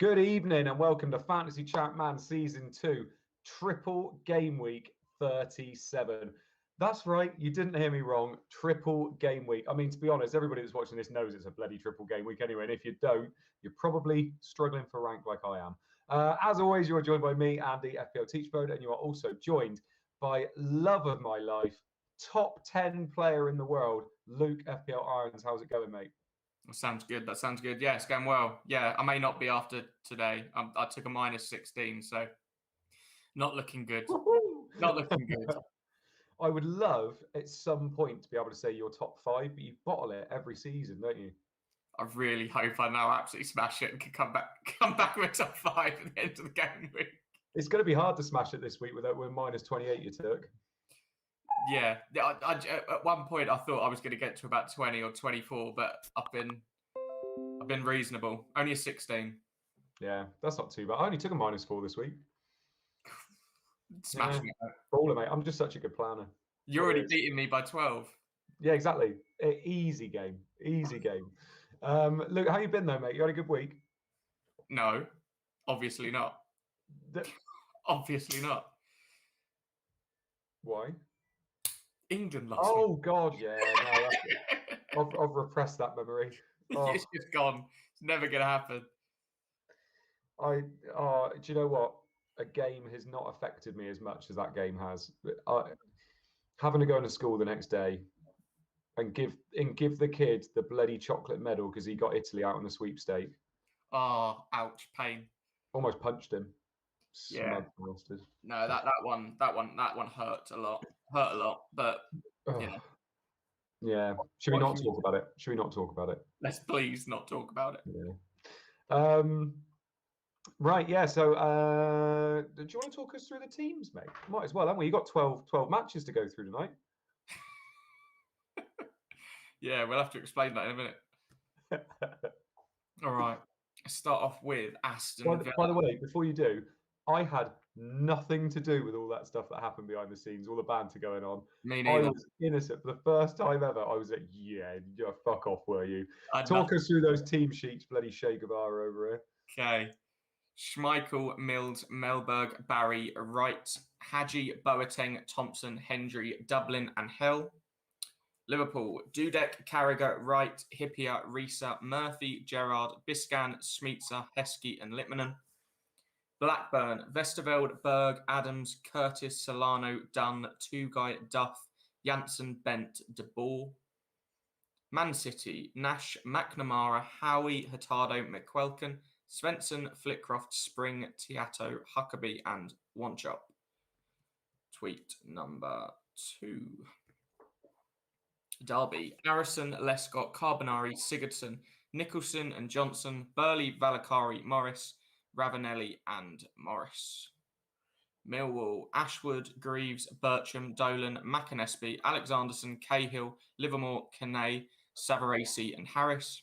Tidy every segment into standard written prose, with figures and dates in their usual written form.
Good evening and welcome to Fantasy ChampMan Season 2, Triple Game Week 37. That's right, you didn't hear me wrong, Triple Game Week. I mean, to be honest, everybody that's watching this knows it's a bloody Triple Game Week anyway, and if you don't, you're probably struggling for rank like I am. As always, you are joined by me, Andy, FPL Teach Mode, and you are also joined by love of my life, top 10 player in the world, Luke FPL Irons. How's it going, mate? That sounds good. Yeah, it's going well. Yeah, I may not be after today. I took a -16, so not looking good. Not looking good. I would love at some point to be able to say you're top 5, but you bottle it every season, don't you? I really hope I now absolutely smash it and can come back with top 5 at the end of the game week. It's going to be hard to smash it this week with -28 you took. Yeah, at one point I thought I was going to get to about 20 or 24, but I've been reasonable. Only a 16. Yeah, that's not too bad. I only took a -4 this week. Smashing it. Baller, mate. I'm just such a good planner. You're already beating me by 12. Yeah, exactly. Easy game. Easy game. Luke, how you been though, mate? You had a good week? No, obviously not. Obviously not. Why? England lost. Oh God, yeah. No, I've repressed that memory. Oh. It's just gone. It's never gonna happen. Do you know what? A game has not affected me as much as that game has. Having to go into school the next day and give the kid the bloody chocolate medal because he got Italy out on the sweepstake. Oh, ouch, pain. Almost punched him. Yeah. No, that one hurt a lot. But yeah. Yeah. Should we not talk about it? Let's please not talk about it. Yeah. Right, yeah. So do you want to talk us through the teams, mate? Might as well, haven't we? You got 12 matches to go through tonight. Yeah, we'll have to explain that in a minute. All right. Start off with Aston Villa. By the way, before you do, I had nothing to do with all that stuff that happened behind the scenes, all the banter going on. Me neither. I was innocent. For the first time ever, I was like, yeah, fuck off, were you? Talk us through those team sheets, bloody Che Guevara over here. Okay. Schmeichel, Mills, Melberg, Barry, Wright, Hadji, Boateng, Thompson, Hendry, Dublin, and Hill. Liverpool, Dudek, Carragher, Wright, Hippier, Risa, Murphy, Gerrard, Biscan, Smeetser, Heskey, and Littmanen. Blackburn, Vesterveld, Berg, Adams, Curtis, Solano, Dunn, Tugay, Duff, Janssen, Bent, De Boer. Man City, Nash, McNamara, Howie, Hurtado, McQuelkin, Svensson, Flickcroft, Spring, Tiato, Huckabee, and Wanchop. Tweet number 2. Derby, Harrison, Lescott, Carbonari, Sigurdsson, Nicholson and Johnson, Burley, Valakari, Morris, Ravanelli, and Morris. Millwall, Ashwood, Greaves, Bircham, Dolan, McAnesby, Alexanderson, Cahill, Livermore, Canay, Savarese, and Harris.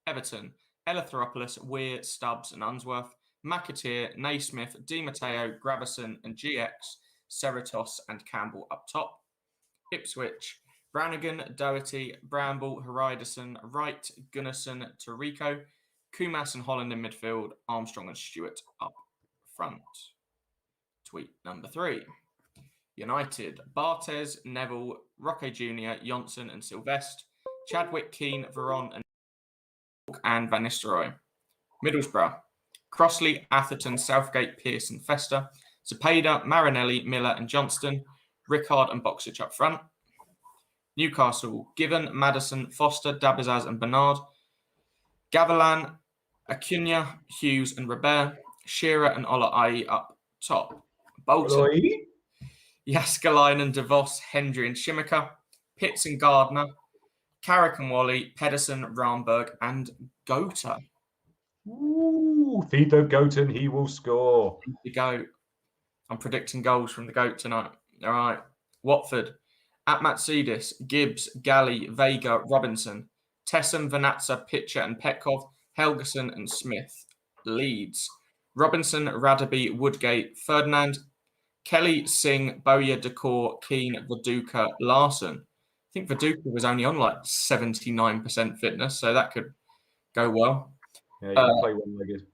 Everton, Eleutheropoulos, Weir, Stubbs, and Unsworth, McAteer, Naismith, Di Matteo, Gravison, and GX, Cerritos, and Campbell up top. Ipswich, Brannigan, Doherty, Bramble, Haridason, Wright, Gunnarsson, Tarico, Kumas and Holland in midfield, Armstrong and Stewart up front. Tweet number 3. United, Barthez, Neville, Roque Jr., Johnson and Sylvestre, Chadwick, Keane, Veron and Van Nistelrooy. Middlesbrough, Crossley, Atherton, Southgate, Pearce and Fester, Zepeda, Marinelli, Miller and Johnston, Rickard and Boxic up front. Newcastle, Given, Madison, Foster, Dabizaz and Bernard, Gavilan, Acuna, Hughes and Robert, Shearer and Ola up top. Bolton, Jaskalainen, DeVos, Hendry and Shimika, Pitts and Gardner, Carrick and Wally, Pedersen, Ramberg and Gota. Ooh, feed the goat and he will score. The goat. I'm predicting goals from the goat tonight. All right. Watford, at Matsidis, Gibbs, Galley, Vega, Robinson, Tessem, Vanatza, Pitcher and Petkov, Helgeson and Smith. Leeds, Robinson, Radaby, Woodgate, Ferdinand, Kelly, Singh, Bowyer, Decor, Keane, Viduka, Larson. I think Viduka was only on like 79% fitness, so that could go well. Yeah, you can play one-legged.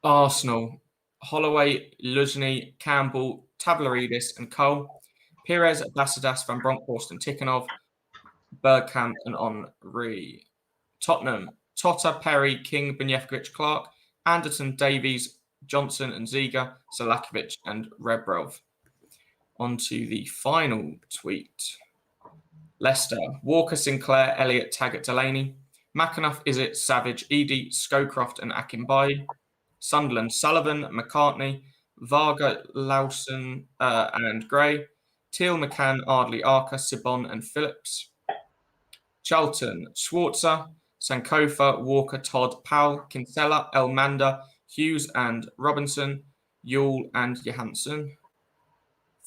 Arsenal, Holloway, Luzhny, Campbell, Tablaridis and Cole, Pires, Basadas, Van Bronckhorst and Tikhonov, Bergkamp and Henri. Tottenham, Totta, Perry, King, Benjefkovic, Clark, Anderton, Davies, Johnson and Ziga, Salakovic and Rebrov. On to the final tweet. Leicester, Walker, Sinclair, Elliott, Taggart, Delaney, McAnuff, Izzet, Savage, Eady, Scowcroft and Akinbaye. Sunderland, Sullivan, McCartney, Varga, Lawson and Gray, Teal, McCann, Ardley, Arca, Sibon and Phillips. Charlton, Schwarzer, Sankofa, Walker, Todd, Powell, Kinsella, Elmander, Hughes and Robinson, Yule and Johansson.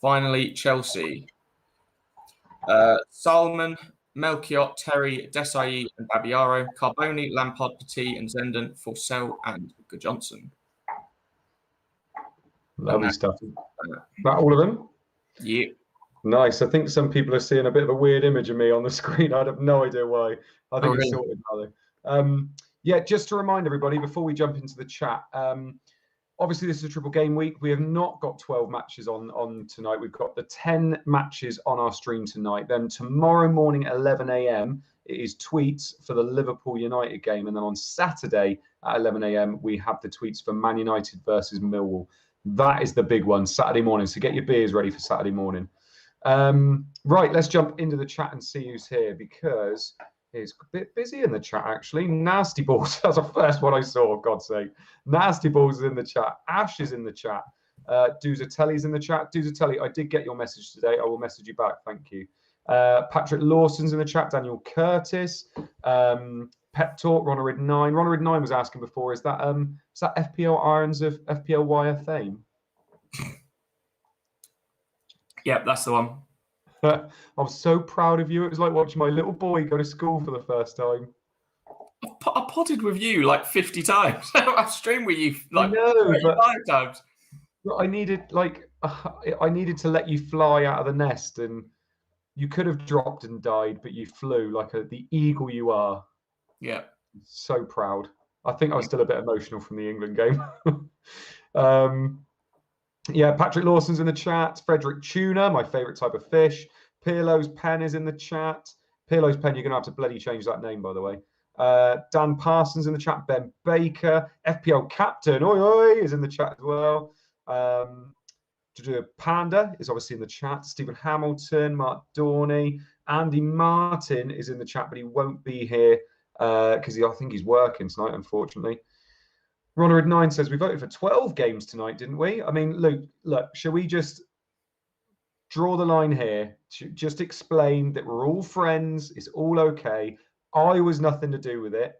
Finally, Chelsea, Salman, Melchiot, Terry, Desai and Babiaro, Carboni, Lampard, Petit and Zenden, Forsell and Johnson. Lovely stuff. That all of them? Yeah. Nice. I think some people are seeing a bit of a weird image of me on the screen. I have no idea why. I think it's sorted now though. Yeah, just to remind everybody before we jump into the chat, obviously this is a triple game week. We have not got 12 matches on tonight. We've got the 10 matches on our stream tonight. Then tomorrow morning at 11 a.m. it is tweets for the Liverpool United game. And then on Saturday at 11 a.m. we have the tweets for Man United versus Millwall. That is the big one, Saturday morning. So get your beers ready for Saturday morning. Right, let's jump into the chat and see who's here because it's a bit busy in the chat actually. Nasty Balls, that's the first one I saw, God's sake. Nasty Balls is in the chat. Ash is in the chat. Duzatelli's in the chat. Duzatelli, I did get your message today. I will message you back. Thank you. Patrick Lawson's in the chat. Daniel Curtis. Pep Talk, Ronald 9. Ronald 9 was asking before, is that FPL Irons of FPL Wire fame? Yep, that's the one. I'm so proud of you. It was like watching my little boy go to school for the first time. I potted with you like 50 times. I've streamed with you like 35 times. I needed to let you fly out of the nest, and you could have dropped and died, but you flew like the eagle you are. Yeah. So proud. I think I was still a bit emotional from the England game. Yeah, Patrick Lawson's in the chat. Frederick Tuna, my favourite type of fish. Pirlo's Pen is in the chat. Pirlo's Pen, you're going to have to bloody change that name, by the way. Dan Parsons in the chat. Ben Baker. FPL Captain, oi oi, is in the chat as well. Panda is obviously in the chat. Stephen Hamilton, Mark Dorney. Andy Martin is in the chat, but he won't be here because I think he's working tonight, unfortunately. Ronald 9 says, we voted for 12 games tonight, didn't we? I mean, Luke, look, shall we just draw the line here? Just explain that we're all friends. It's all okay. I was nothing to do with it.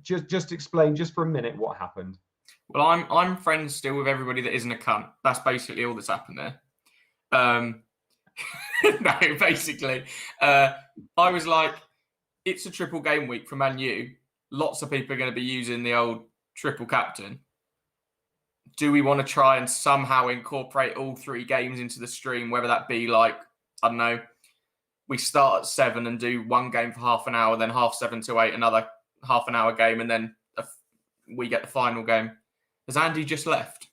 Just explain, just for a minute, what happened. Well, I'm friends still with everybody that isn't a cunt. That's basically all that's happened there. No, basically, I was like, it's a triple game week for Man U. Lots of people are going to be using the old triple captain. Do we want to try and somehow incorporate all 3 games into the stream, whether that be like, I don't know, we start at 7 and do 1 game for half an hour, then 7:30 to 8, another half an hour game, and then we get the final game. Has Andy just left?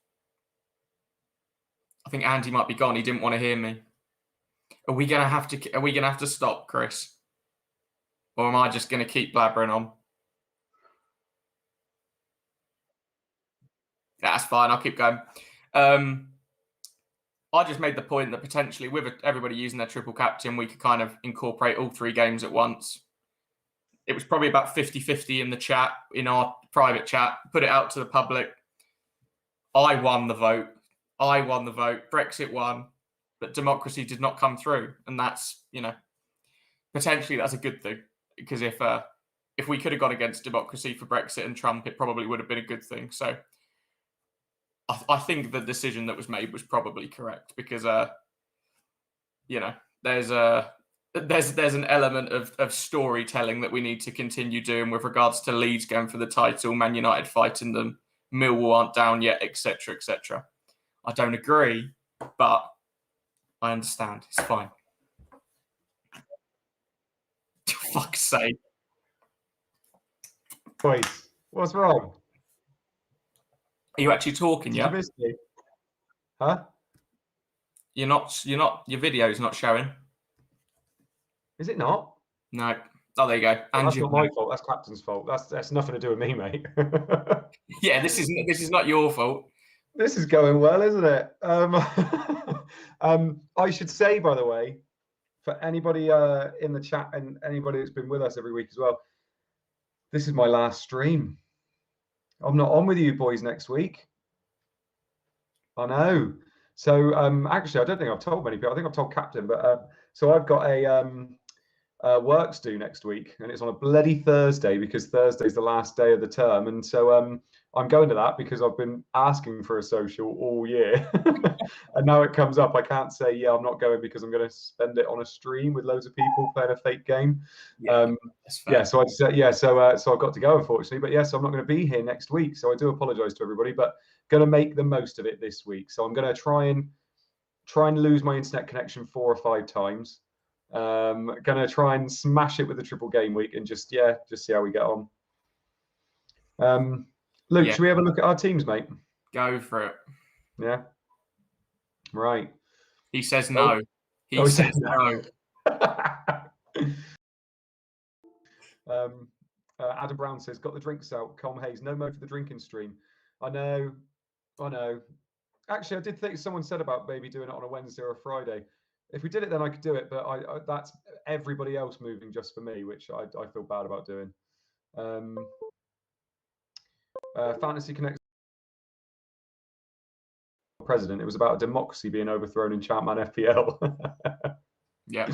I think Andy might be gone. He didn't want to hear me. Are we gonna have to stop, Chris? Or am I just gonna keep blabbering on? That's fine. I'll keep going. I just made the point that potentially with everybody using their triple captain, we could kind of incorporate all 3 games at once. It was probably about 50-50 in the chat, in our private chat. Put it out to the public. I won the vote. Brexit won, but democracy did not come through. And that's, potentially that's a good thing. Because if we could have gone against democracy for Brexit and Trump, it probably would have been a good thing. So I think the decision that was made was probably correct because, there's an element of storytelling that we need to continue doing with regards to Leeds going for the title, Man United fighting them, Millwall aren't down yet, etc., etc. I don't agree, but I understand. It's fine. For fuck's sake. Wait, what's wrong? Are you actually talking? Did Yeah. you miss me? Huh? You're not. Your video's not showing. Is it not? No. Oh, there you go. Well, And that's you. not my fault. That's Captain's fault. That's nothing to do with me, mate. Yeah, this is not your fault. This is going well, isn't it? I should say, by the way, for anybody in the chat and anybody that's been with us every week as well, this is my last stream. I'm not on with you boys next week. I know. So actually, I don't think I've told many people. I think I've told Captain, but so I've got a works due next week, and it's on a bloody Thursday because Thursday's the last day of the term, and so I'm going to that because I've been asking for a social all year, and now it comes up. I can't say I'm not going because I'm going to spend it on a stream with loads of people playing a fake game. That's fair. So so I've got to go, unfortunately, but yes, I'm not going to be here next week, so I do apologise to everybody, but going to make the most of it this week. So I'm going to try and lose my internet connection 4 or 5 times. Gonna try and smash it with the triple game week and just see how we get on. Luke, should we have a look at our teams, mate? Go for it. Yeah. Right. He says no. He says no. Adam Brown says, got the drinks out. Colm Hayes, no mode for the drinking stream. I know. Actually, I did think someone said about maybe doing it on a Wednesday or a Friday. If we did it, then I could do it, but I that's everybody else moving just for me, which I feel bad about doing. Fantasy Connect president. It was about democracy being overthrown in ChampMan FPL. Yeah.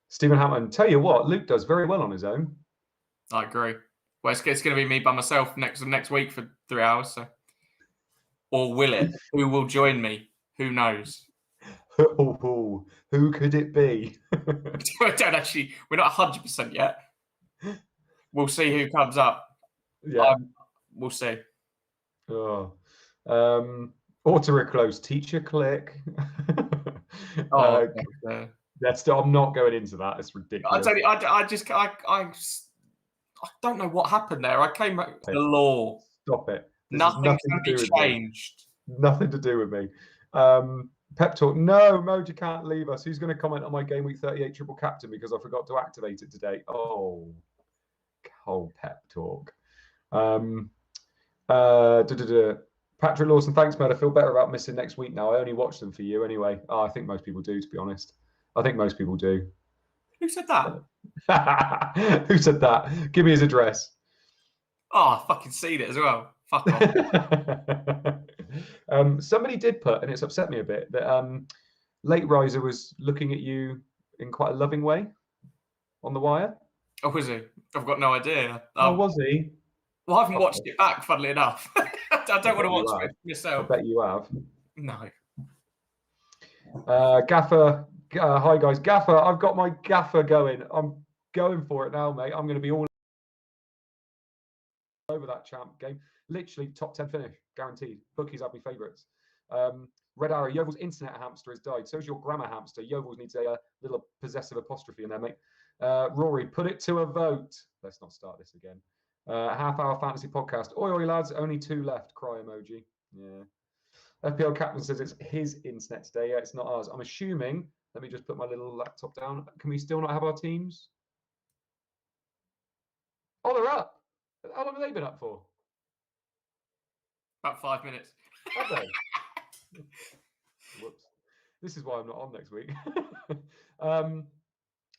Stephen Hammond, tell you what, Luke does very well on his own. I agree. Well, it's going to be me by myself next week for 3 hours. So, or will it? Who will join me? Who knows? Who could it be? We're not 100% yet. We'll see who comes up. Yeah, we'll see. Auto reclose teacher click. I'm not going into that. It's ridiculous. I tell you, I don't know what happened there. I came back to the law. Stop it. Nothing can be changed. Nothing to do with me. Pep talk. No, Moji can't leave us. Who's going to comment on my game week 38 triple captain because I forgot to activate it today? Oh, pep talk. Patrick Lawson, thanks, mate. I feel better about missing next week now. I only watch them for you anyway. I think most people do, to be honest. I think most people do. Who said that? Who said that? Give me his address. Oh, I fucking seen it as well. Fuck off. Somebody did put, and it's upset me a bit, that Late Riser was looking at you in quite a loving way on the wire. Oh, was he? I've got no idea. Oh, was he? Well, I haven't watched it back, funnily enough. I don't want to watch it myself. I bet you have. No. Gaffer, hi guys. Gaffer, I've got my gaffer going. I'm going for it now, mate. I'm going to be all over that champ game. Literally top 10 finish, guaranteed. Bookies have me favourites. Red Arrow, Yeovil's internet hamster has died. So's your grammar hamster. Yeovils needs a little possessive apostrophe in there, mate. Rory, put it to a vote. Let's not start this again. Half-hour fantasy podcast. Oi, lads, only 2 left. Cry emoji. Yeah. FPL Captain says it's his internet today. Yeah, it's not ours. I'm assuming. Let me just put my little laptop down. Can we still not have our teams? Oh, they're up. How long have they been up for? About 5 minutes. Have they? Whoops. This is why I'm not on next week.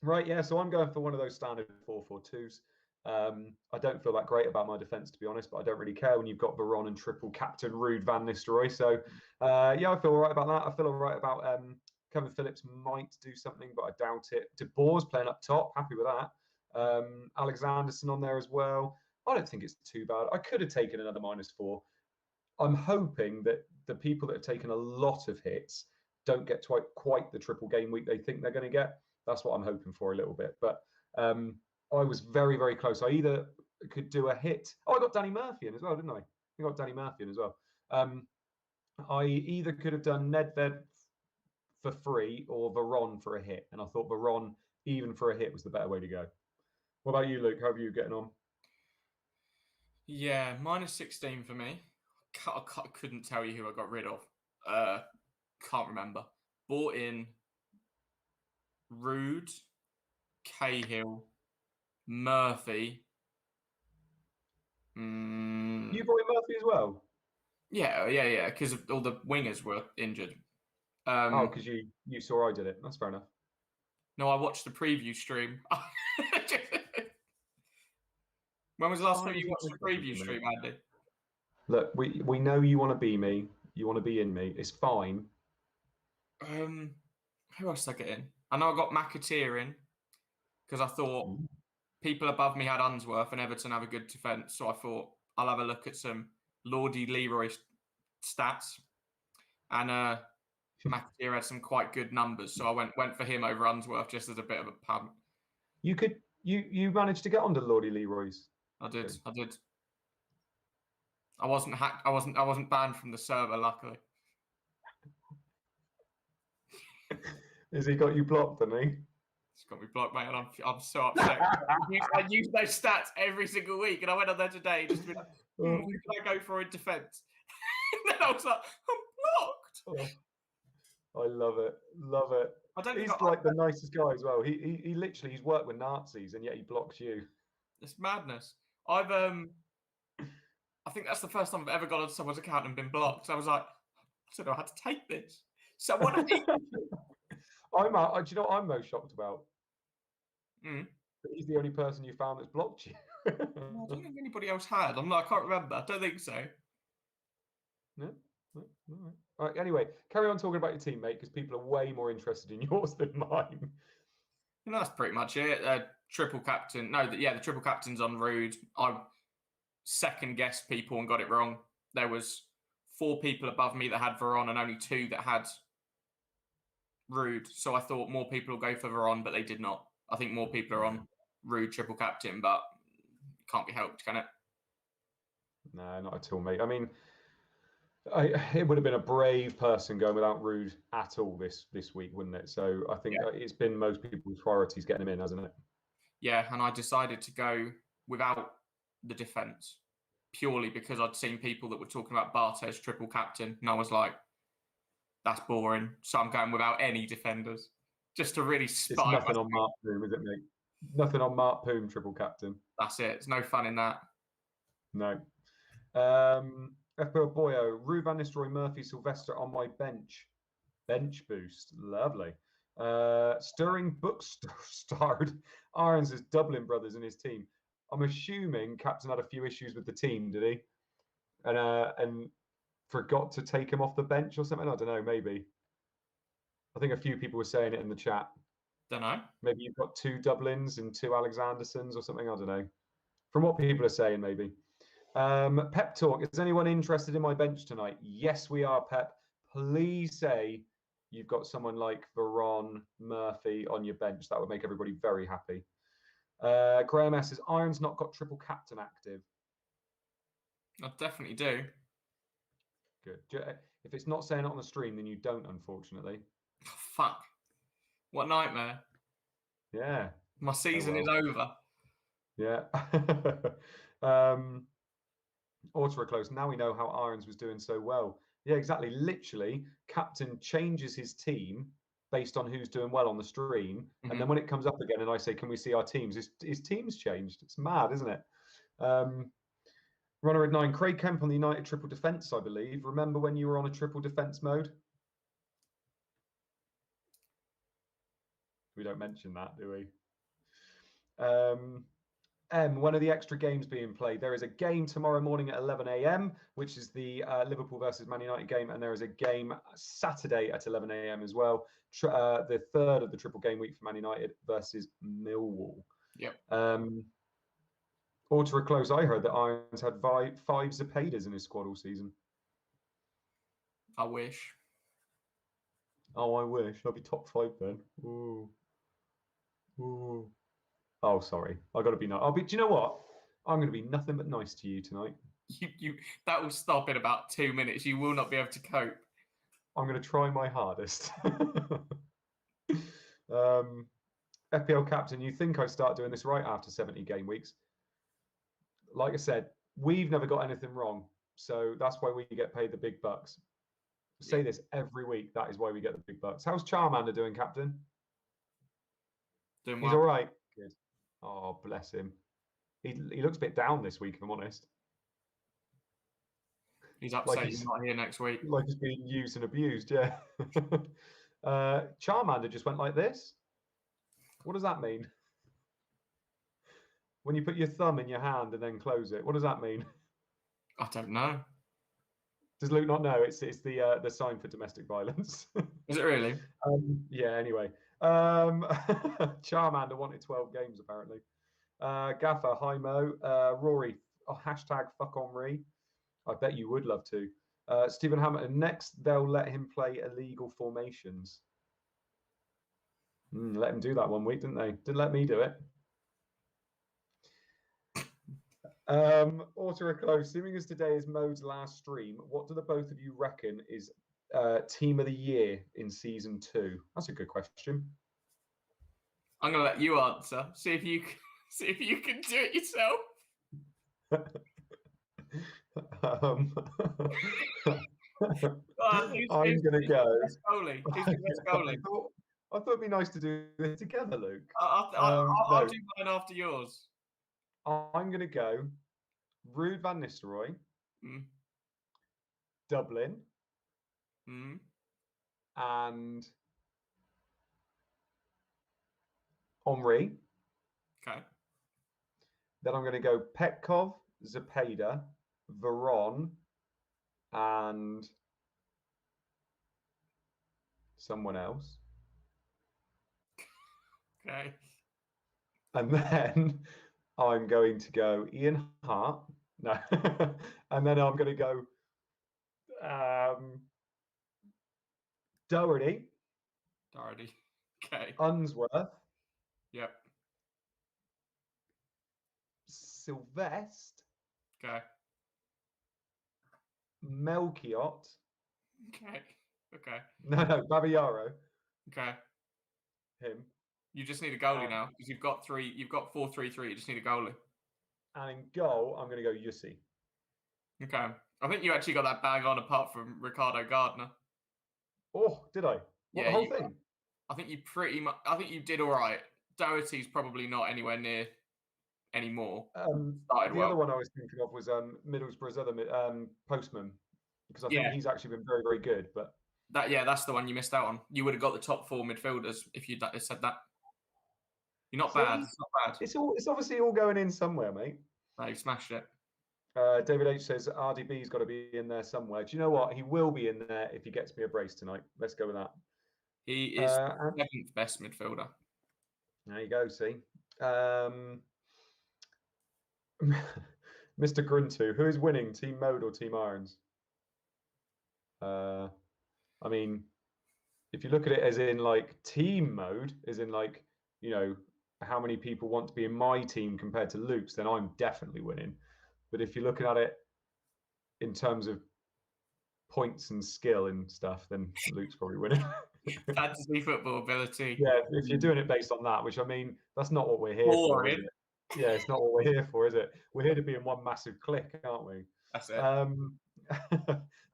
Right, yeah, so I'm going for one of those standard 4-4-2s. I don't feel that great about my defence, to be honest, but I don't really care when you've got Veron and triple captain Ruud van Nistelrooy. So, yeah, I feel all right about that. I feel all right about Kevin Phillips might do something, but I doubt it. De Boer's playing up top. Happy with that. Alexanderson on there as well. I don't think it's too bad. I could have taken another -4. I'm hoping that the people that have taken a lot of hits don't get quite the triple game week they think they're going to get. That's what I'm hoping for a little bit. But I was very, very close. I either could do a hit. Oh, I got Danny Murphy in as well, didn't I? I got Danny Murphy in as well. I either could have done Nedved for free or Veron for a hit. And I thought Veron, even for a hit, was the better way to go. What about you, Luke? How are you getting on? Yeah, -16 for me. Couldn't tell you who I got rid of. Can't remember. Bought in Rude, Cahill, Murphy. You brought in Murphy as well? Yeah, because all the wingers were injured. Oh, because you saw I did it. That's fair enough. No, I watched the preview stream. When was the last time Fine if you you're not watched the interested preview in me. stream, Andy? Look, we know you want to be me. You want to be in me. It's fine. Um, who else did I get in? I know I got McAteer in because I thought people above me had Unsworth and Everton have a good defence. So I thought I'll have a look at some Lordy Leroy stats. And McAteer had some quite good numbers. So I went for him over Unsworth just as a bit of a punt. You managed to get onto Lordy Leroy's. I did. I wasn't hacked. I wasn't banned from the server, luckily. Has he got you blocked, hasn't he? It's got me blocked, mate, and I'm so upset. I use those stats every single week, and I went on there today just to be like, who can I go for in defence? And then I was like, I'm blocked. Oh, I love it. Love it. He's like the nicest guy as well. He literally he's worked with Nazis and yet he blocks you. It's madness. I think that's the first time I've ever gone on someone's account and been blocked. So I was like, I don't know how to take this. Someone do you know what I'm most shocked about? That he's the only person you found that's blocked you. I don't think anybody else had. I can't remember. I don't think so. No. All right. All right. Anyway, carry on talking about your team, mate, because people are way more interested in yours than mine. And that's pretty much it. Triple captain. No, the triple captain's on Rude. I second guessed people and got it wrong. There was 4 people above me that had Veron and only 2 that had Rude. So I thought more people will go for Veron, but they did not. I think more people are on Rude triple captain, but it can't be helped, can it? No, not at all, mate. I mean, it would have been a brave person going without Rude at all this week, wouldn't it? So I think it's been most people's priorities getting him in, hasn't it? Yeah, and I decided to go without the defence purely because I'd seen people that were talking about Bartes triple captain, and I was like, that's boring. So I'm going without any defenders just to really spite. It's nothing on Mark Poom, is it, mate? Nothing on Mark Poom triple captain. That's it. It's no fun in that. No. FPL Boyo, Rue Van Nistelrooy, Murphy, Sylvester on my bench. Bench boost. Lovely. Stirring Book starred Irons as Dublin brothers in his team. I'm assuming Captain had a few issues with the team, did he? And forgot to take him off the bench or something? I don't know, maybe. I think a few people were saying it in the chat. Don't know. Maybe you've got 2 Dublins and 2 Alexandersons or something. I don't know. From what people are saying, maybe. Pep Talk. Is anyone interested in my bench tonight? Yes, we are, Pep. Please say you've got someone like Veron, Murphy on your bench. That would make everybody very happy. Graham S. says, Iron's not got triple captain active. I definitely do. Good. If it's not saying it on the stream, then you don't, unfortunately. Oh, fuck. What nightmare. Yeah. My season is over. Yeah. Auto close. Now we know how Irons was doing so well. Yeah, exactly. Literally, captain changes his team based on who's doing well on the stream. And then when it comes up again and I say, can we see our teams? His team's changed. It's mad, isn't it? Runner at 9, Craig Kemp on the United triple defence, I believe. Remember when you were on a triple defence mode? We don't mention that, do we? When are the extra games being played? There is a game tomorrow morning at 11 a.m., which is the Liverpool versus Man United game, and there is a game Saturday at 11 a.m. as well. The third of the triple game week for Man United versus Millwall. Yep. Auto close. I heard that Irons had 5 Zepedas in his squad all season. I wish. Oh, I wish. I'd be top 5 then. Ooh. Oh, sorry. I got to be nice. Do you know what? I'm going to be nothing but nice to you tonight. That will stop in about 2 minutes. You will not be able to cope. I'm going to try my hardest. FPL captain, you think I start doing this right after 70 game weeks? Like I said, we've never got anything wrong. So that's why we get paid the big bucks. Say this every week. That is why we get the big bucks. How's Charmander doing, Captain? Doing He's well. all right. Good. Oh, bless him. He looks a bit down this week, if I'm honest. He's upset he's not here next week. Like he's being used and abused, yeah. Charmander just went like this. What does that mean? When you put your thumb in your hand and then close it, what does that mean? I don't know. Does Luke not know? It's the sign for domestic violence. Is it really? Yeah. Anyway, Charmander wanted 12 games apparently. Gaffer, hi Mo, Rory, hashtag fuck Henri. I bet you would love to. Stephen Hamilton, next they'll let him play illegal formations. Let him do that one week, didn't they? Didn't let me do it. Auto seeming as today is Mo's last stream, what do the both of you reckon is team of the year in season 2? That's a good question. I'm gonna let you answer. See if you can do it yourself. I'm gonna go. I thought it'd be nice to do this together, Luke. I'll do mine after yours. I'm gonna go. Ruud van Nistelrooy, Dublin, and Henri. Okay. Then I'm going to go Petkov, Zepeda, Veron, and someone else. Okay. And then I'm going to go Ian Hart. No. And then I'm going to go Doherty. Okay. Unsworth. Yep. Sylvester. Okay. Melchiot. Okay. No, Babayaro. Okay. Him. You just need a goalie now because you've got 4-3-3. You just need a goalie. And in goal, I'm going to go Yussi. Okay. I think you actually got that bang on apart from Ricardo Gardner. Oh, did I? What, the whole thing? I think you pretty much. I think you did all right. Doherty's probably not anywhere near anymore. Other one I was thinking of was Middlesbrough's other Postman, because I think he's actually been very, very good. But that's the one you missed out on. You would have got the top 4 midfielders if you'd said that. You're not bad. It's not bad. It's obviously all going in somewhere, mate. No, you smashed it. David H says RDB's got to be in there somewhere. Do you know what? He will be in there if he gets me a brace tonight. Let's go with that. He is 7th best midfielder. There you go. See, Mr. Gruntu, who is winning, Team Mode or Team Irons? I mean, if you look at it as in like team mode, as in like, you know, how many people want to be in my team compared to Luke's, then I'm definitely winning. But if you're looking at it in terms of points and skill and stuff, then Luke's probably winning. Fantasy football ability. Yeah, if you're doing it based on that, which I mean, that's not what we're here for. Is it? Yeah, it's not what we're here for, is it? We're here to be in one massive clique, aren't we? That's it.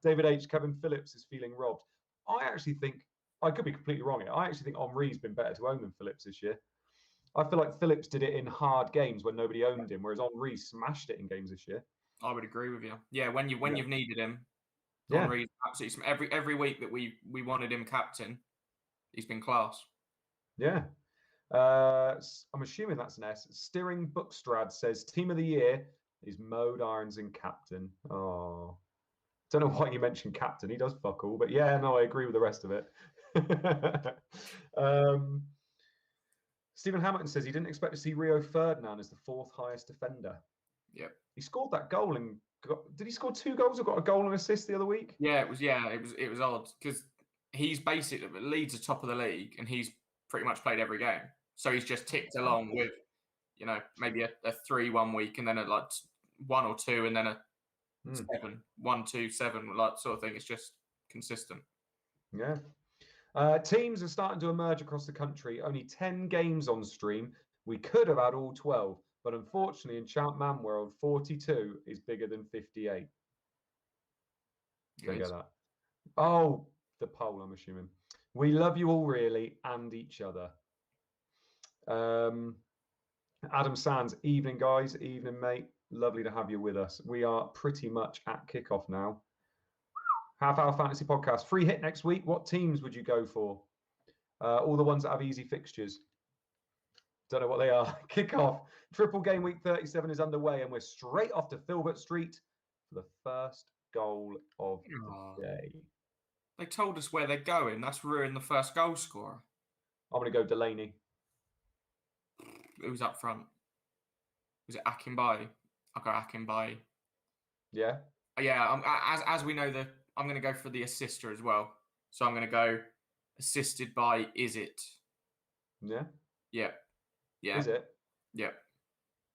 David H. Kevin Phillips is feeling robbed. I actually think, I could be completely wrong here. I actually think Henri's been better to own than Phillips this year. I feel like Phillips did it in hard games when nobody owned him, whereas Henri smashed it in games this year. I would agree with you. Yeah, when you've needed him, yeah. Henri's absolutely every week that we wanted him captain, he's been class. Yeah. I'm assuming that's an S. Steering Bookstrad says team of the year is Mode, Irons, and captain. Oh, don't know why you mentioned captain. He does fuck all, but yeah, no, I agree with the rest of it. Stephen Hamilton says he didn't expect to see Rio Ferdinand as the 4th highest defender. Yep. He scored that goal and did he score 2 goals or got a goal and assist the other week? Yeah, it was odd because he's basically Leeds are top of the league and he's pretty much played every game. So he's just ticked along with, you know, maybe a 3 1 week and then a 1 or 2 and then a 7, 1, 2, 7 sort of thing. It's just consistent. Yeah. Teams are starting to emerge across the country. Only 10 games on stream. We could have had all 12. But unfortunately, in ChampMan world, 42 is bigger than 58. Don't get that. Oh, the poll, I'm assuming. We love you all really and each other. Adam Sands, evening, guys. Evening, mate. Lovely to have you with us. We are pretty much at kickoff now. Half Hour Fantasy Podcast. Free hit next week. What teams would you go for? All the ones that have easy fixtures. Don't know what they are. Kickoff. Triple Game Week 37 is underway, and we're straight off to Filbert Street for the first goal of the day. They told us where they're going. That's ruined the first goal scorer. I'm going to go Delaney. Who's up front? Was it Akinbaye? I'll go Akinbaye. Yeah? Yeah, as we know, I'm going to go for the assister as well. So I'm going to go assisted by Is It? Yeah? Yeah. Yeah. Is it? Yeah.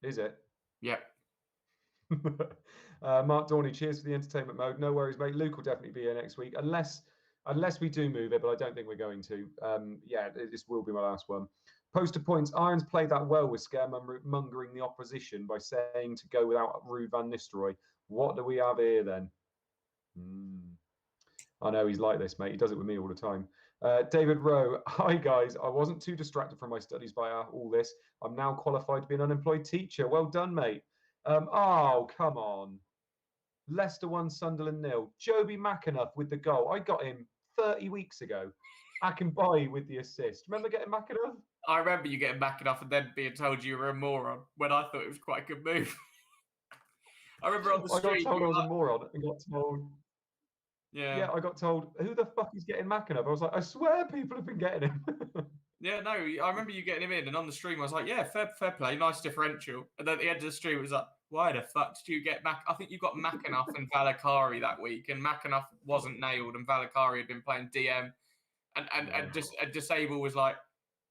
Is it? Yeah. Mark Dorney, cheers for the entertainment mode. No worries, mate. Luke will definitely be here next week, unless we do move it, but I don't think we're going to. Yeah, this will be my last one. Poster points. Irons played that well with scaremongering the opposition by saying to go without Ruud van Nistelrooy. What do we have here then? I know he's like this, mate. He does it with me all the time. David Rowe, hi guys. I wasn't too distracted from my studies by all this. I'm now qualified to be an unemployed teacher. Well done, mate. Oh, come on. Leicester 1, Sunderland 0. Joby McAnuff with the goal. I got him 30 weeks ago. Akinbaye with the assist. Remember getting McAnuff? I remember you getting McAnuff and then being told you were a moron when I thought it was quite a good move. I remember on the street. I got told I was a moron and got told. Yeah, I got told, who the fuck is getting McAnuff? I was like, I swear people have been getting him. Yeah, no, I remember you getting him in, and on the stream I was like, yeah, fair play, nice differential. And then at the end of the stream it was like, why the fuck did you get I think you got McAnuff and Valakari that week, and McAnuff wasn't nailed, and Valakari had been playing DM, and Disable was like,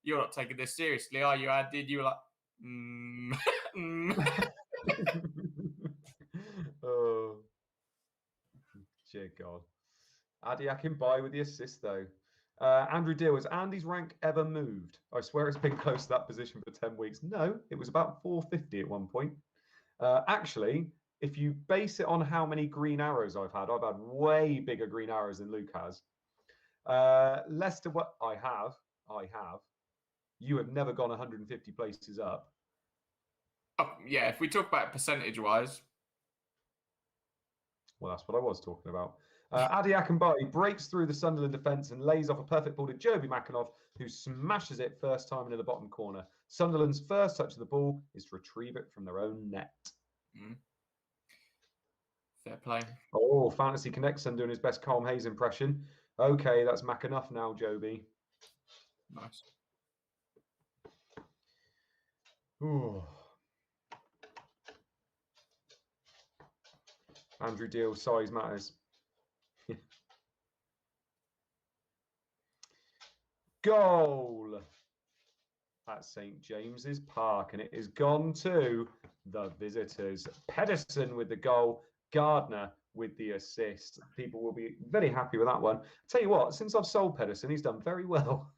you're not taking this seriously, are you, Andy? You were like, Oh, dear God. Adi Akinbaye with the assist, though. Andrew Deal, has Andy's rank ever moved? I swear it's been close to that position for 10 weeks. No, it was about 450 at one point. Actually, if you base it on how many green arrows I've had way bigger green arrows than Luke has. Leicester, what I have. You have never gone 150 places up. oh, yeah, if we talk about percentage-wise. Well, that's what I was talking about. Adi Akinbaye breaks through the Sunderland defence and lays off a perfect ball to Joby McAnuff, who smashes it first time into the bottom corner. Sunderland's first touch of the ball is to retrieve it from their own net. Fair play. Oh, Fantasy Connect son doing his best Colm Hayes impression. Okay, that's McAnuff now, Joby. Nice. Ooh. Andrew Deal, size matters. Goal at St. James's Park, and it is gone to the visitors. Pedersen with the goal, Gardner with the assist. People will be very happy with that one. Tell you what, since I've sold Pedersen, he's done very well.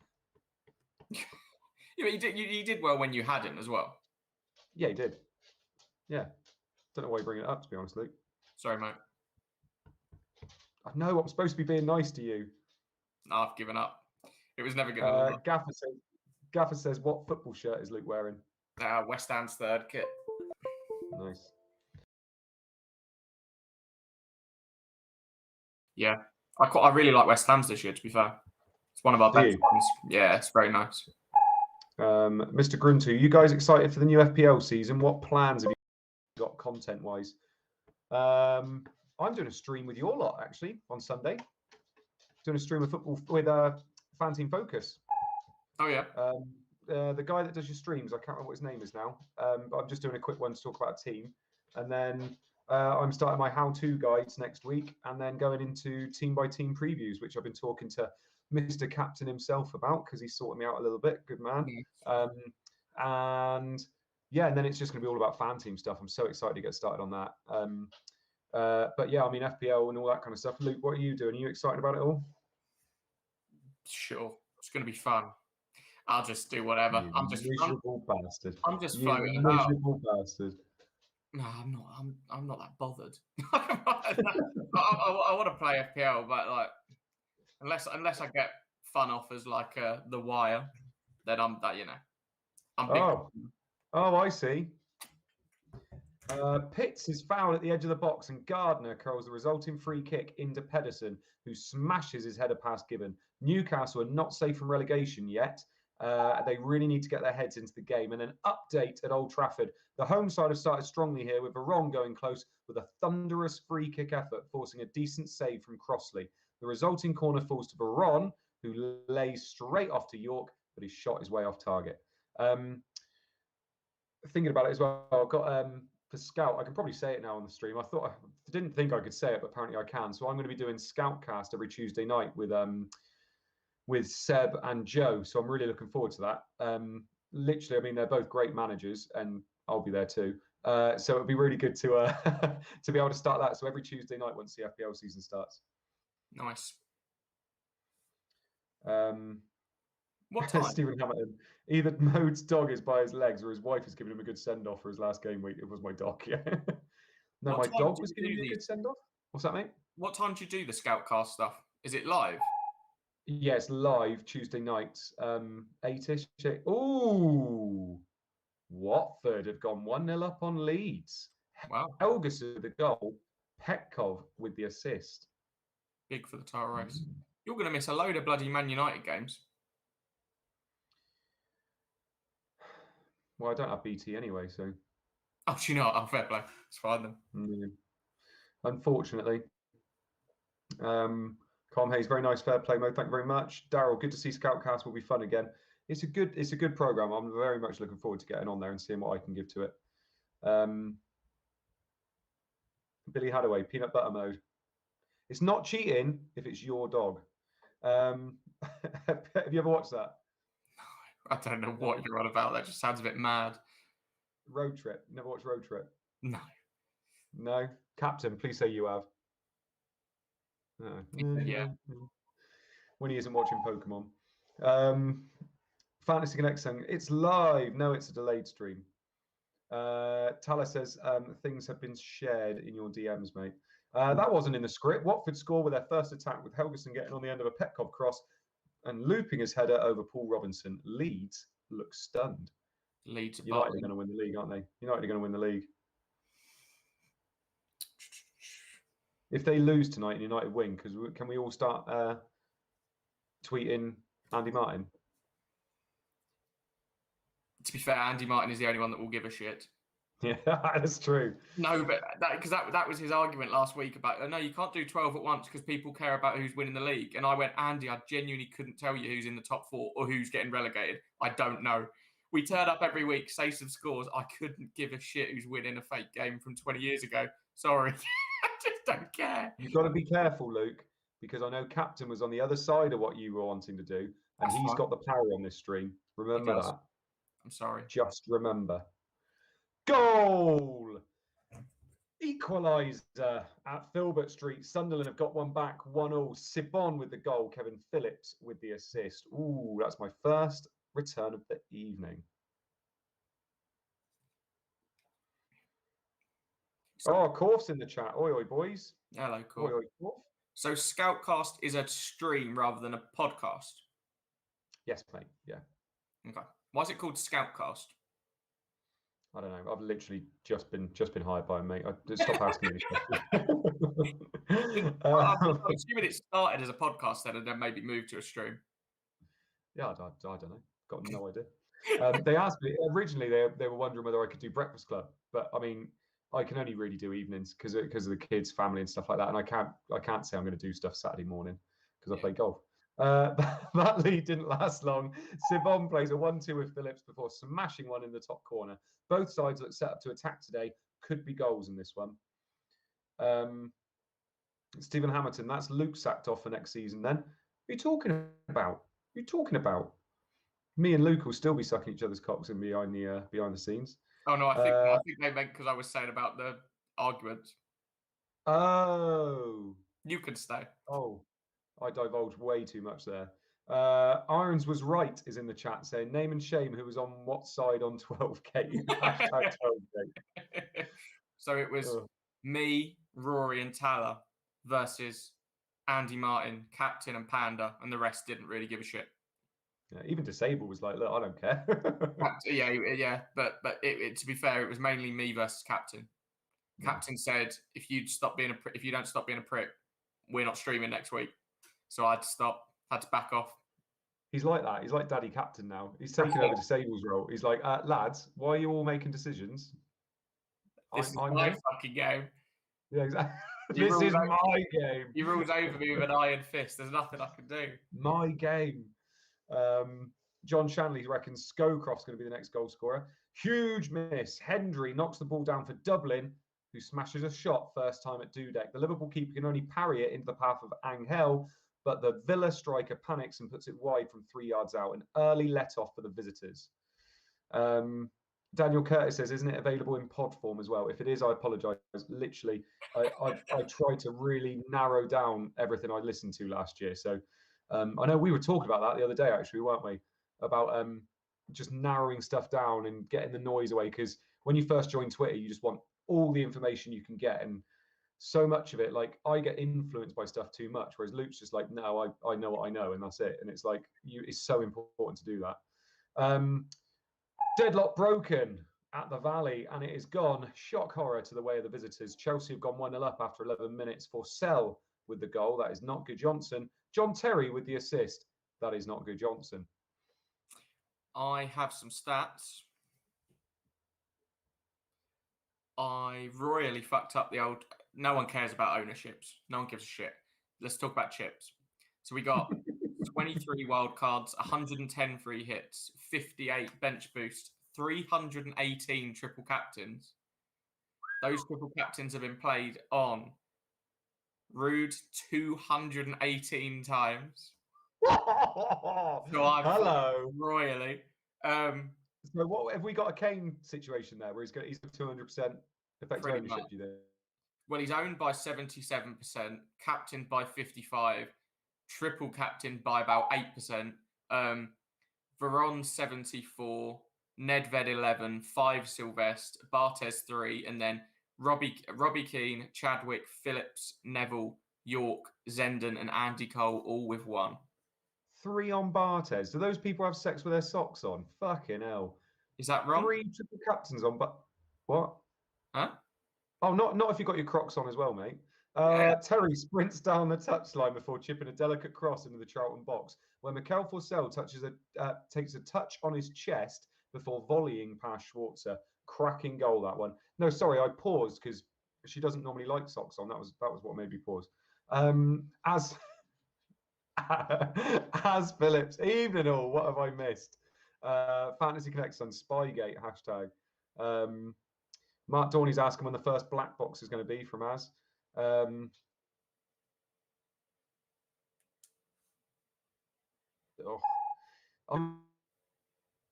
Yeah, you did well when you had him as well. Yeah, he did. Yeah. Don't know why you bring it up, to be honest, Luke. Sorry, mate. I know, I'm supposed to be being nice to you. No, I've given up. It was never going to. Gaffer says, what football shirt is Luke wearing? West Ham's third kit. Nice. Yeah, I really like West Ham's this year, to be fair. It's one of our best ones. Yeah, it's very nice. Mr. Gruntu, you guys excited for the new FPL season? What plans have you got content-wise? I'm doing a stream with your lot, actually, on Sunday. Doing a stream of football with Fan Team Focus. Oh, yeah. The guy that does your streams, I can't remember what his name is now, but I'm just doing a quick one to talk about a team. And then I'm starting my how-to guides next week and then going into team-by-team previews, which I've been talking to Mr. Captain himself about because he's sorting me out a little bit. Good man. And yeah, and then it's just going to be all about fan team stuff. I'm so excited to get started on that. But yeah, I mean, FPL and all that kind of stuff. Luke, what are you doing? Are you excited about it all? Sure. It's going to be fun. I'll just do whatever. You miserable bastard. I'm just You floating about. miserable bastard. No, I'm not. I'm not that bothered. I want to play FPL, but like, unless I get fun offers like The Wire, then I'm that. I'm big. Oh, I see. Pitts is fouled at the edge of the box, and Gardner curls the resulting free kick into Pedersen, who smashes his header past Gibbon. Newcastle are not safe from relegation yet. They really need to get their heads into the game. And an update at Old Trafford. The home side have started strongly here, with Varane going close with a thunderous free kick effort, forcing a decent save from Crossley. The resulting corner falls to Varane, who lays straight off to York, but his shot is way off target. Thinking about it as well, I've got for Scout, I can probably say it now on the stream. I didn't think I could say it, but apparently I can. So I'm going to be doing Scoutcast every Tuesday night with Seb and Joe. So I'm really looking forward to that. Literally, I mean, they're both great managers, and I'll be there too. So it'd be really good to to be able to start that. So every Tuesday night once the FPL season starts. Nice. What time? Stephen Hamilton. Either Mode's dog is by his legs, or his wife is giving him a good send off for his last game week. It was my dog, yeah. No, my dog was giving me a good send off. What's that, mate? What time do you do the Scoutcast stuff? Is it live? Yeah, it's live Tuesday nights, 8ish. Ooh, Watford have gone 1-0 up on Leeds. Wow. Helguson with the goal, Petkov with the assist. Big for the title race. You're going to miss a load of bloody Man United games. Well, I don't have BT anyway, so. Oh, do you know? I'm fair play. It's fine then. Yeah. Unfortunately. Com Hayes, very nice, fair play, Mo. Thank you very much. Daryl, good to see Scoutcast will be fun again. It's a good program. I'm very much looking forward to getting on there and seeing what I can give to it. Billy Hadaway, peanut butter mode. It's not cheating if it's your dog. Have you ever watched that? No, I don't know what you're on about. That just sounds a bit mad. Road Trip. Never watched Road Trip? No. No? Captain, please say you have. Yeah. When he isn't watching Pokemon. Fantasy Connect saying, it's live. No, it's a delayed stream. Tala says, things have been shared in your DMs, mate. That wasn't in the script. Watford score with their first attack, with Helguson getting on the end of a Petkov cross and looping his header over Paul Robinson. Leeds look stunned. Leeds United are going to win the league, aren't they? United are going to win the league. If they lose tonight and United win, can we all start tweeting Andy Martin? To be fair, Andy Martin is the only one that will give a shit. Yeah, that's true. No, but that was his argument last week about, no, you can't do 12 at once because people care about who's winning the league. And I went, Andy, I genuinely couldn't tell you who's in the top 4 or who's getting relegated. I don't know. We turn up every week, say some scores. I couldn't give a shit who's winning a fake game from 20 years ago. Sorry. I just don't care. You've got to be careful, Luke, because I know Captain was on the other side of what you were wanting to do, and he's got the power on this stream. Remember that. I'm sorry. Just remember. Goal! Equaliser at Filbert Street. Sunderland have got one back, 1-0. Sibon with the goal. Kevin Phillips with the assist. Ooh, that's my first return of the evening. Oh, Korf's in the chat. Oi, oi, boys. Hello, Korf. Oi, oi, Korf. So Scoutcast is a stream rather than a podcast? Yes, mate. Yeah. Okay. Why is it called Scoutcast? I don't know. I've literally just been hired by a mate. Stop asking me this question. I'm assuming it started as a podcast then and then maybe moved to a stream. Yeah, I don't know. Got no idea. They asked me originally. They were wondering whether I could do Breakfast Club, but I mean, I can only really do evenings because of the kids, family, and stuff like that. And I can't say I'm going to do stuff Saturday morning because I play golf. That lead didn't last long. Sibon plays a 1-2 with Phillips before smashing one in the top corner. Both sides look set up to attack today. Could be goals in this one. Stephen Hamilton, that's Luke sacked off for next season then. What are you talking about? Me and Luke will still be sucking each other's cocks in behind the scenes. Oh no, I think they meant because I was saying about the argument. Oh. You can stay. Oh. I divulged way too much there. Irons was right is in the chat saying name and shame who was on what side on 12K. Hashtag 12K. So it was me, Rory, and Tala versus Andy Martin, Captain, and Panda, and the rest didn't really give a shit. Yeah, even Disable was like, look, I don't care. yeah. But to be fair, it was mainly me versus Captain. Captain said, if you don't stop being a prick, we're not streaming next week. So I had to stop, had to back off. He's like that. He's like Daddy Captain now. He's taking over Disable's role. He's like, lads, why are you all making decisions? This is my fucking game. Yeah, exactly. This is my game. You ruled over me with an iron fist. There's nothing I can do. My game. John Shanley reckons Scowcroft's going to be the next goal scorer. Huge miss. Hendry knocks the ball down for Dublin, who smashes a shot first time at Dudek. The Liverpool keeper can only parry it into the path of Angel, but the Villa striker panics and puts it wide from 3 yards out. An early let-off for the visitors. Daniel Curtis says, isn't it available in pod form as well? If it is, I apologise. Literally, I tried to really narrow down everything I listened to last year. So I know we were talking about that the other day, actually, weren't we? About just narrowing stuff down and getting the noise away. Because when you first join Twitter, you just want all the information you can get. And so much of it, like, I get influenced by stuff too much. Whereas Luke's just like, no, I know what I know. And that's it. And it's like, it's so important to do that. Deadlock broken at the Valley, and it is gone. Shock horror to the way of the visitors. Chelsea have gone 1-0 up after 11 minutes. Forsell with the goal. That is not good Johnson. John Terry with the assist. That is not good Johnson. I have some stats. I royally fucked up the old... No one cares about ownerships. No one gives a shit. Let's talk about chips. So we got 23 wild cards, 110 free hits, 58 bench boost, 318 triple captains. Those triple captains have been played on Rude 218 times. So I'm hello royally. So what have we got a Kane situation there where he's 200% effective ownership? Do you think? Well, he's owned by 77%, captained by 55%, triple captained by about 8%. Veron 74, Nedved 11, 5 Sylvester, Bartes 3, and then Robbie Keane, Chadwick, Phillips, Neville, York, Zenden, and Andy Cole all with 1. 3 on Bartes. Do those people have sex with their socks on? Fucking hell. Is that wrong? 3 triple captains on, but what? Huh? Oh, not if you've got your Crocs on as well, mate. Terry sprints down the touchline before chipping a delicate cross into the Charlton box, where Mikel Forsell takes a touch on his chest before volleying past Schwarzer. Cracking goal, that one. No, sorry, I paused because she doesn't normally like socks on. That was what made me pause. As Phillips, evening all, what have I missed? Fantasy Connects on Spygate hashtag. Mark Dorney's asking when the first black box is going to be from Az. I've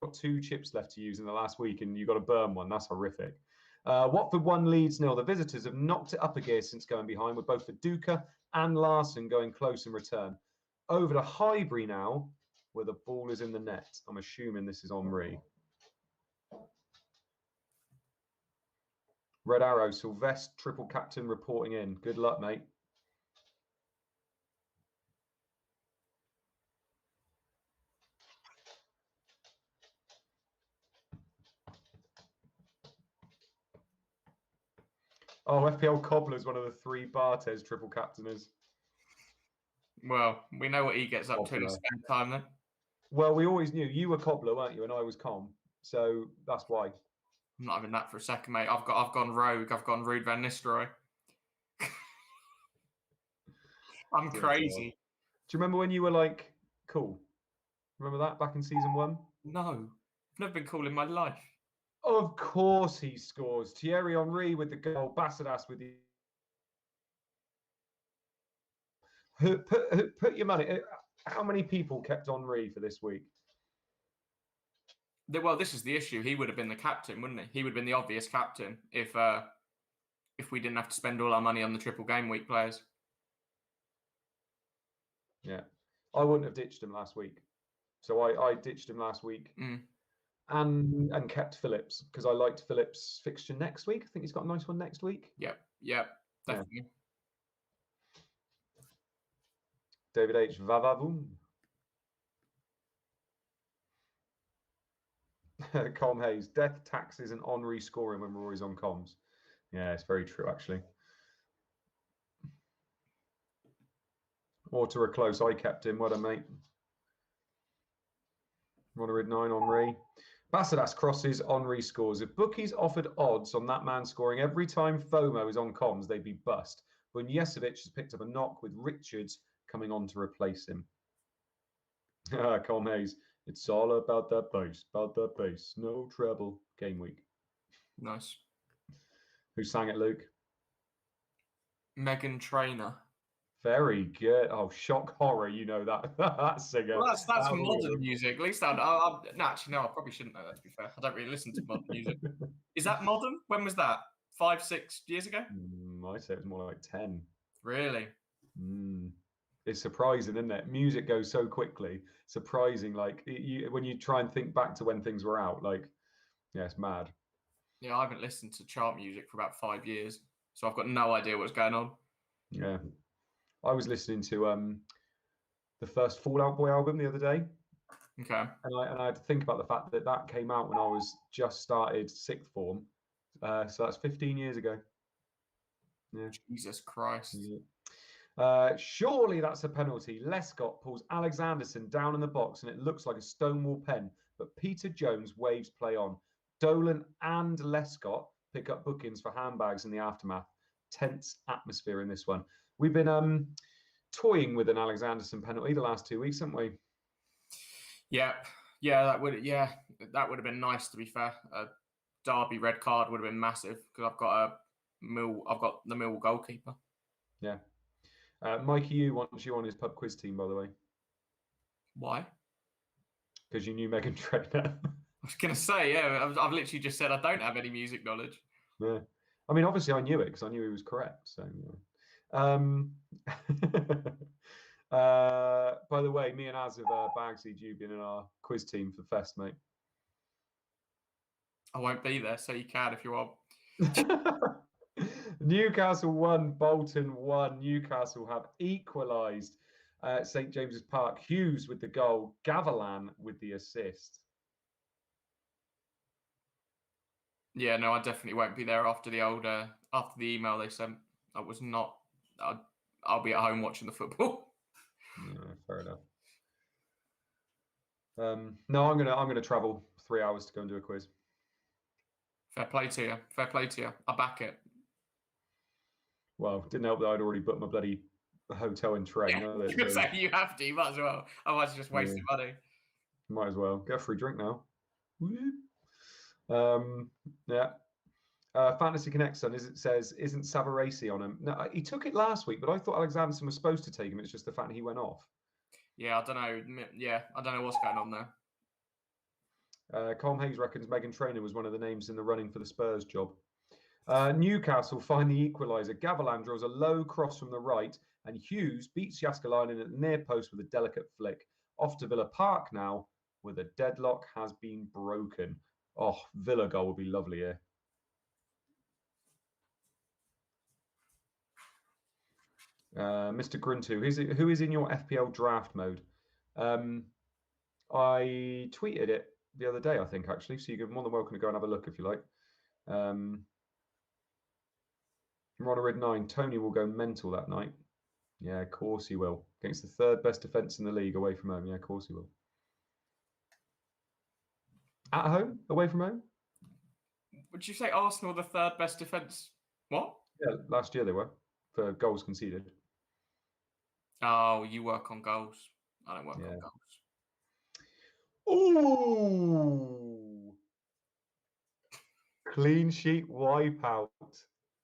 got 2 chips left to use in the last week, and you've got to burn one. That's horrific. Watford 1 Leeds 0. The visitors have knocked it up a gear since going behind, with both Viduka and Larson going close in return. Over to Highbury now, where the ball is in the net. I'm assuming this is Henri. Red Arrow, Sylvester, triple captain reporting in. Good luck, mate. Oh, FPL Cobbler's one of the 3 Bartes triple captainers. Well, we know what he gets up to in his spare time then. Well, we always knew you were Cobbler, weren't you? And I was Com. So that's why. I'm not having that for a second, mate. I've gone rogue. I've gone Ruud van Nistelrooy. I'm crazy. Do you remember when you were like, cool? Remember that back in season 1? No, I've never been cool in my life. Of course he scores. Thierry Henry with the goal. Basadas with the... Put your money... How many people kept Henry for this week? Well, this is the issue. He would have been the captain, wouldn't he? He would have been the obvious captain if we didn't have to spend all our money on the triple game week players. Yeah. I wouldn't have ditched him last week. So I ditched him last week and kept Phillips because I liked Phillips' fixture next week. I think he's got a nice one next week. Yep, definitely. Yeah. David H. Vavavoom. Com Hayes. Death, taxes, and Henri scoring when Rory's on comms. Yeah, it's very true, actually. Or to a close, I kept him. What a mate. Ronald 9, Henri. Bassidas crosses, Henri scores. If bookies offered odds on that man scoring every time FOMO is on comms, they'd be bust. But Bunjesevic has picked up a knock with Richards coming on to replace him. Com Hayes. It's all about that bass, No treble. Game week. Nice. Who sang it, Luke? Megan Trainor. Very good. Oh, shock horror. You know that that singer. Well, that's modern music. At least no, actually, no, I probably shouldn't know that, to be fair. I don't really listen to modern music. Is that modern? When was that? 5-6 years ago? I'd say it was more like 10. Really? It's surprising, isn't it? Music goes so quickly. Surprising, like when you try and think back to when things were out, like, yeah, it's mad. Yeah, I haven't listened to chart music for about 5 years, so I've got no idea what's going on. Yeah. I was listening to the first Fall Out Boy album the other day. Okay. And I had to think about the fact that that came out when I was just started sixth form. So that's 15 years ago. Yeah. Jesus Christ. Yeah. Surely that's a penalty. Lescott pulls Alexanderson down in the box and it looks like a Stonewall pen, but Peter Jones waves play on. Dolan and Lescott pick up bookings for handbags in the aftermath. Tense atmosphere in this one. We've been toying with an Alexanderson penalty the last 2 weeks, haven't we? Yeah, that would have been nice, to be fair. A Derby red card would have been massive because I've got the Millwall goalkeeper. Yeah. Mikey U wants you on his pub quiz team, by the way. Why? Because you knew Megan Trainor. I was going to say, yeah, I've literally just said I don't have any music knowledge. Yeah. I mean, obviously I knew it because I knew he was correct. So, by the way, me and Az have Bagseed you been in our quiz team for Fest, mate. I won't be there, so you can if you want. Newcastle 1, Bolton 1. Newcastle have equalised. St James's Park. Hughes with the goal. Gavilan with the assist. Yeah, no, I definitely won't be there after the after the email they sent. I was not. I'll be at home watching the football. No, fair enough. No, I'm gonna travel 3 hours to go and do a quiz. Fair play to you. Fair play to you. I back it. Well, didn't help that I'd already booked my bloody hotel and train. Yeah, you have to. You might as well. Otherwise, you're just wasting money. Might as well. Get a free drink now. Yeah. Fantasy Connect son says isn't Savarese on him? No, he took it last week, but I thought Alexanderson was supposed to take him. It's just the fact he went off. Yeah, I don't know. Yeah, I don't know what's going on there. Colm Hayes reckons Megan Trainor was one of the names in the running for the Spurs job. Newcastle find the equaliser. Gavilan draws a low cross from the right, and Hughes beats Jaskalainen at the near post with a delicate flick. Off to Villa Park now, where the deadlock has been broken. Oh, Villa goal would be lovely here. Mr. Gruntu, who is in your FPL draft mode? I tweeted it the other day, I think, actually, so you're more than welcome to go and have a look if you like. Ronald 9, Tony will go mental that night. Yeah, of course he will. Against the third best defence in the league away from home. Yeah, of course he will. At home? Away from home? Would you say Arsenal the third best defence? What? Yeah, last year they were, for goals conceded. Oh, you work on goals. I don't work on goals. Ooh! Clean sheet wipeout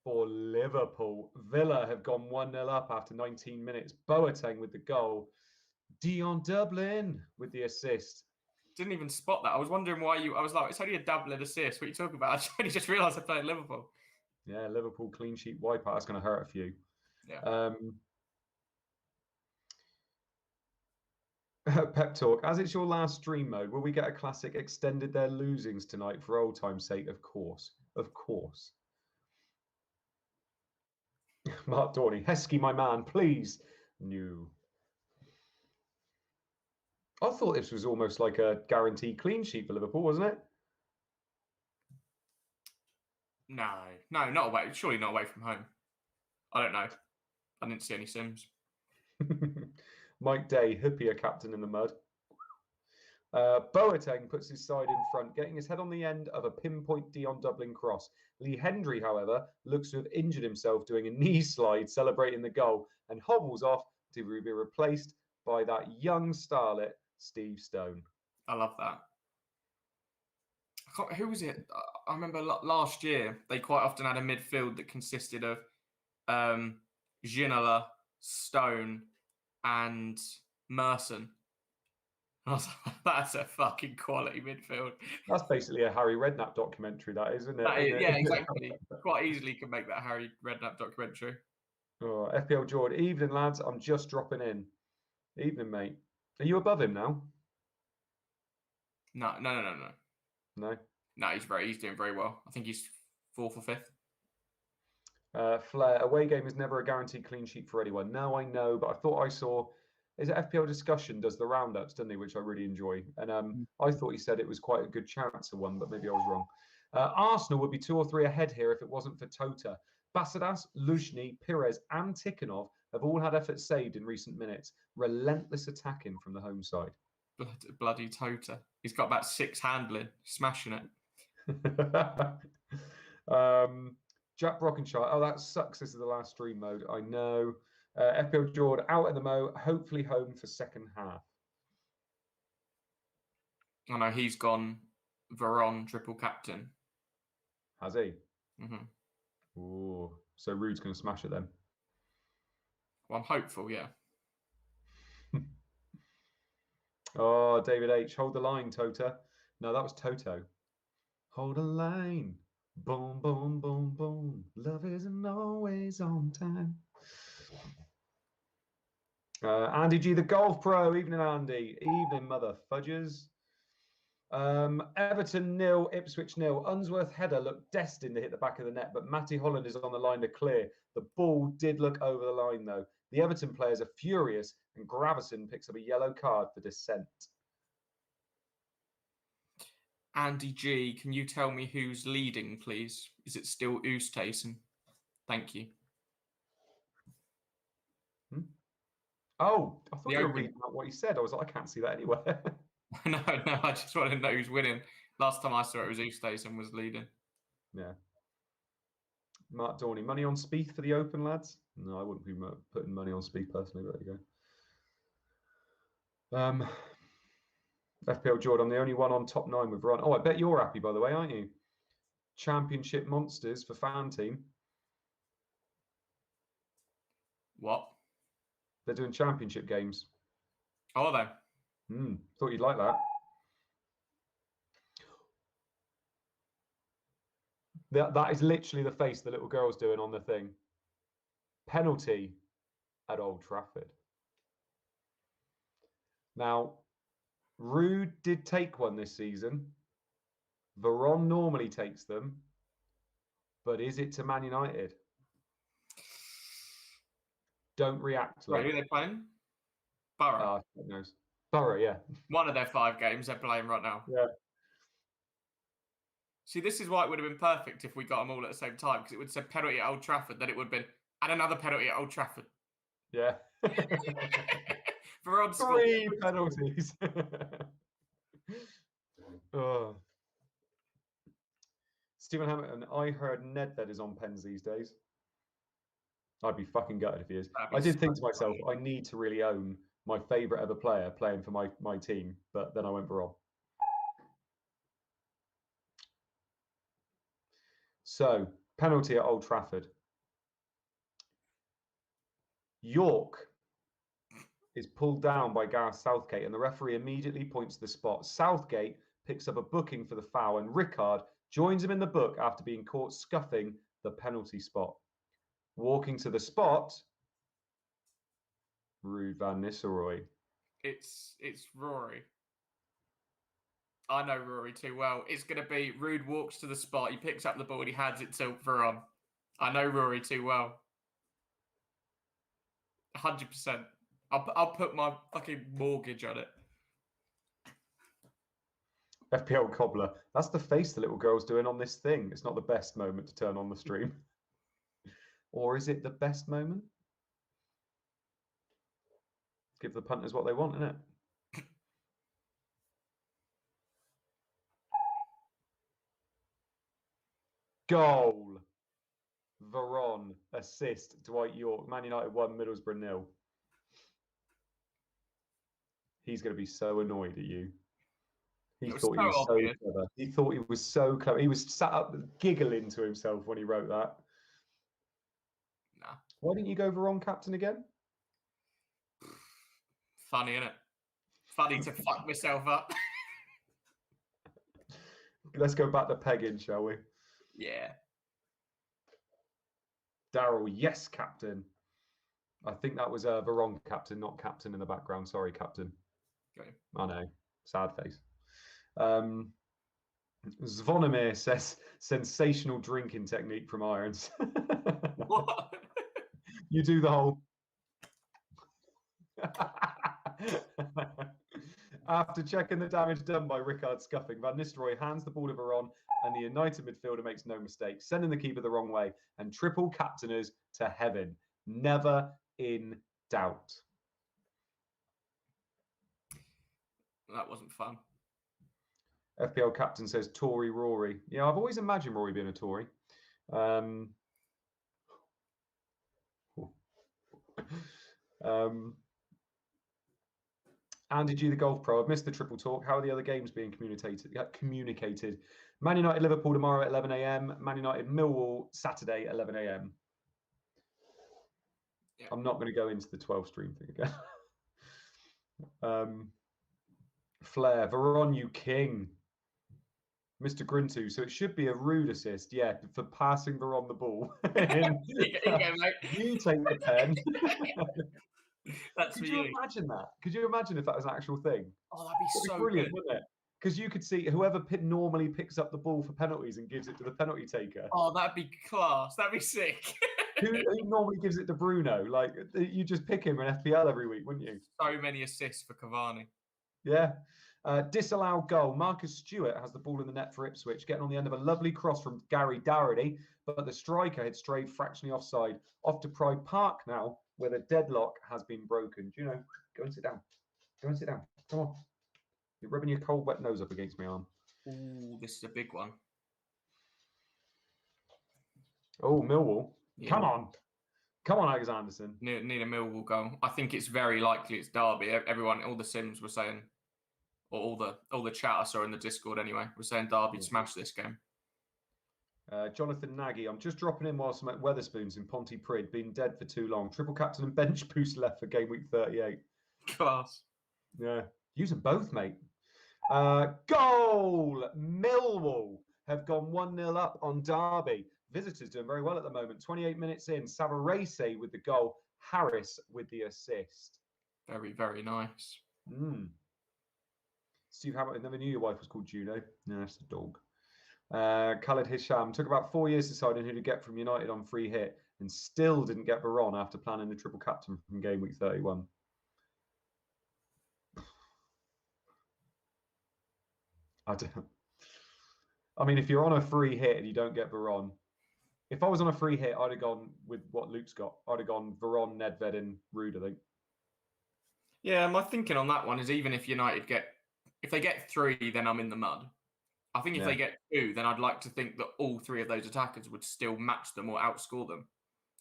for Liverpool. Villa have gone 1-0 up after 19 minutes. Boateng with the goal. Dion Dublin with the assist. Didn't even spot that. I was wondering why I was like, it's only a Dublin assist. What are you talking about? I only just realised I played Liverpool. Yeah, Liverpool clean sheet wipeout. That's going to hurt a few. Yeah. Pep talk. As it's your last stream mode, will we get a classic extended their losings tonight for old time's sake? Of course. Of course. Mark Dorney. Heskey, my man, please. No. I thought this was almost like a guaranteed clean sheet for Liverpool, wasn't it? No, not away. Surely not away from home. I don't know. I didn't see any sims. Mike Day, Hippier captain in the mud. Boateng puts his side in front, getting his head on the end of a pinpoint Dion Dublin cross. Lee Hendry, however, looks to have injured himself doing a knee slide celebrating the goal and hobbles off to be replaced by that young starlet, Steve Stone. I love that. Who was it? I remember last year they quite often had a midfield that consisted of Ginola, Stone, and Merson. I was like, that's a fucking quality midfield. That's basically a Harry Redknapp documentary, that is, isn't it? Yeah, exactly. Quite easily can make that a Harry Redknapp documentary. Oh, FPL Jordan. Evening, lads. I'm just dropping in. Evening, mate. Are you above him now? No. No. No, he's doing very well. I think he's 4th or 5th. Flair, away game is never a guaranteed clean sheet for anyone. No, I know, but I thought I saw. Is it FPL Discussion does the roundups, doesn't he? Which I really enjoy. And I thought he said it was quite a good chance of one, but maybe I was wrong. Arsenal would be 2 or 3 ahead here if it wasn't for Tota. Basidas, Luzhny, Pires, and Tikhonov have all had efforts saved in recent minutes. Relentless attacking from the home side. Bloody Tota. He's got about 6 handling, smashing it. Jack Brockenshire. Oh, that sucks. This is the last stream mode. I know. FPL Jordan out in the mo. Hopefully home for second half. I know he's gone Veron triple captain. Has he? Mm-hmm. Ooh. So Rude's going to smash it then. Well, I'm hopeful, yeah. Oh, David H. Hold the line, Tota. No, that was Toto. Hold the line. Boom, boom, boom, boom. Love isn't always on time. Andy G, the golf pro. Evening, Andy. Evening, mother fudgers. Everton 0, Ipswich 0. Unsworth header looked destined to hit the back of the net, but Matty Holland is on the line to clear. The ball did look over the line, though. The Everton players are furious, and Gravison picks up a yellow card for dissent. Andy G, can you tell me who's leading, please? Is it still Oosthuizen? Thank you. Oh, I thought you were reading out what he said. I was like, I can't see that anywhere. No, I just want to know who's winning. Last time I saw it was Oosthuizen was leading. Yeah. Mark Dorney, money on Spieth for the Open, lads? No, I wouldn't be putting money on Spieth personally, but there you go. FPL Jordan, I'm the only one on top 9 with Ron. Oh, I bet you're happy, by the way, aren't you? Championship Monsters for fan team. What? They're doing championship games. Oh, are they? Thought you'd like that. That is literally the face the little girl's doing on the thing. Penalty at Old Trafford. Now, Rude did take one this season. Veron normally takes them. But is it to Man United? Don't react. Wait, who are they playing? Borough. Who knows? Borough, yeah. One of their 5 games they're playing right now. Yeah. See, this is why it would have been perfect if we got them all at the same time, because it would have said penalty at Old Trafford, then it would have been, and another penalty at Old Trafford. Yeah. For 3 penalties. Oh. Stephen Hamilton, I heard Nedved is on pens these days. I'd be fucking gutted if he is. I did think to myself, I need to really own my favourite ever player playing for my team, but then I went Veron. So, penalty at Old Trafford. York is pulled down by Gareth Southgate, and the referee immediately points to the spot. Southgate picks up a booking for the foul, and Rickard joins him in the book after being caught scuffing the penalty spot. Walking to the spot, Ruud van Nistelrooy. It's Rory. I know Rory too well. It's going to be Rude walks to the spot. He picks up the ball and he hands it to Veron. I know Rory too well. 100%. I'll put my fucking mortgage on it. FPL Cobbler. That's the face the little girl's doing on this thing. It's not the best moment to turn on the stream. Or is it the best moment? Give the punters what they want, innit? Goal. Veron. Assist. Dwight York. Man United 1, Middlesbrough 0. He's going to be so annoyed at you. He thought he was so clever. He thought he was so clever. He was sat up giggling to himself when he wrote that. Nah. Why didn't you go Veron captain again? Funny, innit? Funny to fuck myself up. Let's go back to pegging, shall we? Yeah. Daryl, yes, captain. I think that was Veron captain, not captain in the background. Sorry, captain. Okay. I know. Sad face. Zvonimir says, sensational drinking technique from Irons. What? You do the whole... After checking the damage done by Rickard scuffing, Van Nistelrooy hands the ball to Veron and the United midfielder makes no mistake, sending the keeper the wrong way and triple captainers to heaven. Never in doubt. That wasn't fun. FPL captain says Tory Rory. Yeah, I've always imagined Rory being a Tory. Andy G, the golf pro. I've missed the triple talk. How are the other games being communicated? Man United Liverpool tomorrow at 11 a.m. Man United Millwall Saturday 11 a.m. Yeah. I'm not going to go into the 12 stream thing again. Flair, Veron, you king. Mr. Grintu. So it should be a rude assist, yeah, for passing Veron the ball. You take the pen. That's Could you imagine that? Could you imagine if that was an actual thing? Oh, that'd be so brilliant, good, wouldn't it? Because you could see whoever normally picks up the ball for penalties and gives it to the penalty taker. Oh, that'd be class. That'd be sick. who normally gives it to Bruno? Like, you just pick him in FPL every week, wouldn't you? So many assists for Cavani. Yeah. Disallowed goal. Marcus Stewart has the ball in the net for Ipswich, getting on the end of a lovely cross from Gary Doherty, but the striker had strayed fractionally offside. Off to Pride Park now, where the deadlock has been broken. Do you know? Go and sit down. Go and sit down. Come on. You're rubbing your cold, wet nose up against my arm. Ooh, this is a big one. Oh, Millwall. Yeah. Come on. Come on, Alex Anderson. Need a Millwall goal. I think it's very likely it's Derby. Everyone, all the Sims were saying, or all the chat I saw in the Discord anyway, were saying Derby smash this game. Jonathan Nagy, I'm just dropping in whilst I'm at Weatherspoons in Pontypridd, been dead for too long. Triple captain and bench boost left for game week 38. Class. Yeah, use them both, mate. Goal! Millwall have gone 1-0 up on Derby. Visitors doing very well at the moment. 28 minutes in, Savarese with the goal, Harris with the assist. Very, very nice. Steve Hamilton, never knew your wife was called Juno. No, that's the dog. Khaled Hisham took about 4 years deciding who to get from United on free hit and still didn't get Veron after planning the triple captain from game week 31. I mean, if you're on a free hit and you don't get Veron, if I was on a free hit, I'd have gone with what Luke's got. I'd have gone Veron, Nedved, and Rude, I think. Yeah, my thinking on that one is even if United if they get 3, then I'm in the mud. I think if they get 2, then I'd like to think that all 3 of those attackers would still match them or outscore them.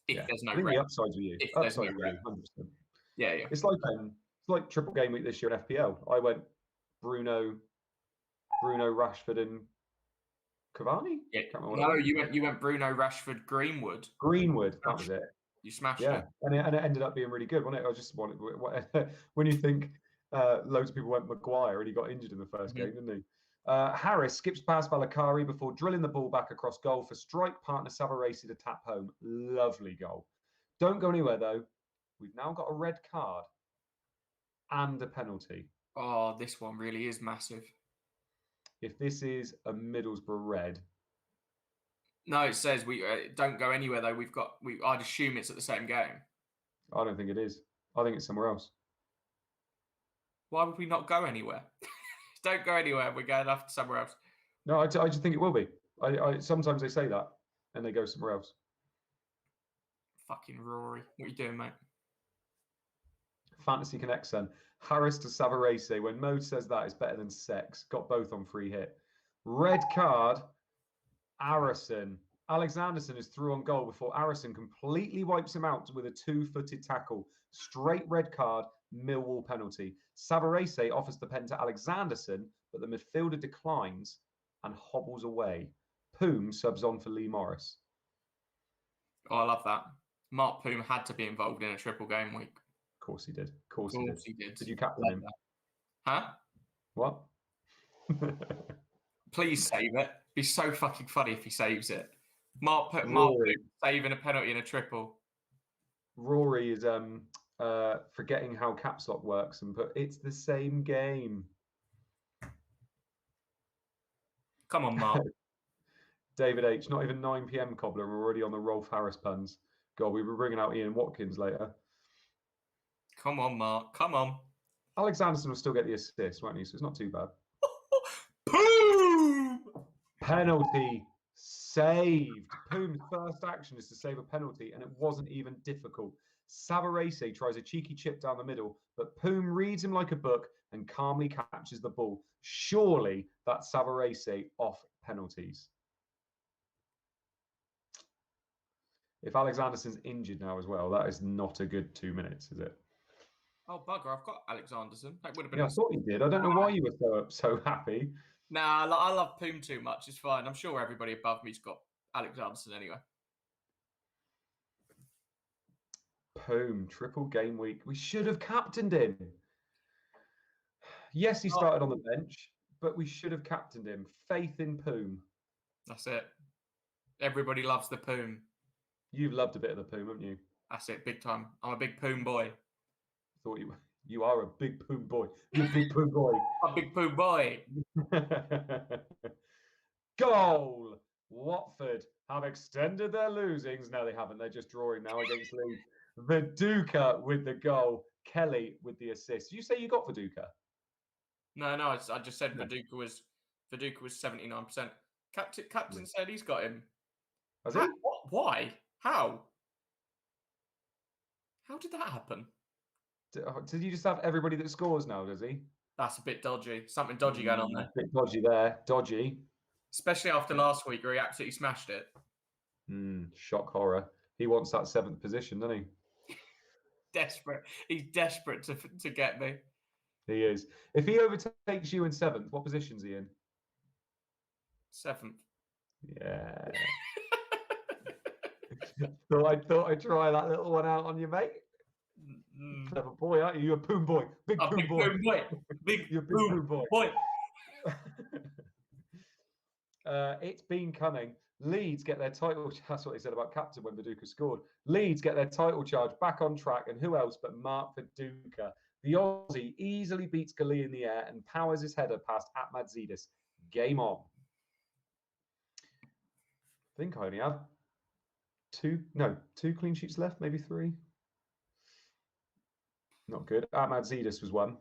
If there's no the upsides for you. If there's no red. 100%. Yeah. It's like triple game week this year in FPL. I went Bruno, Rashford, and Cavani. Yeah. No, you went Bruno, Rashford, Greenwood. That was it. You smashed it. And it ended up being really good, wasn't it? I just wanted when you think loads of people went Maguire and he got injured in the first game, didn't he? Harris skips past Valakari before drilling the ball back across goal for strike partner Savarese to tap home. Lovely goal. Don't go anywhere though. We've now got a red card. and a penalty. Oh, this one really is massive. If this is a Middlesbrough red, No, it says we don't go anywhere though. I'd assume it's at the same game. I don't think it is. I think it's somewhere else. Why would we not go anywhere? Don't go anywhere. We're going after somewhere else. No, I just think it will be. I sometimes they say that and they go somewhere else. Fucking Rory, what are you doing, mate? Fantasy Connect then. Harris to Savarese. When Mode says that, it's better than sex. Got both on free hit. Red card. Arison. Alexanderson is through on goal before Arison completely wipes him out with a 2-footed tackle. Straight red card, Millwall penalty. Savarese offers the pen to Alexanderson, but the midfielder declines and hobbles away. Poom subs on for Lee Morris. Oh, I love that. Mark Poom had to be involved in a triple game week. Of course he did. Of course he did. Did you captain him? Huh? What? Please save it. Be so fucking funny if he saves it. Mark Poom saving a penalty in a triple. Rory is forgetting how caps lock works and put it's the same game. Come on, Mark. David H. Not even 9 p.m. cobbler. We're already on the Rolf Harris puns. God, we were bringing out Ian Watkins later. Come on, Mark. Come on. Alexanderson will still get the assist, won't he? So it's not too bad. Poom! Penalty saved. Poom's first action is to save a penalty, and it wasn't even difficult. Savarese tries a cheeky chip down the middle, but Poom reads him like a book and calmly catches the ball. Surely that's Savarese off penalties. If Alexanderson's injured now as well, that is not a good 2 minutes, is it? Oh, bugger, I've got Alexanderson. That would have been. Yeah, I thought you did. I don't know why you were so happy. Nah, I love Poom too much. It's fine. I'm sure everybody above me's got Alexanderson anyway. Poom, triple game week. We should have captained him. Yes, he started on the bench, but we should have captained him. Faith in Poom. That's it. Everybody loves the Poom. You've loved a bit of the Poom, haven't you? That's it, big time. I'm a big Poom boy. Thought you are a big Poom boy. You're a big Poom boy. A big Poom boy. Goal! Watford have extended their losings. No, they haven't. They're just drawing now against Leeds. Viduka with the goal. Kelly with the assist. Did you say you got Viduka? No, I just said Viduka was 79%. Captain said he's got him. Has he? What? Why? How? How did that happen? Did you just have everybody that scores now, does he? That's a bit dodgy. Something dodgy going on there. A bit dodgy there. Dodgy. Especially after last week where he absolutely smashed it. Shock horror. He wants that 7th position, doesn't he? Desperate. He's desperate to get me. He is. If he overtakes you in 7th, what position's he in? 7th. Yeah. thought I'd try that little one out on you, mate. Clever boy, aren't you? You're a Poom boy. Big Poom boy. Poom boy. You're a big Poom boy. It's been coming. Leeds get their title. That's what he said about captain when Viduka scored. Leeds get their title charge back on track, and who else but Mark Viduka? The Aussie easily beats Gali in the air and powers his header past Atmadzidis. Game on. I think I only have two clean sheets left, maybe 3. Not good. Atmadzidis was 1.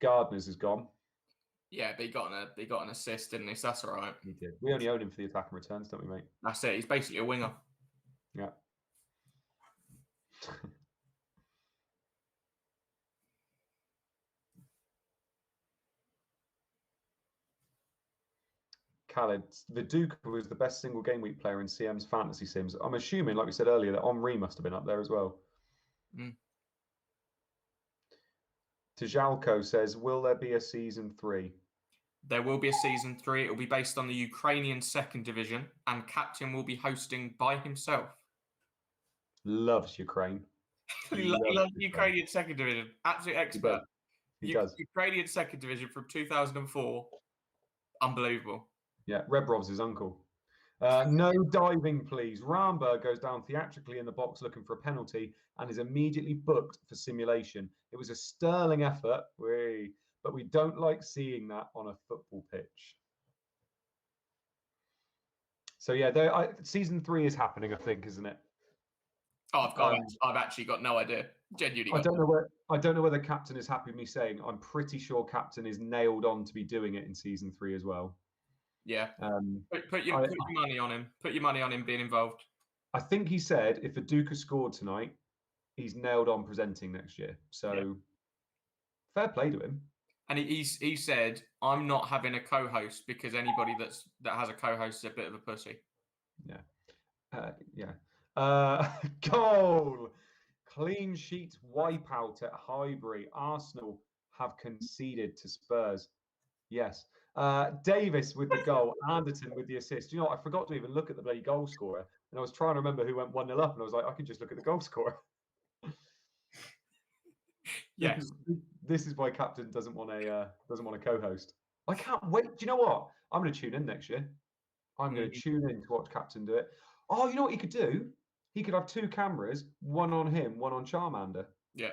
Gardner's is gone. Yeah, but he got an assist, didn't he? So that's all right. He did. We only own him for the attack and returns, don't we, mate? That's it. He's basically a winger. Yeah. Khaled, Viduka was the best single game week player in CM's fantasy sims. I'm assuming, like we said earlier, that Henri must have been up there as well. Tajalko says, will there be a season 3? There will be a season 3. It will be based on the Ukrainian 2nd division, and captain will be hosting by himself. Loves Ukraine. He loves Ukrainian 2nd division. Absolute expert. He does. Ukrainian 2nd division from 2004. Unbelievable. Yeah, Rebrov's his uncle. No diving, please. Ramberg goes down theatrically in the box looking for a penalty and is immediately booked for simulation. It was a sterling effort, but we don't like seeing that on a football pitch. So yeah, season 3 is happening, I think, isn't it? Oh, I've actually got no idea. Genuinely, I don't know whether Captain is happy with me saying. I'm pretty sure Captain is nailed on to be doing it in season 3 as well. Yeah. Put your money on him. Put your money on him being involved. I think he said if Viduka scored tonight, he's nailed on presenting next year. So fair play to him. And he said, I'm not having a co-host because anybody that has a co-host is a bit of a pussy. Yeah. Goal! Clean sheet wipeout at Highbury. Arsenal have conceded to Spurs. Yes. Davis with the goal. Anderton with the assist. You know what? I forgot to even look at the bloody goal scorer. And I was trying to remember who went 1-0 up. And I was like, I could just look at the goal scorer. Yes. This is why Captain doesn't want a co-host. I can't wait. Do you know what? I'm going to tune in next year. I'm going to tune in to watch Captain do it. Oh, you know what he could do? He could have 2 cameras, one on him, one on Charmander. Yeah.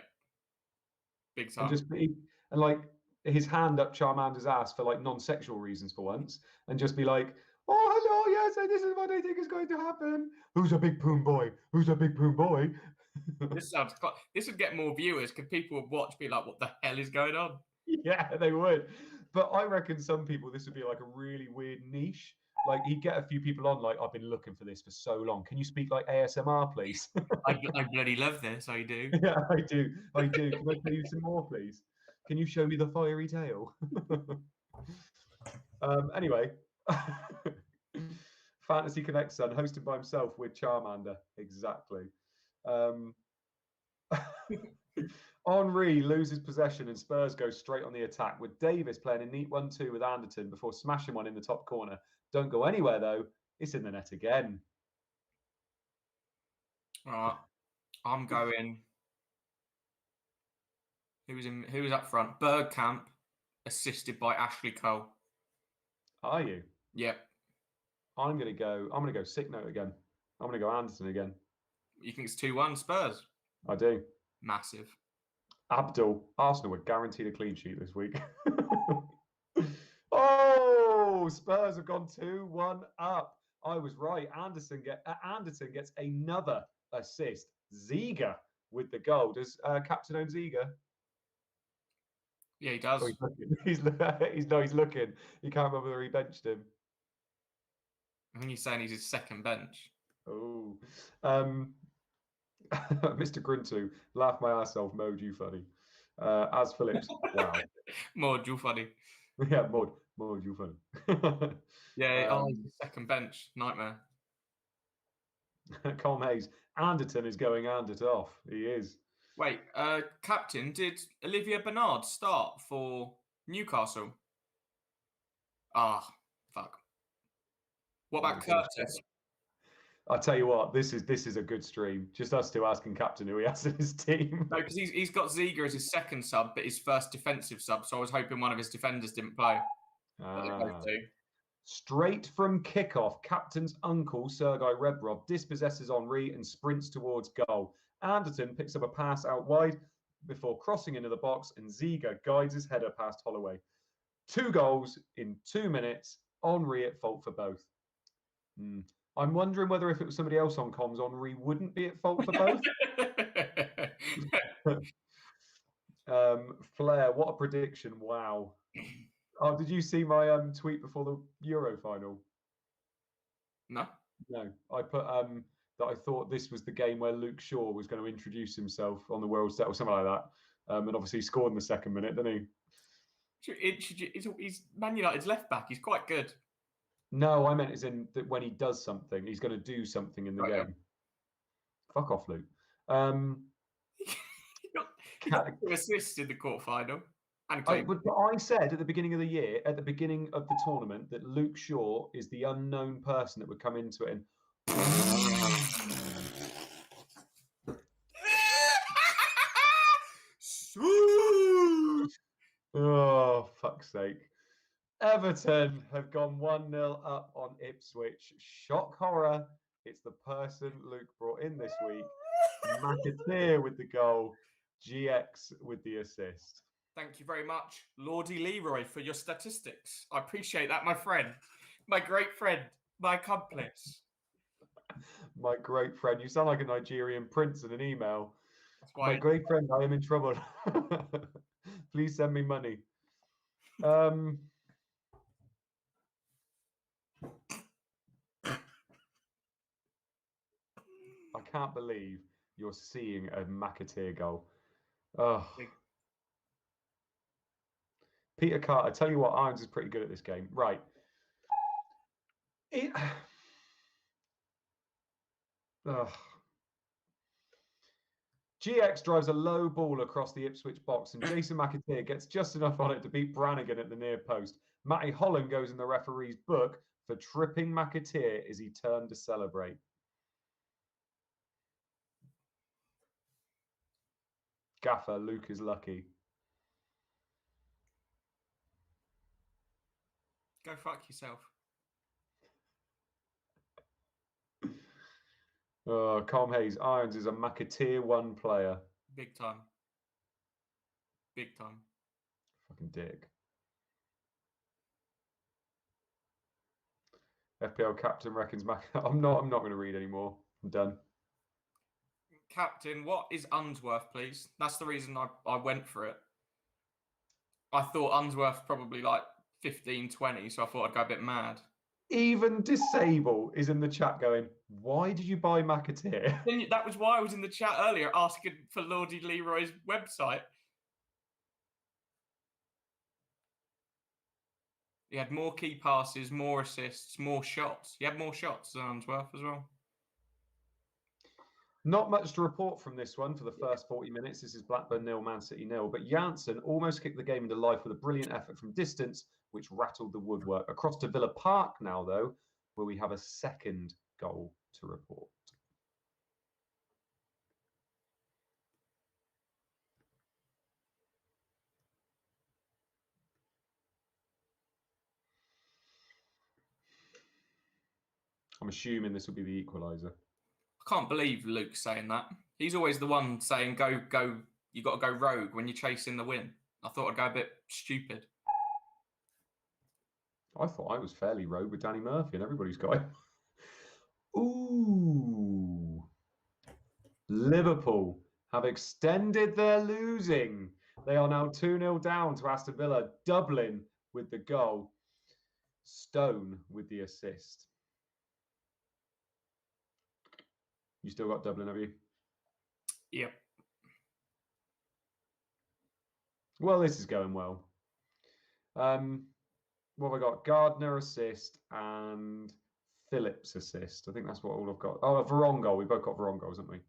Big time. And like his hand up Charmander's ass for like non-sexual reasons for once, and just be like, "Oh, hello, yes, this is what I think is going to happen. Who's a big poon boy? Who's a big poon boy?" This would get more viewers because people would watch, be like, "What the hell is going on?" Yeah, they would. But I reckon some people, this would be like a really weird niche. Like he'd get a few people on, like, I've been looking for this for so long. Can you speak like ASMR, please? I bloody love this. I do. Yeah, I do. Can I play you some more, please? Can you show me the fiery tail? Anyway, Fantasy Connect Son, hosted by himself with Charmander. Exactly. Henry loses possession and Spurs go straight on the attack with Davis playing a neat 1-2 with Anderton before smashing one in the top corner. Don't go anywhere though. It's in the net again. All right. I'm going. Who was up front? Bergkamp, assisted by Ashley Cole. Are you? Yep. I'm gonna go sick note again. I'm gonna go Anderson again. You think it's 2-1 Spurs? I do. Massive. Abdul, Arsenal were guaranteed a clean sheet this week. Oh, Spurs have gone 2-1 up. I was right. Anderson gets another assist. Ziga with the goal. Does Captain own Ziga? Yeah, he does. Oh, he's looking. You can't remember whether he benched him. I think he's saying he's his second bench. Oh. Mr. Grintu, laugh my ass off, Mode, you funny. As Phillips, wow. Mode, you funny. Yeah, Mode, you funny. Yeah, he's his second bench. Nightmare. Colm Hayes, Anderton is going Anderton off. He is. Wait, Captain, did Olivier Bernard start for Newcastle? Ah, fuck. What about Curtis? I'll tell you what, this is a good stream. Just us two asking Captain who he has in his team. No, because he's got Ziga as his second sub, but his first defensive sub. So I was hoping one of his defenders didn't play. But they both do. Straight from kickoff, Captain's uncle, Sergei Rebrov, dispossesses Henry and sprints towards goal. Anderton picks up a pass out wide before crossing into the box, and Ziga guides his header past Holloway. 2 goals in 2 minutes. Henry at fault for both. I'm wondering whether if it was somebody else on comms, Henry wouldn't be at fault for both. Flair, what a prediction. Wow. Oh, did you see my tweet before the Euro final? No. I put that I thought this was the game where Luke Shaw was going to introduce himself on the world set or something like that. And obviously he scored in the second minute, didn't he? He's Man United's left back. He's quite good. No, I meant as in that when he does something, he's going to do something in the game. Yeah. Fuck off, Luke. He got 2 assists in the quarterfinal. I said at the beginning of the year, at the beginning of the tournament, that Luke Shaw is the unknown person that would come into it and oh, fuck's sake. Everton have gone 1-0 up on Ipswich. Shock horror. It's the person Luke brought in this week. McAteer with the goal. GX with the assist. Thank you very much, Lordy Leroy, for your statistics. I appreciate that, my friend. My great friend. My accomplice. My great friend. You sound like a Nigerian prince in an email. That's why My great friend, I am in trouble. Please send me money. I can't believe you're seeing a McAteer goal. Oh. Peter Carter, tell you what, Irons is pretty good at this game. Right. GX drives a low ball across the Ipswich box, and Jason McAteer gets just enough on it to beat Brannigan at the near post. Matty Holland goes in the referee's book for tripping McAteer as he turned to celebrate. Gaffer, Luke is lucky. Go fuck yourself. Com Hayes, Irons is a McAteer 1 player. Big time. Big time. Fucking dick. FPL captain reckons I'm not going to read anymore. I'm done. Captain, what is Unsworth, please? That's the reason I went for it. I thought Unsworth probably like 15, 20, so I thought I'd go a bit mad. Even Disable is in the chat going, why did you buy McAteer? That was why I was in the chat earlier asking for Lordy Leroy's website. He had more key passes, more assists, more shots. He had more shots than Unsworth as well. Not much to report from this one for the first 40 minutes. This is Blackburn 0, Man City 0. But Janssen almost kicked the game into life with a brilliant effort from distance, which rattled the woodwork. Across to Villa Park now, though, where we have a second goal to report. I'm assuming this will be the equaliser. I can't believe Luke's saying that. He's always the one saying, go, you got to go rogue when you're chasing the win. I thought I'd go a bit stupid. I thought I was fairly rogue with Danny Murphy and everybody's got it. Ooh. Liverpool have extended their losing. They are now 2-0 down to Aston Villa. Dublin with the goal. Stone with the assist. You still got Dublin, have you? Yep. Well, this is going well. What have I got? Gardner assist and Phillips assist. I think that's what all I've got. Oh, a Veron goal. We both got Veron goals, haven't we?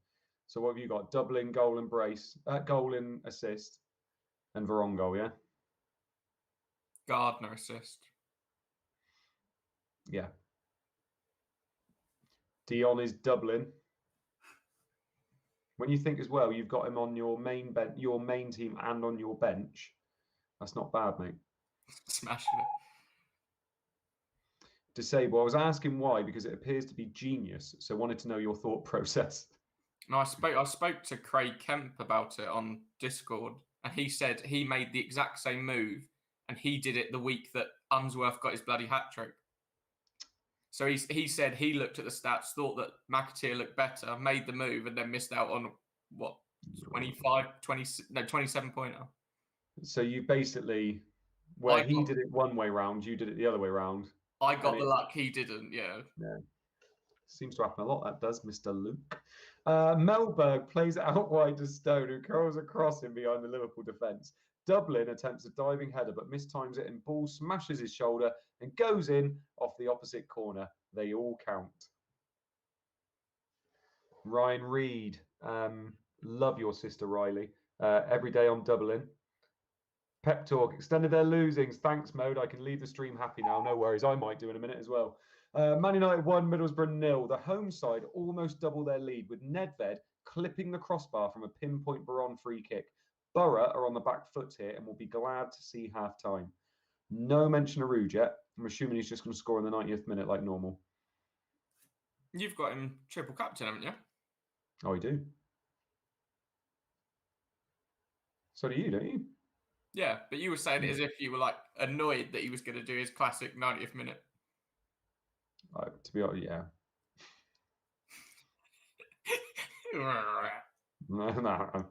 So what have you got? Dublin goal and brace, goal and assist, and Veron goal, yeah? Gardner assist. Yeah. Dion is Dublin. When you think as well, you've got him on your main team and on your bench. That's not bad, mate. Smashing it. Disable. I was asking why because it appears to be genius. So wanted to know your thought process. No, I spoke to Craig Kemp about it on Discord, and he said he made the exact same move, and he did it the week that Unsworth got his bloody hat trick. So he said he looked at the stats, thought that McAteer looked better, made the move, and then missed out on what 27 pointer. So you basically, he did it one way round, you did it the other way round. I got the luck, he didn't. Yeah. Seems to happen a lot. That does, Mr. Luke. Melberg plays it out wide to Stone, who curls across him behind the Liverpool defence. Dublin attempts a diving header, but mistimes it, and ball smashes his shoulder and goes in off the opposite corner. They all count. Ryan Reed, love your sister Riley. Every day on Dublin. Pep Talk, extended their losings. Thanks, Mode. I can leave the stream happy now. No worries. I might do in a minute as well. Man United 1, Middlesbrough 0. The home side almost double their lead with Nedved clipping the crossbar from a pinpoint Veron free kick. Borough are on the back foot here and will be glad to see half-time. No mention of Rude yet. I'm assuming he's just going to score in the 90th minute like normal. You've got him triple captain, haven't you? Oh, you do? So do you, don't you? Yeah, but you were saying it as if you were like annoyed that he was going to do his classic 90th minute. To be honest, yeah. No.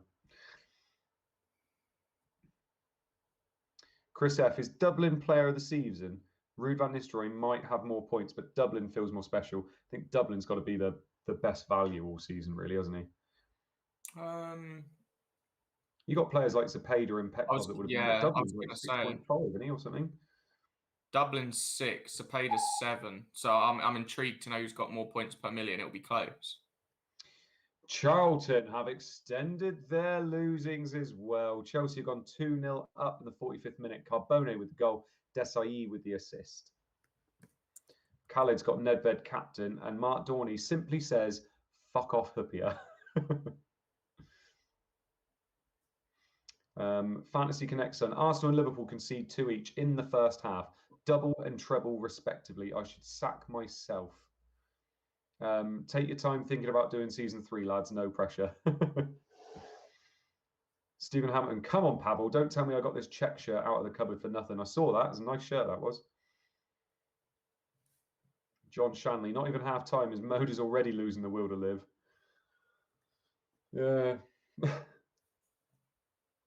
Chris F. is Dublin player of the season. Ruud van Nistelrooy might have more points, but Dublin feels more special. I think Dublin's got to be the best value all season, really, hasn't he? You got players like Cepeda and Petkov that would have been. Dublin's like 6.5, isn't he, or something? Dublin's 6, Cepeda's 7. So I'm intrigued to know who's got more points per million. It'll be close. Charlton have extended their losings as well. Chelsea have gone 2-0 up in the 45th minute. Carbone with the goal. Desai with the assist. Khaled's got Nedved captain, and Mark Dorney simply says, "Fuck off, Huppier." Fantasy Connect Son. Arsenal and Liverpool concede 2 each in the first half. Double and treble, respectively. I should sack myself. Take your time thinking about doing season 3, lads. No pressure. Stephen Hampton. Come on, Pavel. Don't tell me I got this check shirt out of the cupboard for nothing. I saw that. It's a nice shirt, that was. John Shanley. Not even half time. His mode is already losing the will to live. Yeah.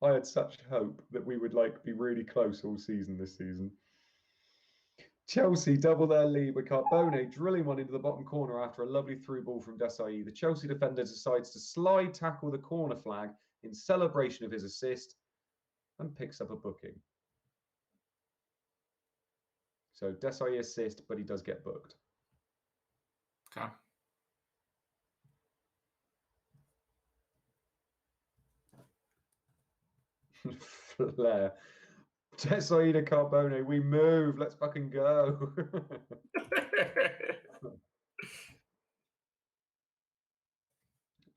I had such hope that we would be really close all season this season. Chelsea double their lead with Carbone drilling one into the bottom corner after a lovely through ball from Desai. The Chelsea defender decides to slide tackle the corner flag in celebration of his assist and picks up a booking. So Desai assist, but he does get booked. Okay. Flair. Desai to Carbone, we move. Let's fucking go.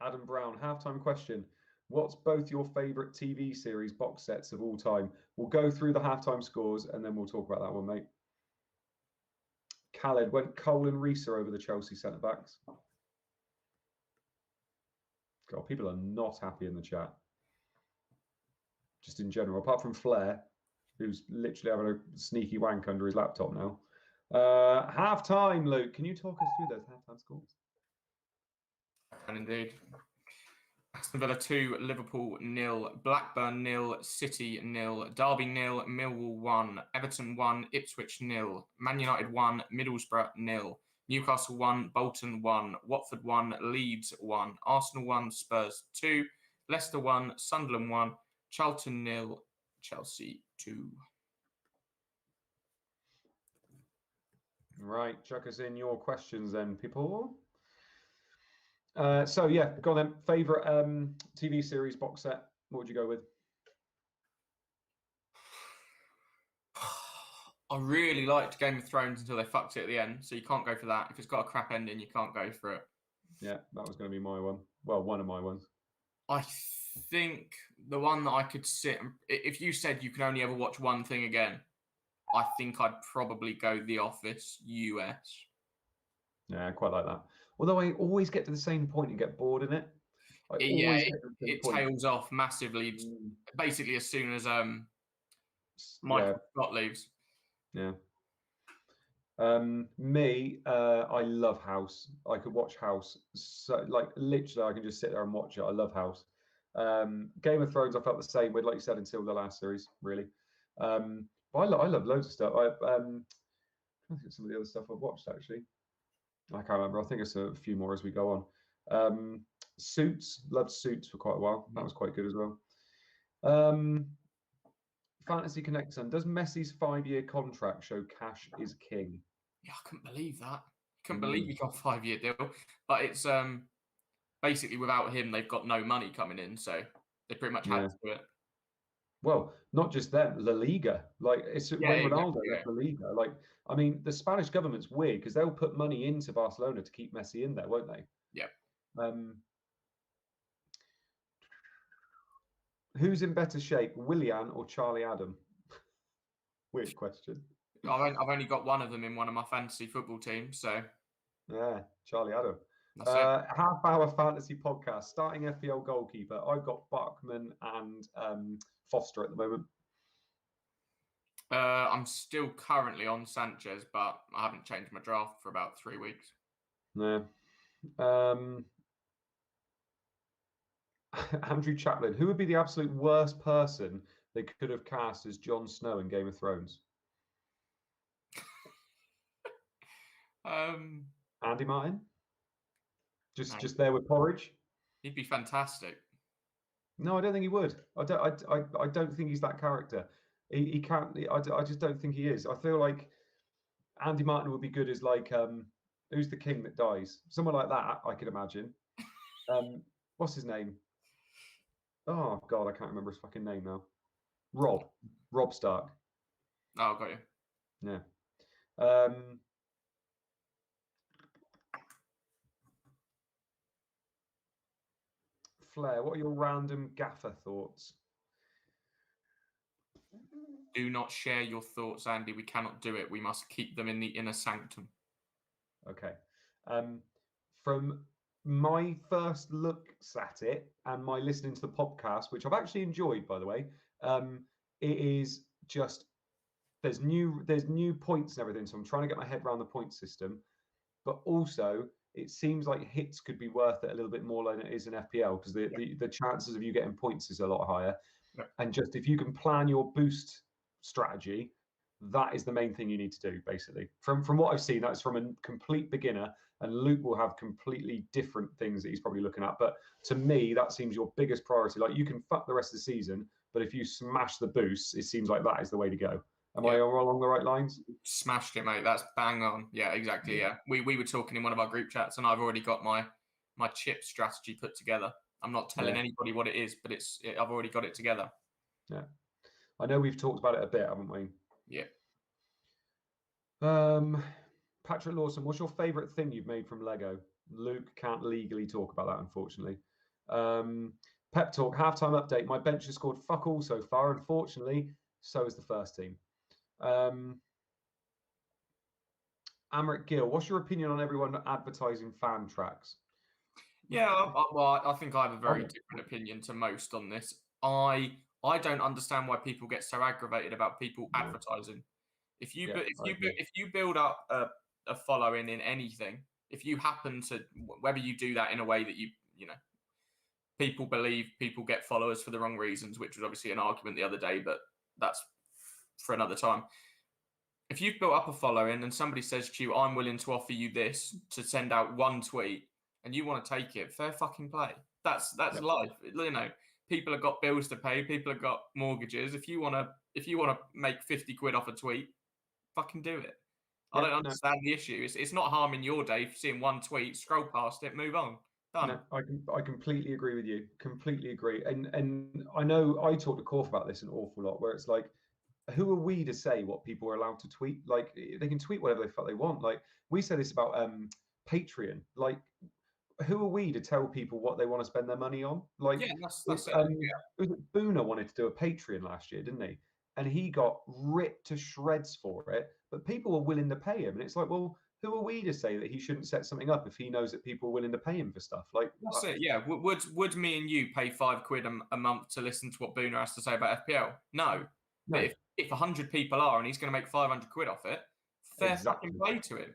Adam Brown, halftime question. What's both your favourite TV series box sets of all time? We'll go through the halftime scores and then we'll talk about that one, mate. Khaled, went Cole and Risa over the Chelsea centre-backs? God, people are not happy in the chat. Just in general, apart from Flair, who's literally having a sneaky wank under his laptop now. Half-time, Luke. Can you talk us through those half-time scores? And indeed. Aston Villa 2, Liverpool 0, Blackburn 0, City 0, Derby 0, Millwall 1, Everton 1, Ipswich 0, Man United 1, Middlesbrough 0, Newcastle 1, Bolton 1, Watford 1, Leeds 1, Arsenal 1, Spurs 2, Leicester 1, Sunderland 1, Charlton 0, Chelsea 2. Right, chuck us in your questions then, people. So yeah, go on then. Favorite TV series box set? What would you go with? I really liked Game of Thrones until they fucked it at the end, so you can't go for that. If it's got a crap ending, you can't go for it. Yeah, that was going to be my one. Well, one of my ones. I think the one that I could sit, if you said you can only ever watch one thing again, I think I'd probably go The Office US. Yeah, I quite like that. Although I always get to the same point and get bored in it. It tails off massively. Basically, as soon as Michael Scott leaves. Yeah. Me, I love House. I could watch House. So, literally, I can just sit there and watch it. I love House. Game of Thrones, I felt the same with, like you said, until the last series, really. But I love loads of stuff. I think some of the other stuff I've watched, actually. I can't remember. I think it's a few more as we go on. Suits, loved Suits for quite a while. That was quite good as well. Fantasy Connection. Does Messi's 5-year contract show cash is king? Yeah, I couldn't believe that. Couldn't believe he got a 5-year deal. But it's basically without him, they've got no money coming in, so they pretty much had to do it. Well, not just them, La Liga. When Ronaldo left La Liga, I mean, the Spanish government's weird because they'll put money into Barcelona to keep Messi in there, won't they? Yeah. Who's in better shape, Willian or Charlie Adam? Weird question. I've only got one of them in one of my fantasy football teams, so Yeah, Charlie Adam. that's it. Half-hour fantasy podcast. Starting FPL goalkeeper. I've got Bachman and Foster at the moment. I'm still currently on Sanchez, but I haven't changed my draft for about 3 weeks. No. Andrew Chaplin. Who would be the absolute worst person they could have cast as Jon Snow in Game of Thrones? Andy Martin. Just there with porridge. He'd be fantastic. No, I don't think he would. I don't think he's that character. He can't. I just don't think he is. I feel like Andy Martin would be good as like who's the king that dies? Someone like that. I could imagine. What's his name? Oh God, I can't remember his fucking name now. Rob Stark. Oh, got you. Yeah. Flair, what are your random gaffer thoughts? Do not share your thoughts, Andy. We cannot do it. We must keep them in the inner sanctum. Okay. From my first looks at it and my listening to the podcast, which I've actually enjoyed, by the way, it is just there's new points and everything. So I'm trying to get my head around the point system, but also it seems like hits could be worth it a little bit more than it is in FPL because the chances of you getting points is a lot higher. Yeah. And just if you can plan your boost strategy, that is the main thing you need to do, basically. From what I've seen, that's from a complete beginner, and Luke will have completely different things that he's probably looking at. But to me, that seems your biggest priority. Like you can fuck the rest of the season, but if you smash the boosts, it seems like that is the way to go. Am I along the right lines? Smashed it, mate. That's bang on. Yeah, exactly. Yeah. We were talking in one of our group chats, and I've already got my chip strategy put together. I'm not telling anybody what it is, but I've already got it together. Yeah. I know we've talked about it a bit, haven't we? Yeah. Patrick Lawson, what's your favourite thing you've made from Lego? Luke can't legally talk about that, unfortunately. Pep Talk, halftime update. My bench has scored fuck all so far. Unfortunately, so is the first team. Amrit Gill, what's your opinion on everyone advertising fan tracks? Yeah, I think I have a very different opinion to most on this. I don't understand why people get so aggravated about people advertising. If you build up a following in anything, if you happen to, whether you do that in a way that you know people believe people get followers for the wrong reasons, which was obviously an argument the other day, but that's for another time. If you've built up a following and somebody says to you, I'm willing to offer you this to send out one tweet and you want to take it, fair fucking play. That's life. You know, people have got bills to pay, people have got mortgages. If you want to make 50 quid off a tweet, fucking do it. I don't understand the issue. It's not harming your day for seeing one tweet, scroll past it, move on. Done. No, I completely agree with you. Completely agree. And I know I talked to Corf about this an awful lot, where it's like, who are we to say what people are allowed to tweet? Like they can tweet whatever the fuck they want. Like we say this about Patreon. Like who are we to tell people what they want to spend their money on? Like that's it. Boona wanted to do a Patreon last year, didn't he? And he got ripped to shreds for it, but people were willing to pay him. And it's like, well, who are we to say that he shouldn't set something up if he knows that people are willing to pay him for stuff? Like that's it. Yeah. Would me and you pay £5 a month to listen to what Boona has to say about FPL? No. But if 100 people are and he's going to make 500 quid off it, fair fucking play to him.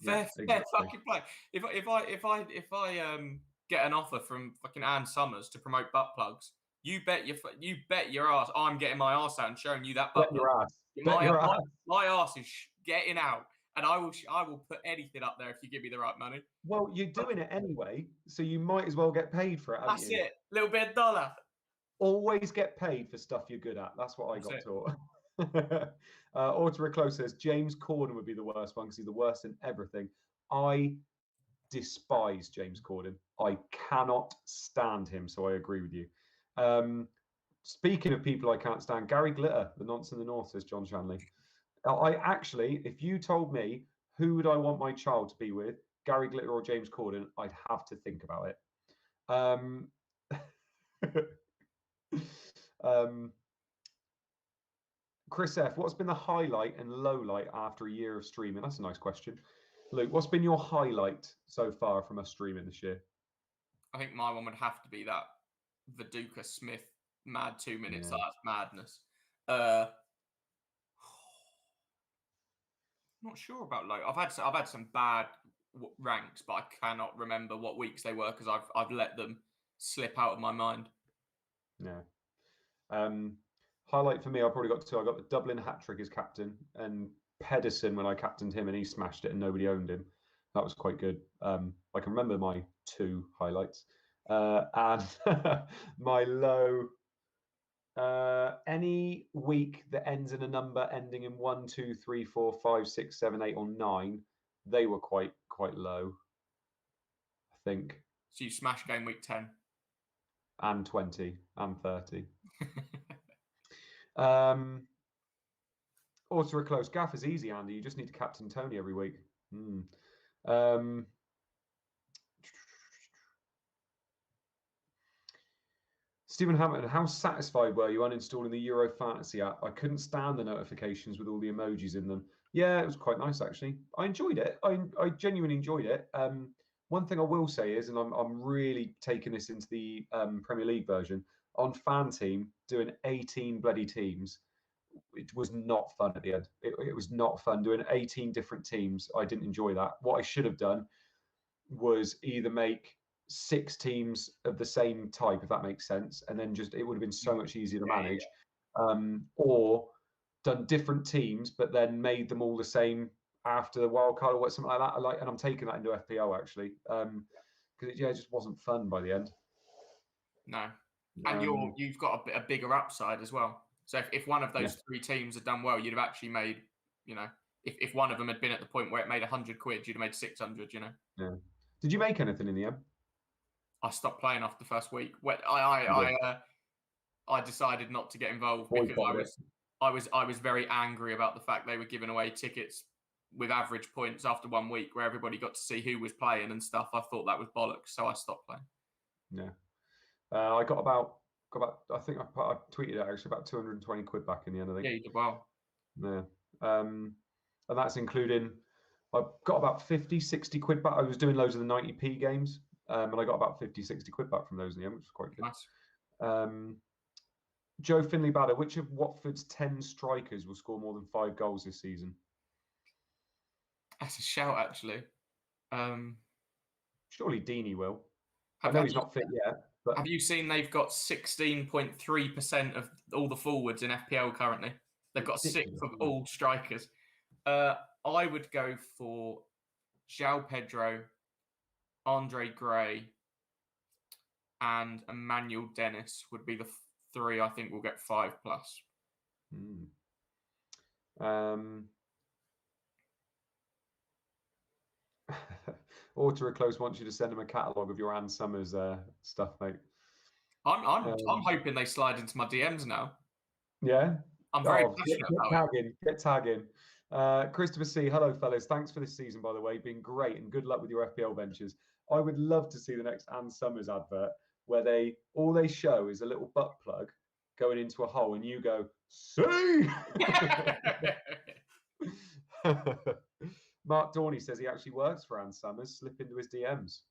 Fair fucking play. If I get an offer from fucking Ann Summers to promote butt plugs, you bet your ass I'm getting my ass out and showing you that butt plug. My ass is getting out, and I will put anything up there if you give me the right money. Well, you're doing it anyway, so you might as well get paid for it. That's it. Little bit of dollar. Always get paid for stuff you're good at. That's what I got taught. Auto Close says James Corden would be the worst one because he's the worst in everything. I despise James Corden. I cannot stand him, so I agree with you. Speaking of people I can't stand, Gary Glitter, the nonce in the north, says John Shanley. I actually, if you told me who would I want my child to be with, Gary Glitter or James Corden, I'd have to think about it. Chris F, what's been the highlight and low light after a year of streaming? That's a nice question. Luke, what's been your highlight so far from us streaming this year? I think my one would have to be that Viduka Smith mad 2 minutes. Yeah. That's madness. Not sure about low. I've had some bad ranks, but I cannot remember what weeks they were because I've let them slip out of my mind. Yeah. Highlight for me, I probably got two. I got the Dublin hat trick as captain, and Pedersen when I captained him and he smashed it and nobody owned him. That was quite good. I can remember my two highlights. And my low, any week that ends in a number ending in 1, 2, 3, 4, 5, 6, 7, 8, or 9, they were quite low, I think. So you smashed game week 10. And 20 and 30. Also a close gaff is easy, Andy. You just need to captain Tony every week. Stephen Hammond, how satisfied were you uninstalling the Euro Fantasy app? I couldn't stand the notifications with all the emojis in them. Yeah, it was quite nice actually. I enjoyed it. I genuinely enjoyed it. One thing I will say is, and I'm really taking this into the Premier League version, on Fan Team, doing 18 bloody teams, it was not fun at the end. It was not fun doing 18 different teams. I didn't enjoy that. What I should have done was either make 6 teams of the same type, if that makes sense, and then just it would have been so much easier to manage, or done different teams, but then made them all the same after the wild card or something like that. And I'm taking that into FPL actually, because it just wasn't fun by the end. No, and you've got a bigger upside as well. So if one of those 3 teams had done well, you'd have actually made, if one of them had been at the point where it made 100 quid, you'd have made 600. Yeah. Did you make anything in the end? I stopped playing after the first week. I decided not to get involved because I was very angry about the fact they were giving away tickets with average points after 1 week, where everybody got to see who was playing and stuff. I thought that was bollocks, so I stopped playing. Yeah, I got about. I think I tweeted it actually about 220 quid back in the end. I think. Yeah, you did well. Yeah, and that's including. I got about 50, 60 quid back. I was doing loads of the 90p games, and I got about 50, 60 quid back from those in the end, which was quite good. Nice. Joe Finley Batter, which of Watford's 10 strikers will score more than 5 goals this season? That's a shout, actually. Surely Deeney will. I know he's not fit yet. But have you seen they've got 16.3% of all the forwards in FPL currently? They've got 6th of all strikers. I would go for João Pedro, Andre Gray, and Emmanuel Dennis would be the 3 I think will get 5+. Auto Close wants you to send him a catalogue of your Ann Summers stuff, mate. I'm hoping they slide into my DMs now. Yeah, I'm very passionate about it. Get tagging. Christopher C, hello fellas. Thanks for this season, by the way. Been great and good luck with your FPL ventures. I would love to see the next Ann Summers advert where all they show is a little butt plug going into a hole and you go, see. Mark Dorney says he actually works for Ann Summers. Slip into his DMs.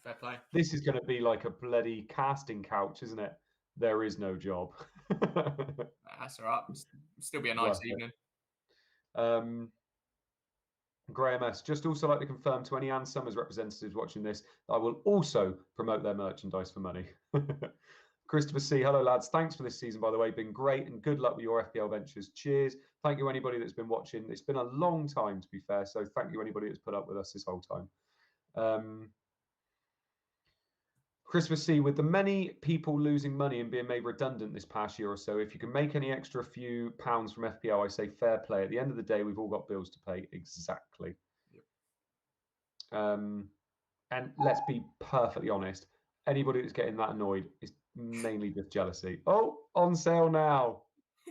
Fair play. This is going to be like a bloody casting couch, isn't it? There is no job. That's all right. Still be a nice evening. Graham S. Just also like to confirm to any Ann Summers representatives watching this, that I will also promote their merchandise for money. Christopher C. Hello, lads. Thanks for this season, by the way. Been great and good luck with your FPL ventures. Cheers. Thank you, anybody that's been watching. It's been a long time, to be fair. So thank you, anybody that's put up with us this whole time. Christopher C. With the many people losing money and being made redundant this past year or so, if you can make any extra few pounds from FPL, I say fair play. At the end of the day, we've all got bills to pay. Exactly. Yep. And let's be perfectly honest. Anybody that's getting that annoyed is mainly just jealousy. Oh, on sale now.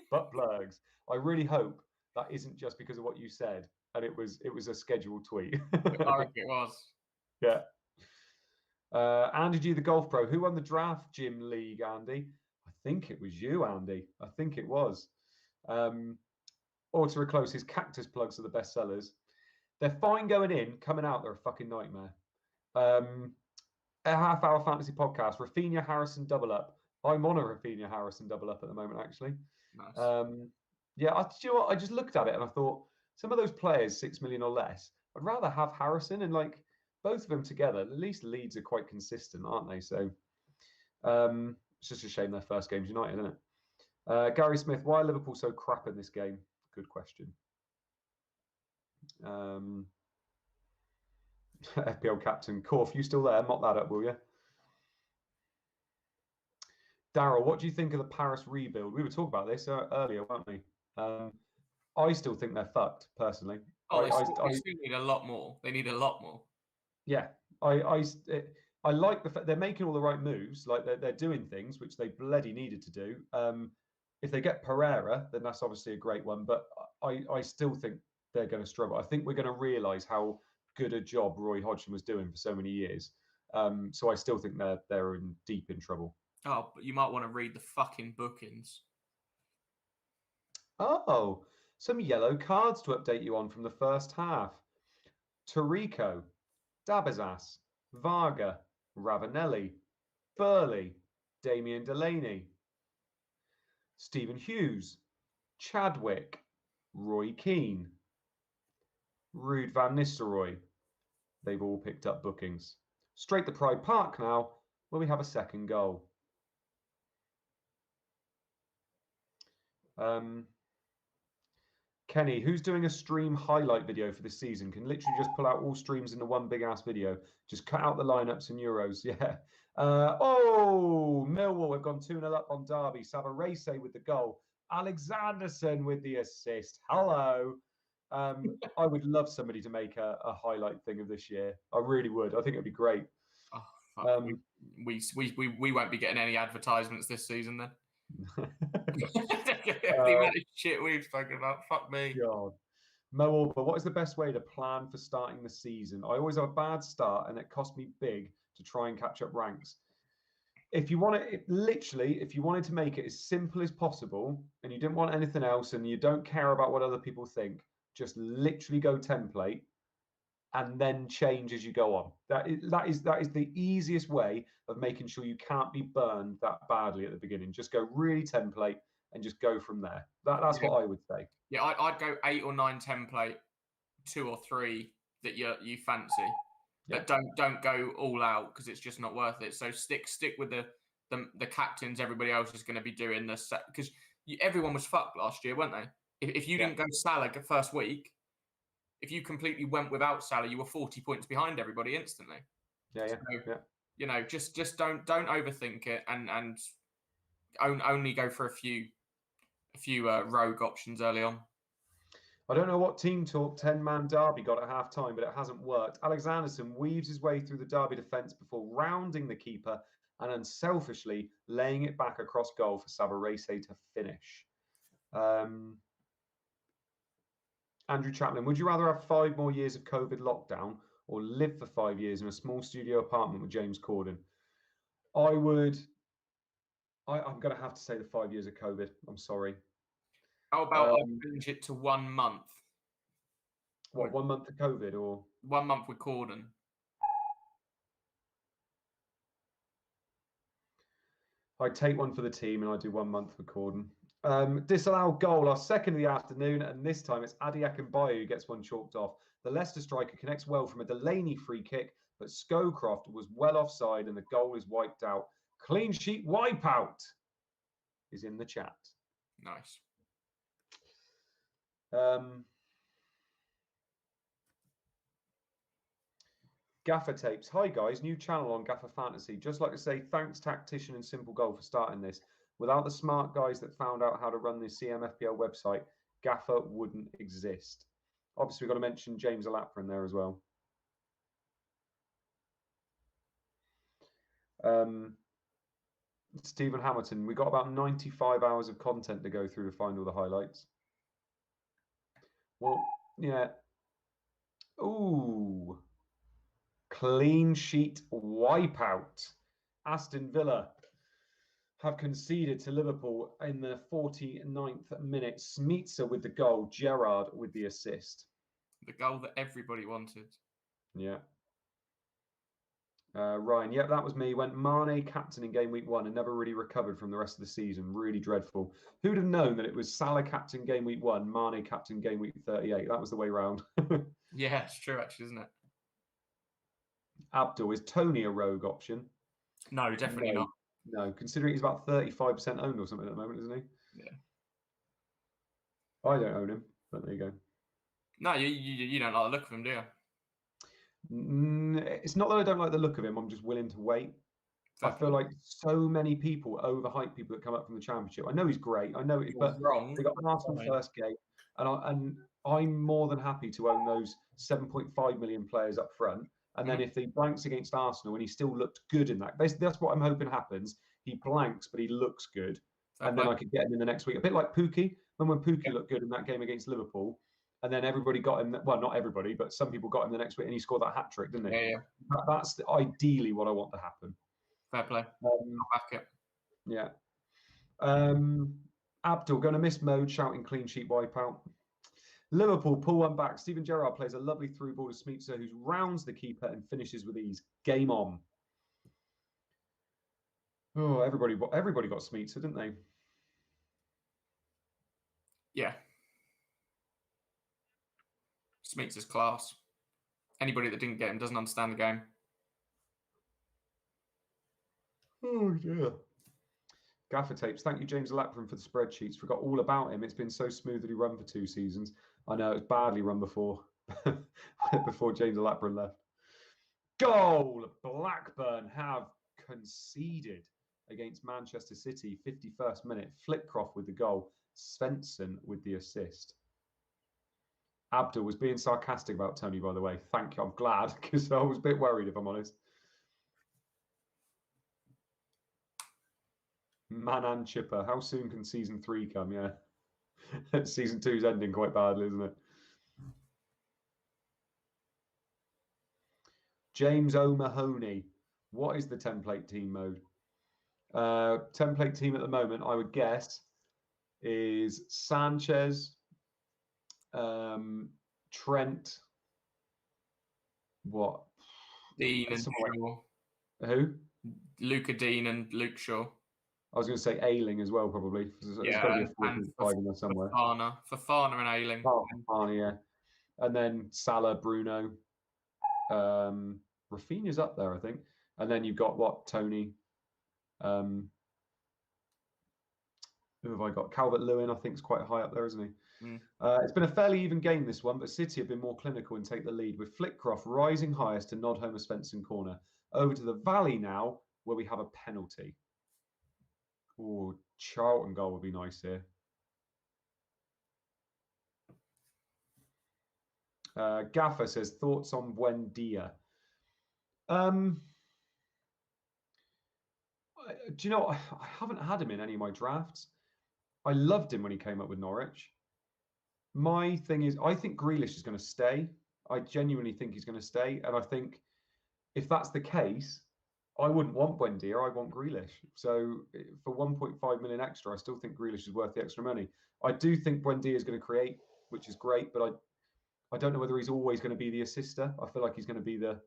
Butt plugs. I really hope that isn't just because of what you said, and it was a scheduled tweet. I reckon it was. Yeah. Andy G, the golf pro. Who won the draft gym league, Andy? I think it was you, Andy. I think it was. Auto close, his cactus plugs are the best sellers. They're fine going in, coming out, they're a fucking nightmare. A half-hour fantasy podcast, Rafinha Harrison double up. I'm on a Rafinha Harrison double up at the moment, actually. Nice. Yeah, you know what? I just looked at it and I thought some of those players, 6 million or less, I'd rather have Harrison, and like both of them together. At least Leeds are quite consistent, aren't they? So it's just a shame their first game's United, isn't it? Gary Smith, why are Liverpool so crap in this game? Good question. FPL captain Corf, you still there? Mop that up, will you? Daryl, what do you think of the Paris rebuild? We were talking about this earlier, weren't we? I still think they're fucked, personally. Oh, they still need a lot more. They need a lot more. Yeah, I like the fact they're making all the right moves. Like they're doing things which they bloody needed to do. If they get Pereira, then that's obviously a great one. But I still think they're going to struggle. I think we're going to realise how good a job Roy Hodgson was doing for so many years. So I still think they're deep in trouble. Oh, but you might want to read the fucking bookings. Oh, some yellow cards to update you on from the first half. Tarico, Dabazas, Varga, Ravanelli, Burley, Damien Delaney, Stephen Hughes, Chadwick, Roy Keane, Ruud van Nistelrooy. They've all picked up bookings. Straight to Pride Park now, where we have a second goal. Kenny, who's doing a stream highlight video for this season, can literally just pull out all streams into one big ass video. Just cut out the lineups and Euros. Yeah. Millwall have gone 2-0 up on Derby. Savarese with the goal. Alexanderson with the assist. Hello. I would love somebody to make a highlight thing of this year. I really would. I think it'd be great. Oh, fuck. We won't be getting any advertisements this season then. The amount of shit we've spoken about. Fuck me. God. Mo, but what is the best way to plan for starting the season? I always have a bad start and it cost me big to try and catch up ranks. If you want it, literally, if you wanted to make it as simple as possible and you didn't want anything else and you don't care about what other people think, just literally go template and then change as you go on. That is the easiest way of making sure you can't be burned that badly at the beginning. Just go really template and just go from there. That's what I would say. Yeah, I'd go 8 or 9 template, 2 or 3 that you fancy. Yeah. But don't go all out because it's just not worth it. So stick with the captains. Everybody else is going to be doing the set because everyone was fucked last year, weren't they? If you didn't go Salah the first week, if you completely went without Salah, you were 40 points behind everybody instantly. Yeah. So, you know, just don't overthink it and only go for a few rogue options early on. I don't know what team talk 10-man Derby got at half time, but it hasn't worked. Alexanderson weaves his way through the Derby defence before rounding the keeper and unselfishly laying it back across goal for Savarese to finish. Andrew Chaplin, would you rather have 5 more years of COVID lockdown or live for 5 years in a small studio apartment with James Corden? I'm going to have to say the 5 years of COVID. I'm sorry. How about I change it to 1 month? What, 1 month of COVID or 1 month with Corden? I'd take one for the team and I'd do 1 month with Corden. Disallowed goal, our second of the afternoon, and this time it's Adi Akinbayo who gets one chalked off. The Leicester striker connects well from a Delaney free kick, but Scowcroft was well offside and the goal is wiped out. Clean sheet wipeout is in the chat. Nice. Gaffer Tapes. Hi guys, new channel on Gaffer Fantasy. Just like to say thanks Tactician and Simple Goal for starting this. Without the smart guys that found out how to run the CMFPL website, Gaffer wouldn't exist. Obviously, we've got to mention James Alapra in there as well. Stephen Hamilton, we got about 95 hours of content to go through to find all the highlights. Well, yeah. Ooh. Clean sheet wipeout. Aston Villa. have conceded to Liverpool in the 49th minute. Smeetser with the goal, Gerrard with the assist. The goal that everybody wanted. Yeah. Ryan, yep, that was me. Went Mane captain in game week 1 and never really recovered from the rest of the season. Really dreadful. Who'd have known that it was Salah captain game week 1, Mane captain game week 38? That was the way round. Yeah, it's true, actually, isn't it? Abdul, is Tony a rogue option? No, definitely not. No, considering he's about 35% owned or something at the moment, isn't he? Yeah. I don't own him, but there you go. No, you don't like the look of him, do you? It's not that I don't like the look of him. I'm just willing to wait. I feel like so many people overhype people that come up from the Championship. I know he's great. I know it, but wrong. They got an Arsenal first game, and I'm more than happy to own those 7.5 million players up front. And then if he blanks against Arsenal and he still looked good in that, that's what I'm hoping happens. He blanks, but he looks good, and then I could get him in the next week. A bit like Pookie. When Pookie looked good in that game against Liverpool, and then everybody got him. Well, not everybody, but some people got him the next week, and he scored that hat trick, didn't he? Yeah. That's ideally what I want to happen. Fair play. I'll back it. Yeah. Abdul, going to miss mode, shouting clean sheet wipeout. Liverpool pull one back. Steven Gerrard plays a lovely through ball to Smeetser, who rounds the keeper and finishes with ease. Game on. Oh, everybody got Smeetser, didn't they? Yeah. Smeetser's class. Anybody that didn't get him doesn't understand the game. Oh, dear. Gaffer tapes. Thank you, James Lapram, for the spreadsheets. Forgot all about him. It's been so smooth that he run for 2 seasons. I know it was badly run before James Lapram left. Goal! Blackburn have conceded against Manchester City. 51st minute. Flitcroft with the goal. Svensson with the assist. Abdul was being sarcastic about Tony, by the way. Thank you. I'm glad, because I was a bit worried, if I'm honest. Manan Chipper. How soon can season 3 come? Yeah. Season 2's ending quite badly, isn't it? James O'Mahony. What is the template team mode? Template team at the moment, I would guess, is Sanchez, Trent, what? Dean and Shaw. Who? Luca Dean and Luke Shaw. I was going to say Ailing as well, probably. There's got to be a 4.5 in there somewhere. Fofana and Ailing. Fofana, yeah. And then Salah, Bruno. Rafinha's up there, I think. And then you've got Tony. Who have I got? Calvert-Lewin, I think, is quite high up there, isn't he? It's been a fairly even game, this one, but City have been more clinical and take the lead, with Flitcroft rising highest to nod home a Svensson corner. Over to the Valley now, where we have a penalty. Oh, Charlton goal would be nice here. Gaffer says, thoughts on Buendia? Do you know, I haven't had him in any of my drafts. I loved him when he came up with Norwich. My thing is, I think Grealish is going to stay. I genuinely think he's going to stay. And I think if that's the case, I wouldn't want Buendia. I want Grealish. So for 1.5 million extra, I still think Grealish is worth the extra money. I do think Buendia is going to create, which is great, but I don't know whether he's always going to be the assister. I feel like he's going to be the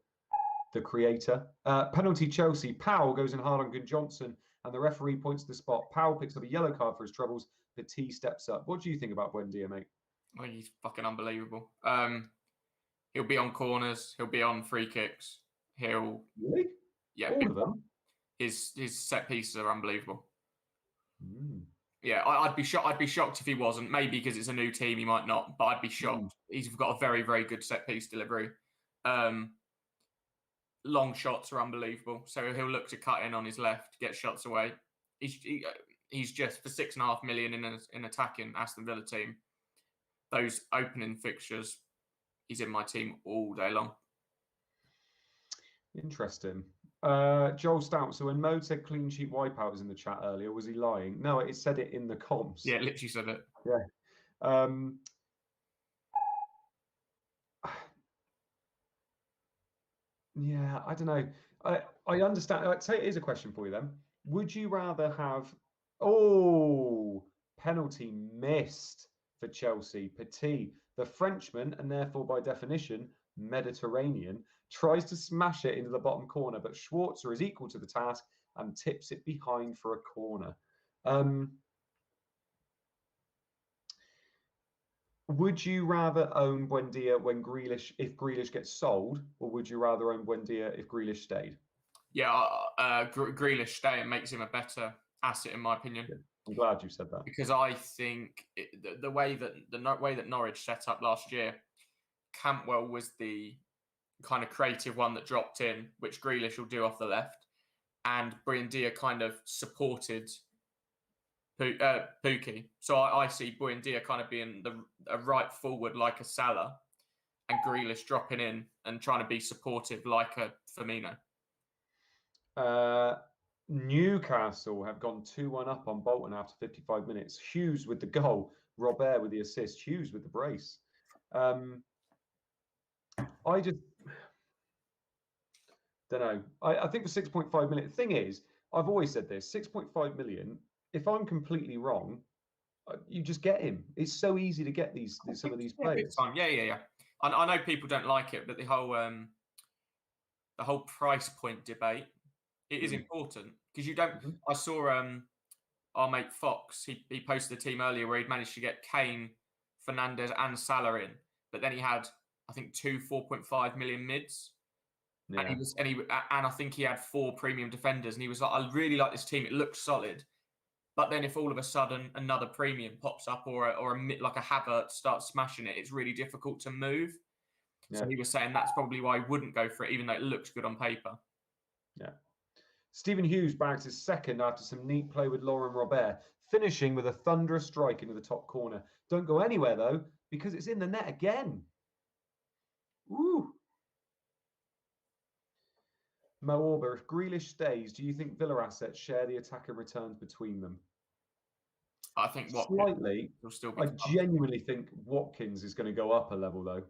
creator. Penalty Chelsea. Powell goes in hard on Good Johnson, and the referee points to the spot. Powell picks up a yellow card for his troubles. Petit steps up. What do you think about Buendia, mate? Oh, he's fucking unbelievable. He'll be on corners. He'll be on free kicks. Really? Yeah, all of them. His set pieces are unbelievable. Mm. Yeah, I'd be shocked. I'd be shocked if he wasn't. Maybe because it's a new team, he might not. But I'd be shocked. He's got a very, very good set piece delivery. Long shots are unbelievable. So he'll look to cut in on his left, get shots away. He's just for 6.5 million in attacking Aston Villa team. Those opening fixtures, he's in my team all day long. Interesting. Joel Stout. So when Mode said clean sheet wipeout was in the chat earlier, was he lying? No, it said it in the comms. Yeah, literally said it. Yeah. Yeah, I don't know. I understand. I'd say it is a question for you then. Would you rather have penalty missed for Chelsea? Petit, the Frenchman, and therefore by definition Mediterranean, tries to smash it into the bottom corner, but Schwarzer is equal to the task and tips it behind for a corner. Would you rather own Buendia if Grealish gets sold, or would you rather own Buendia if Grealish stayed? Yeah, Grealish staying makes him a better asset, in my opinion. Yeah, I'm glad you said that. Because I think the way that Norwich set up last year, Campbell was the kind of creative one that dropped in, which Grealish will do off the left, and Buendia kind of supported Pukki. So I see Buendia kind of being a right forward like a Salah, and Grealish dropping in and trying to be supportive like a Firmino. Newcastle have gone 2-1 up on Bolton after 55 minutes. Hughes with the goal, Robert with the assist, Hughes with the brace. I just don't know. I think for 6.5 million, the thing is, I've always said this, 6.5 million, if I'm completely wrong, you just get him. It's so easy to get some of these players. Yeah. I know people don't like it, but the whole price point debate, it is important because you don't. I saw our mate Fox. He posted a team earlier where he'd managed to get Kane, Fernandez, and Salah in, but then he had I think 2 4.5 million mids. Yeah. And I think he had 4 premium defenders, and he was like, I really like this team. It looks solid. But then if all of a sudden another premium pops up or a like a Havertz starts smashing it, it's really difficult to move. Yeah. So he was saying that's probably why he wouldn't go for it, even though it looks good on paper. Yeah. Stephen Hughes bags his second after some neat play with Laurent Robert, finishing with a thunderous strike into the top corner. Don't go anywhere, though, because it's in the net again. Ooh. Mo Orber, if Grealish stays, do you think Villa assets share the attacker returns between them? I think slightly. I genuinely think Watkins is going to go up a level, though.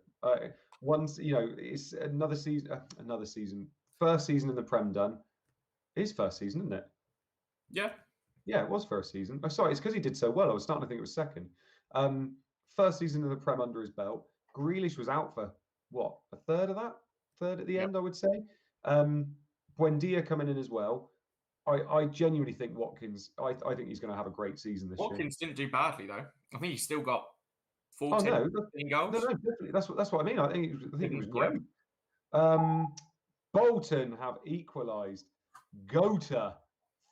Once it's another season. First season in the Prem done. His first season, isn't it? Yeah. Yeah, it was first season. Oh, sorry, it's because he did so well. I was starting to think it was second. First season in the Prem under his belt. Grealish was out for what, a third of that? Third at the end, I would say. Buendia coming in as well. I genuinely think Watkins. I think he's going to have a great season this year. Watkins didn't do badly though. I think he's still got 14 goals. No, definitely. That's what I mean. I think it was great. Bolton have equalised. Gota,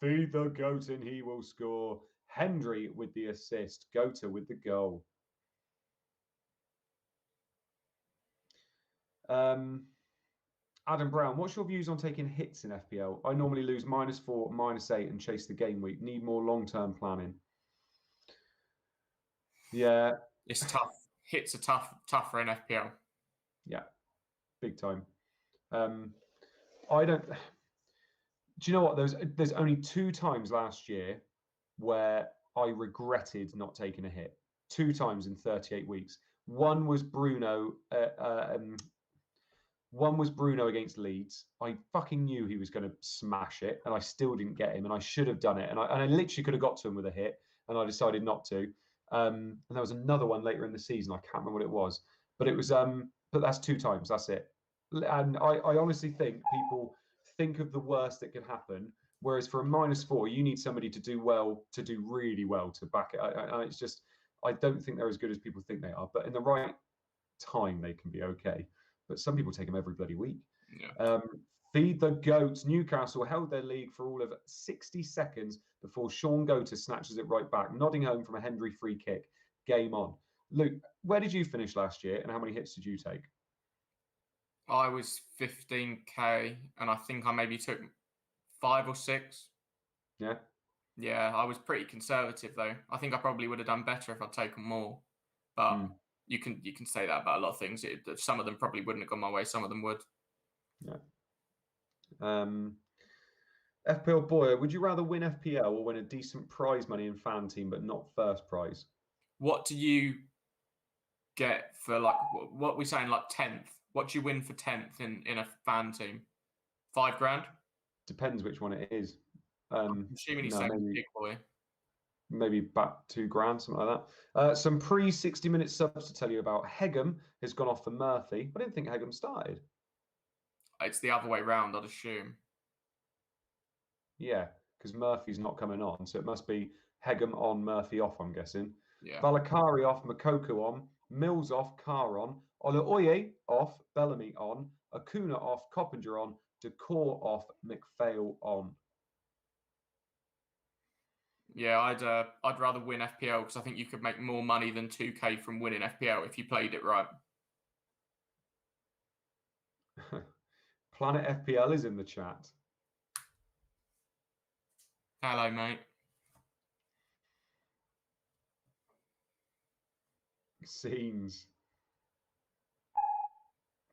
feed the goat and he will score. Hendry with the assist. Gota with the goal. Adam Brown, what's your views on taking hits in FPL? I normally lose -4, -8 and chase the game week. Need more long-term planning. Yeah. It's tough. Hits are tougher in FPL. Yeah. Big time. I don't... Do you know what? There's only 2 times last year where I regretted not taking a hit. 2 times in 38 weeks. One was Bruno... One was Bruno against Leeds. I fucking knew he was going to smash it, and I still didn't get him, and I should have done it. And I literally could have got to him with a hit, and I decided not to. And there was another one later in the season. I can't remember what it was, but it was. But that's 2 times. That's it. And I honestly think people think of the worst that could happen, whereas for a -4, you need somebody to do well, to do really well to back it. It's just I don't think they're as good as people think they are, but in the right time they can be okay. But some people take them every bloody week. Yeah. Feed the goats. Newcastle held their lead for all of 60 seconds before Sean Gota snatches it right back, nodding home from a Hendry free kick. Game on. Luke, where did you finish last year and how many hits did you take? I was 15k and I think I maybe took 5 or 6. Yeah? Yeah, I was pretty conservative though. I think I probably would have done better if I'd taken more. But... You can say that about a lot of things. Some of them probably wouldn't have gone my way. Some of them would. Yeah. FPL Boyer, would you rather win FPL or win a decent prize money in fan team but not first prize? What do you get for what we saying 10th? What do you win for 10th in a fan team? 5 grand? Depends which one it is. I'm assuming he's No, saying big boy. maybe back 2 grand, something like that. Some pre 60-minute subs to tell you about. Hegum has gone off for Murphy. I didn't think Hegum started. It's the other way round, I'd assume. Yeah, because Murphy's not coming on, so it must be Hegum on, Murphy off, I'm guessing. Yeah. Valakari off, Makoko on, Mills off, Carr on, Olaoye off, Bellamy on, Acuna off, Coppinger on, Decor off, McPhail on. Yeah, I'd rather win FPL because I think you could make more money than 2K from winning FPL if you played it right. Planet FPL is in the chat. Hello, mate. Scenes.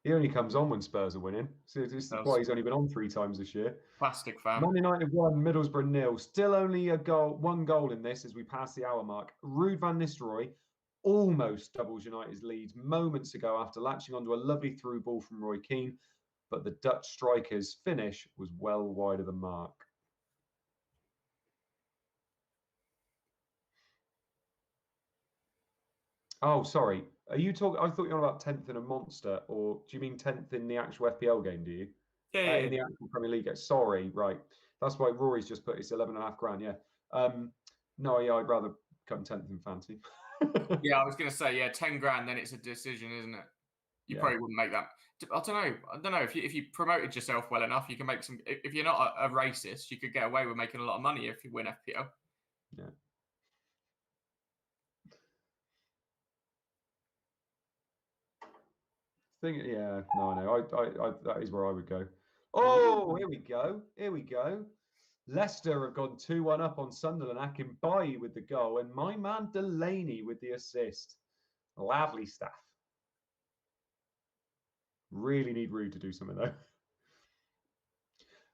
He only comes on when Spurs are winning. So this is why he's only been on 3 times this year. Plastic fan. Man United 1, Middlesbrough 0. Still only one goal in this as we pass the hour mark. Ruud van Nistelrooy almost doubles United's lead moments ago after latching onto a lovely through ball from Roy Keane, but the Dutch striker's finish was well wide of the mark. Oh, sorry. Are you talking? I thought you were on about 10th in a monster, or do you mean 10th in the actual FPL game? Do you? Yeah. In the actual Premier League game. Sorry, right. That's why Rory's just put his 11.5 grand. Yeah. No, yeah, I'd rather come 10th in fancy. Yeah, I was going to say, yeah, 10 grand, then it's a decision, isn't it? You probably wouldn't make that. I don't know. If you promoted yourself well enough, you can make some. If you're not a racist, you could get away with making a lot of money if you win FPL. Yeah. Yeah, no, I know. I that is where I would go. Oh, here we go. Here we go. Leicester have gone 2-1 up on Sunderland. Akinbayi with the goal, and my man Delaney with the assist. Lovely stuff. Really need Ruud to do something though.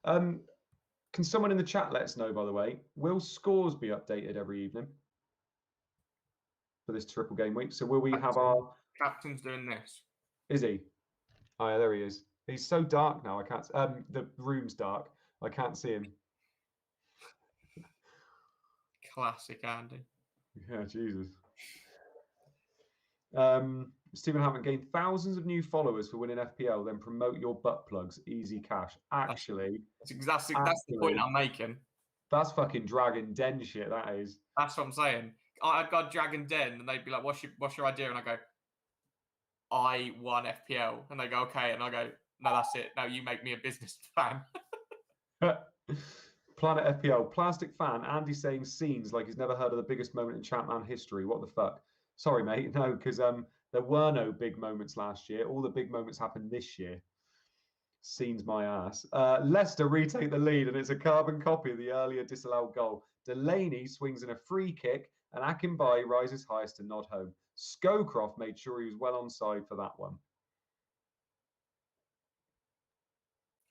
Can someone in the chat let us know, by the way, will scores be updated every evening for this triple game week? So will we have our captain's doing this? Is he? Oh, yeah, there he is. He's so dark now. I can't. The room's dark. I can't see him. Classic Andy. Yeah, Jesus. Stephen Hammond gained thousands of new followers for winning FPL, then promote your butt plugs, easy cash. Actually, that's the point I'm making. That's fucking Dragon Den shit, that is. That's what I'm saying. I'd go Dragon Den and they'd be like, what's your idea? And I go, I won FPL. And they go, okay. And I go, no, that's it. No, you make me a business plan. Planet FPL, plastic fan, Andy saying scenes like he's never heard of the biggest moment in ChampMan history. What the fuck? Sorry, mate. No, because there were no big moments last year. All the big moments happened this year. Scenes my ass. Leicester retake the lead, and it's a carbon copy of the earlier disallowed goal. Delaney swings in a free kick, and Akinbayi rises highest to nod home. Scowcroft made sure he was well onside for that one.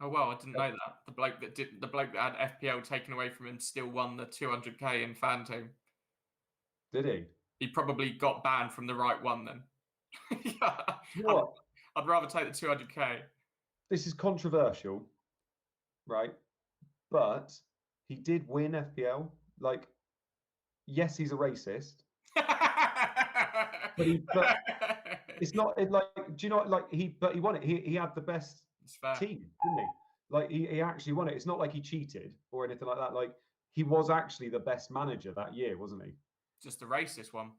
Oh well, I didn't know that. The bloke that had FPL taken away from him still won the 200k in fan team. Did he? He probably got banned from the right one then. What? I'd rather take the 200k. This is controversial, right? But he did win FPL. Like, yes, he's a racist. but it's not like, do you know, like he won it. He had the best team, didn't he? Like he actually won it. It's not like he cheated or anything like that. Like he was actually the best manager that year, wasn't he? Just a racist one.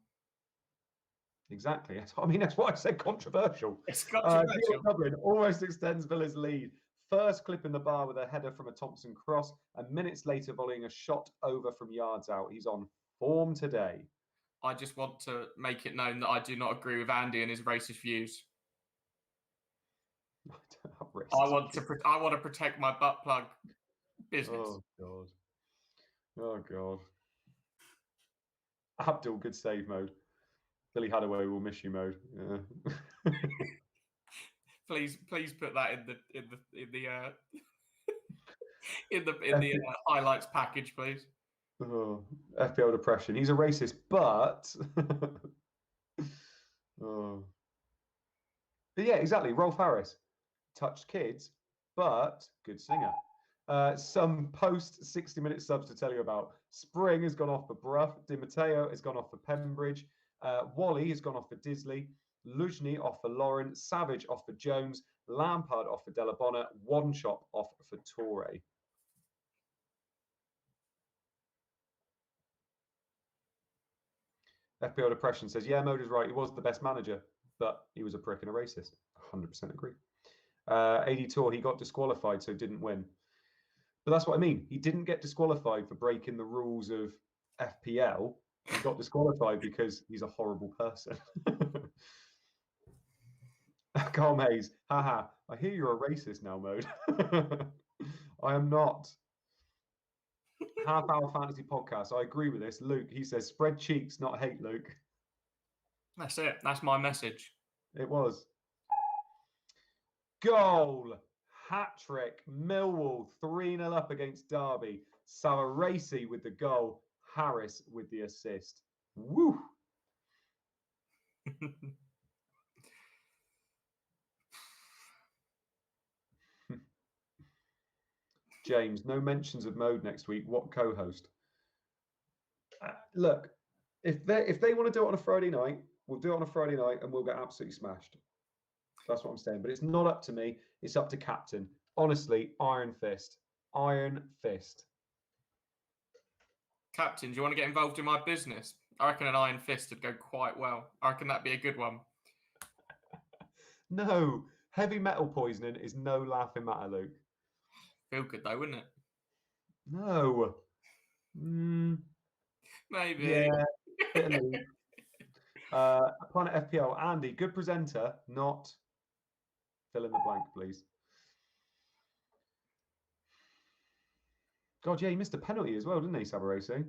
Exactly. I mean, that's what I said. Controversial. It's controversial. Dublin almost extends Villa's lead. First clip in the bar with a header from a Thompson cross, and minutes later volleying a shot over from yards out. He's on form today. I just want to make it known that I do not agree with Andy and his racist views. I want to protect my butt plug business. Oh god. Oh god. Abdul, good save mode. Billy Hadaway will miss you mode. Yeah. please put that in the highlights package, please. Oh, FPL depression. He's a racist, but oh. But yeah, exactly. Rolf Harris touched kids, but good singer. Some post 60-minute subs to tell you about. Spring has gone off for Bruff. Di Matteo has gone off for Pembridge. Wally has gone off for Disley. Lujny off for Lauren. Savage off for Jones. Lampard off for Delabonna. One Shop off for Torre. FPL Depression says, yeah, Mode is right. He was the best manager, but he was a prick and a racist. 100% agree. AD Tour, he got disqualified, so didn't win. But that's what I mean. He didn't get disqualified for breaking the rules of FPL. He got disqualified because he's a horrible person. Carl Mays, haha, I hear you're a racist now, Mode. I am not. Half Hour Fantasy Podcast. I agree with this. Luke, he says, spread cheeks, not hate, Luke. That's it. That's my message. It was. Goal. Hat-trick. Millwall 3-0 up against Derby. Savarese with the goal. Harris with the assist. Woo! James, no mentions of Mode next week. What co-host? Look, if they want to do it on a Friday night, we'll do it on a Friday night and we'll get absolutely smashed. That's what I'm saying. But it's not up to me. It's up to Captain. Honestly, iron fist. Iron fist. Captain, do you want to get involved in my business? I reckon an iron fist would go quite well. I reckon that'd be a good one. No. Heavy metal poisoning is no laughing matter, Luke. Feel good though, wouldn't it? No. Maybe. Yeah. Planet FPL. Andy, good presenter, not fill in the blank, please. God, yeah, he missed a penalty as well, didn't he, Savarese?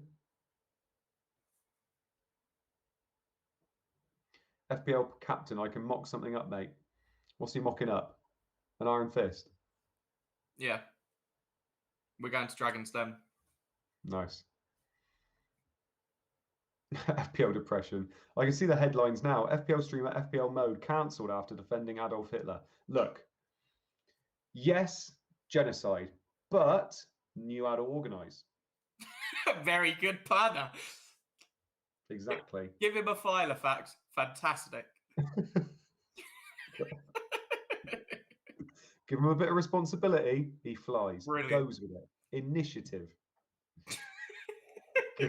FPL captain, I can mock something up, mate. What's he mocking up? An iron fist? Yeah. We're going to Dragon's Den. Nice. FPL depression. I can see the headlines now. FPL streamer FPL mode cancelled after defending Adolf Hitler. Look, yes, genocide, but knew how to organise. Very good planner. Exactly. Give him a file of facts. Fantastic. Give him a bit of responsibility. He flies. Brilliant. Goes with it. Initiative.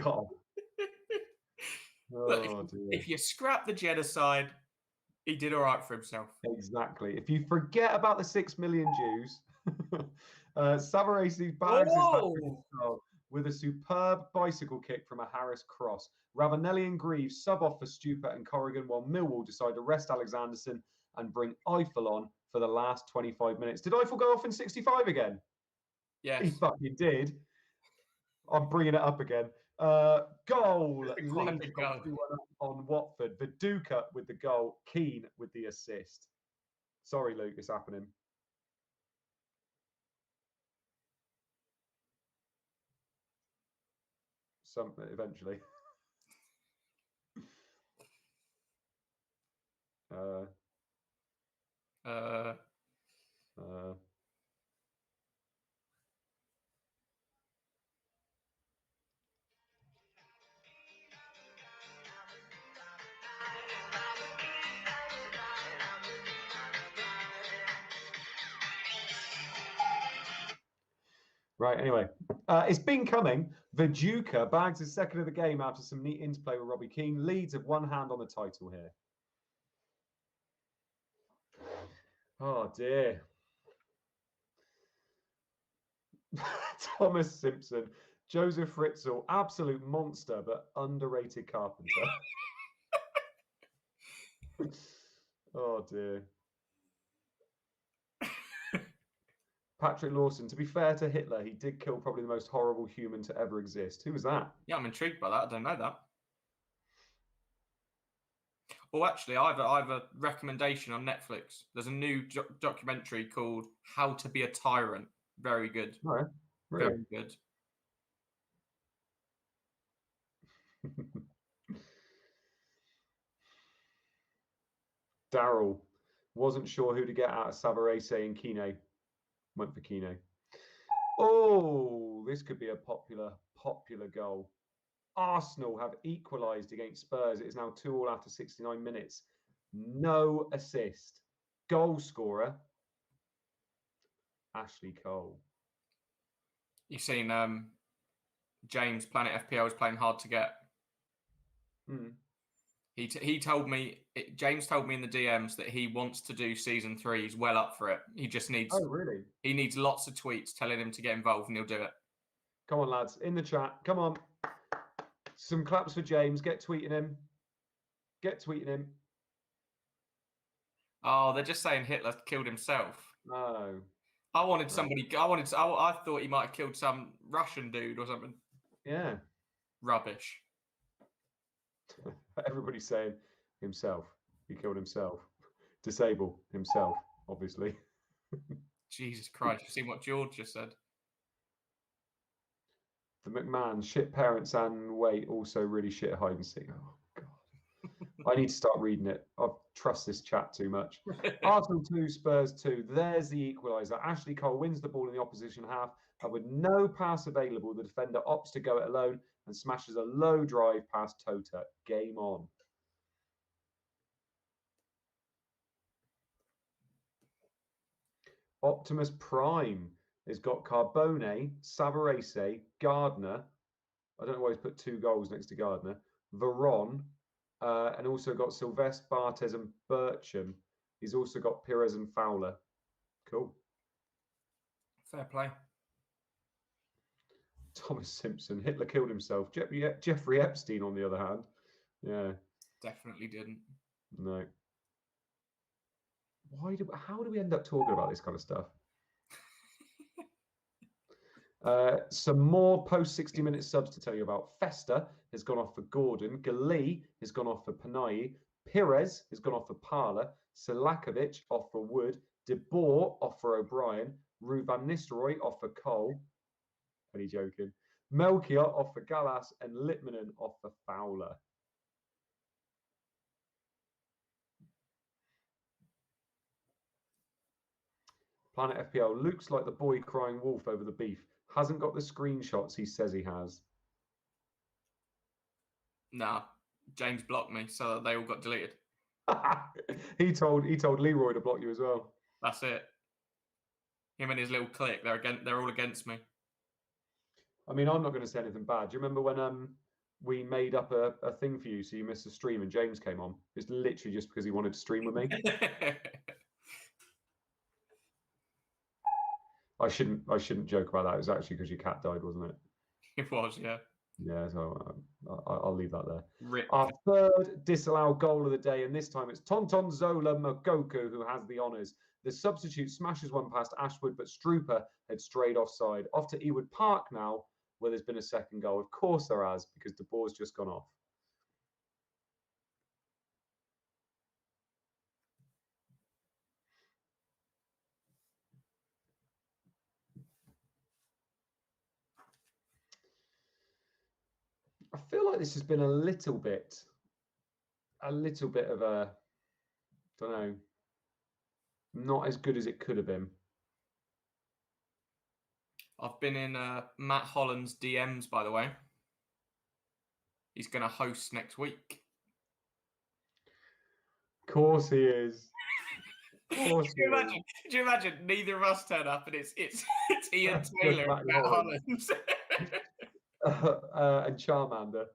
God. Look, if you scrap the genocide, he did all right for himself. Exactly. If you forget about the 6 million Jews, Savarese bags his hat with a superb bicycle kick from a Harris cross. Ravanelli and Greaves sub off for Stupert and Corrigan, while Millwall decide to rest Alexanderson and bring Eiffel on for the last 25 minutes. Did Eiffel go off in 65 again? Yes. He fucking did. I'm bringing it up again. Goal. Leeds got 2-1 on Watford. Viduka with the goal. Keane with the assist. Sorry, Luke, it's happening. Eventually. Right, anyway. It's been coming. Viduka bags his second of the game after some neat interplay with Robbie Keane. Leeds have one hand on the title here. Oh, dear. Thomas Simpson. Joseph Fritzl, absolute monster, but underrated carpenter. Oh, dear. Patrick Lawson, to be fair to Hitler, he did kill probably the most horrible human to ever exist. Who was that? Yeah, I'm intrigued by that. I don't know that. Well, actually, I have a recommendation on Netflix. There's a new documentary called How to Be a Tyrant. Very good. Oh, really? Very good. Daryl wasn't sure who to get out of Savarese and Kine. Went for Kine. Oh, this could be a popular goal. Arsenal have equalised against Spurs. It is now 2-2 after 69 minutes. No assist. Goal scorer, Ashley Cole. You've seen James Planet FPL is playing hard to get. He told me, James told me in the DMs that he wants to do season 3. He's well up for it. He just needs. Oh, really? He needs lots of tweets telling him to get involved, and he'll do it. Come on, lads, in the chat. Come on. Some claps for James. Get tweeting him. Get tweeting him. Oh, they're just saying Hitler killed himself. No. I wanted somebody. I thought he might have killed some Russian dude or something. Yeah. Rubbish. Everybody's saying himself. He killed himself. Disable himself, obviously. Jesus Christ. You seen what George just said? The McMahon, shit parents and wait, also really shit hide and seek. Oh, God. I need to start reading it. I trust this chat too much. Arsenal 2, Spurs 2. There's the equaliser. Ashley Cole wins the ball in the opposition half, and with no pass available, the defender opts to go it alone and smashes a low drive past Tota. Game on. Optimus Prime has got Carbone, Savarese, Gardner. I don't know why he's put 2 goals next to Gardner. Veron, and also got Sylvestre, Barthez and Bircham. He's also got Pires and Fowler. Cool. Fair play. Thomas Simpson. Hitler killed himself. Jeffrey Epstein, on the other hand. Yeah. Definitely didn't. No. How do we end up talking about this kind of stuff? Some more post 60 minute subs to tell you about. Festa has gone off for Gordon. Gali has gone off for Panay. Pires has gone off for Parla. Silakovic off for Wood. De Boer off for O'Brien. Ruvan Nistelrooy off for Cole. Only joking. Melchior off for Gallas. And Litmanen off for Fowler. Planet FPL looks like the boy crying wolf over the beef. Hasn't got the screenshots he says he has. Nah, James blocked me, so they all got deleted. he told Leroy to block you as well. That's it. Him and his little clique, they're all against me. I mean, I'm not going to say anything bad. Do you remember when we made up a thing for you so you missed a stream and James came on? It's literally just because he wanted to stream with me. I shouldn't joke about that. It was actually because your cat died, wasn't it? It was, yeah. Yeah, so I'll leave that there. Rip. Our third disallowed goal of the day, and this time it's Tonton Zola Mogoku who has the honours. The substitute smashes one past Ashwood, but Strooper had strayed offside. Off to Ewood Park now, where there's been a second goal. Of course there has, because De Boer's just gone off. I feel like this has been a little bit of a, don't know, not as good as it could have been. I've been in Matt Holland's DMs, by the way. He's going to host next week. Of course he is. Could you imagine neither of us turn up and it's Ian Taylor and Matt Holland? And Charmander.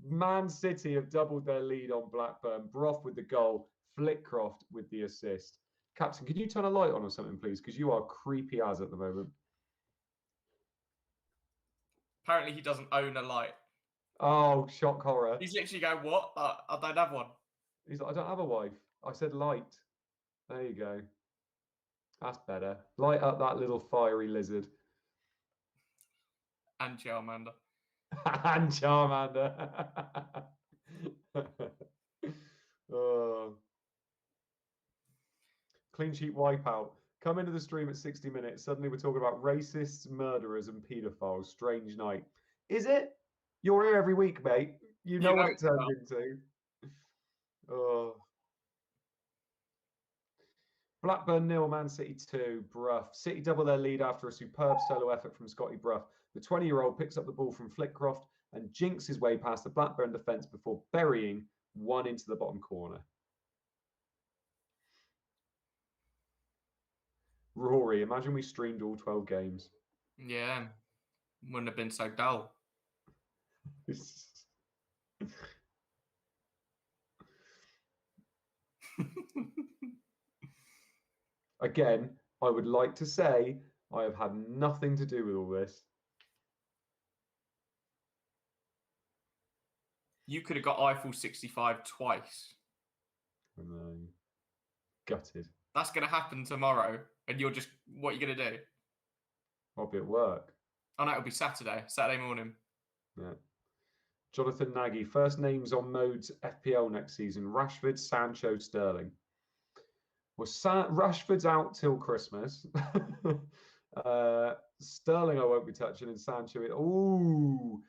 Man City have doubled their lead on Blackburn. Brough with the goal. Flickcroft with the assist. Captain, could you turn a light on or something, please? Because you are creepy as at the moment. Apparently, he doesn't own a light. Oh, shock horror. He's literally going, what? I don't have one. He's like, I don't have a wife. I said light. There you go. That's better. Light up that little fiery lizard. And Charmander. And Charmander. Oh. Clean sheet wipeout. Come into the stream at 60 minutes. Suddenly we're talking about racists, murderers, and paedophiles. Strange night. Is it? You're here every week, mate. You know what it turns into. Oh. Blackburn 0, Man City 2. Brough. City double their lead after a superb solo effort from Scotty Brough. The 20-year-old picks up the ball from Flitcroft and jinks his way past the Blackburn defence before burying one into the bottom corner. Rory, imagine we streamed all 12 games. Yeah, wouldn't have been so dull. Again, I would like to say I have had nothing to do with all this. You could have got Eiffel 65 twice. I know. Gutted. That's going to happen tomorrow, and you're just, what are you going to do? I'll be at work. Oh, no, it'll be Saturday morning. Yeah. Jonathan Nagy, first names on Mode's FPL next season: Rashford, Sancho, Sterling. Well, Rashford's out till Christmas. Sterling I won't be touching, and Sancho. Ooh,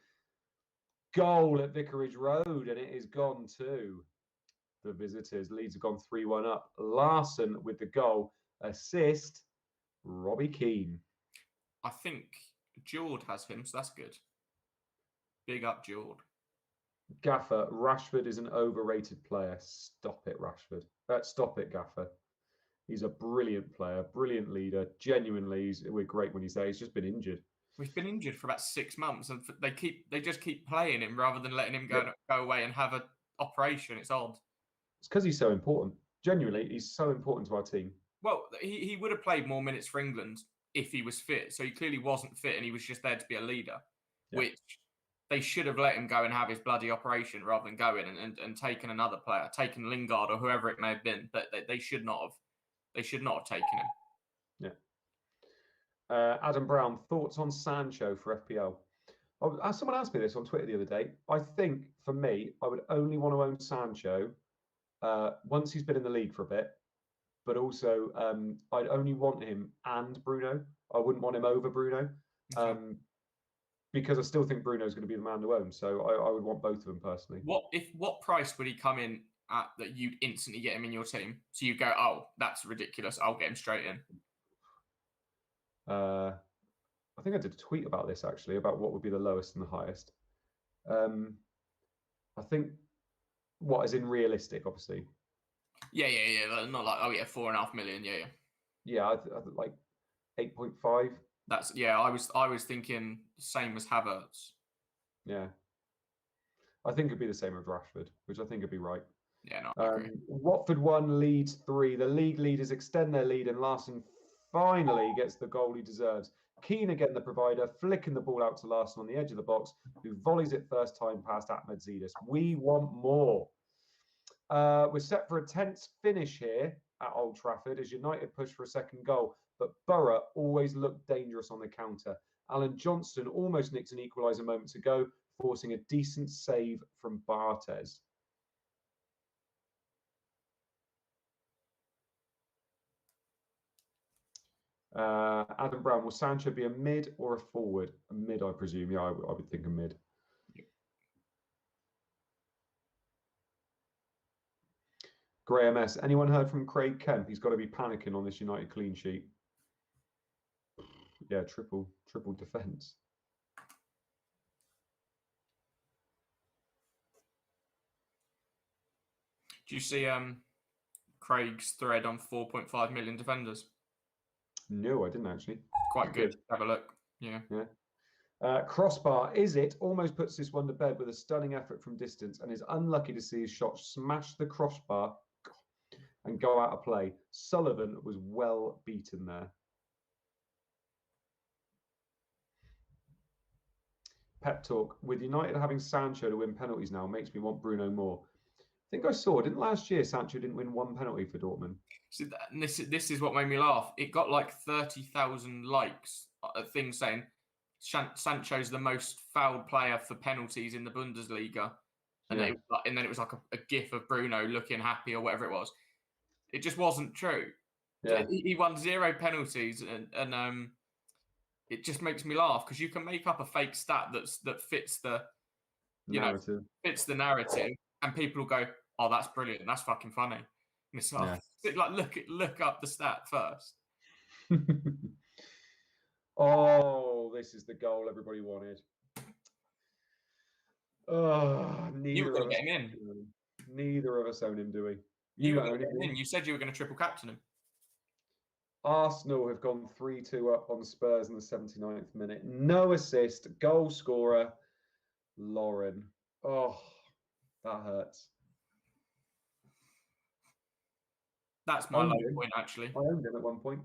goal at Vicarage Road, and it is gone too. The visitors. Leeds have gone 3-1 up. Larson with the goal. Assist, Robbie Keane. I think Jord has him, so that's good. Big up, Jord. Gaffer, Rashford is an overrated player. Stop it, Rashford. Stop it, Gaffer. He's a brilliant player, brilliant leader. Genuinely, we're great when he's there. He's just been injured. He's been injured for about 6 months, and they just keep playing him rather than letting him go away and have an operation. It's odd. It's because he's so important. Genuinely, he's so important to our team. Well, he would have played more minutes for England if he was fit. So he clearly wasn't fit, and he was just there to be a leader, which they should have let him go and have his bloody operation rather than go in and taken another player, taken Lingard or whoever it may have been. But they should not have. They should not have taken him. Yeah. Adam Brown, thoughts on Sancho for FPL? Someone asked me this on Twitter the other day. I think, for me, I would only want to own Sancho once he's been in the league for a bit. But also, I'd only want him and Bruno. I wouldn't want him over Bruno. Okay. Because I still think Bruno's going to be the man to own. So I would want both of them personally. What price would he come in at that you'd instantly get him in your team? So you go, oh, that's ridiculous. I'll get him straight in. I think I did a tweet about this actually, about what would be the lowest and the highest. I think what is in realistic, obviously. Yeah. Not like 4.5 million. Yeah, I like 8.5. That's I was thinking same as Havertz. Yeah, I think it'd be the same with Rashford, which I think would be right. Yeah, no, I agree. Watford 1, Leeds 3. The league leaders extend their lead, and Larson finally gets the goal he deserves. Keane again, the provider, flicking the ball out to Larson on the edge of the box, who volleys it first time past Ahmed Zidis. We want more. We're set for a tense finish here at Old Trafford as United push for a second goal, but Borough always looked dangerous on the counter. Alan Johnston almost nicked an equaliser moments ago, forcing a decent save from Barthez. Adam Brown, will Sancho be a mid or a forward? A mid, I presume. Yeah, I would think a mid. Graham S. Anyone heard from Craig Kemp? He's got to be panicking on this United clean sheet. Yeah, triple defence. Do you see Craig's thread on 4.5 million defenders? No, I didn't actually. Quite good. Have a look. Yeah. Crossbar, is it? Almost puts this one to bed with a stunning effort from distance and is unlucky to see his shot smash the crossbar and go out of play. Sullivan was well beaten there. Pep talk. With United having Sancho to win penalties now makes me want Bruno more. I think I saw, didn't last year Sancho didn't win one penalty for Dortmund? See, this is what made me laugh. It got like 30,000 likes, things saying Sancho's the most fouled player for penalties in the Bundesliga. And, then it was like a gif of Bruno looking happy or whatever it was. It just wasn't true. Yeah. He won 0 penalties and it just makes me laugh because you can make up a fake stat that fits the narrative, and people will go, oh, that's brilliant. That's fucking funny. It's like, look up the stat first. Oh, this is the goal everybody wanted. Oh, You were going to get him in. Neither of us own him, do we? You were going to get him in. You said you were going to triple captain him. Arsenal have gone 3-2 up on Spurs in the 79th minute. No assist, goal scorer, Lauren. Oh, that hurts. That's my low point, actually. I owned him at one point.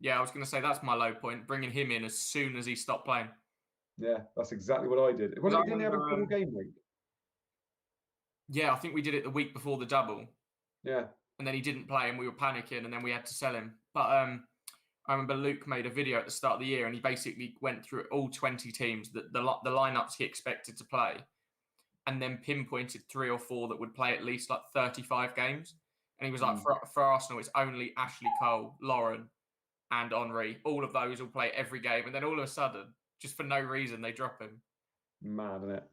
Yeah, I was going to say that's my low point, bringing him in as soon as he stopped playing. Yeah, that's exactly what I did. Didn't he have a double game week? Yeah, I think we did it the week before the double. Yeah. And then he didn't play and we were panicking and then we had to sell him. But I remember Luke made a video at the start of the year and he basically went through all 20 teams, the lineups he expected to play, and then pinpointed 3 or 4 that would play at least like 35 games. And he was like, for Arsenal, it's only Ashley Cole, Lauren, and Henry. All of those will play every game. And then all of a sudden, just for no reason, they drop him. Mad, isn't it?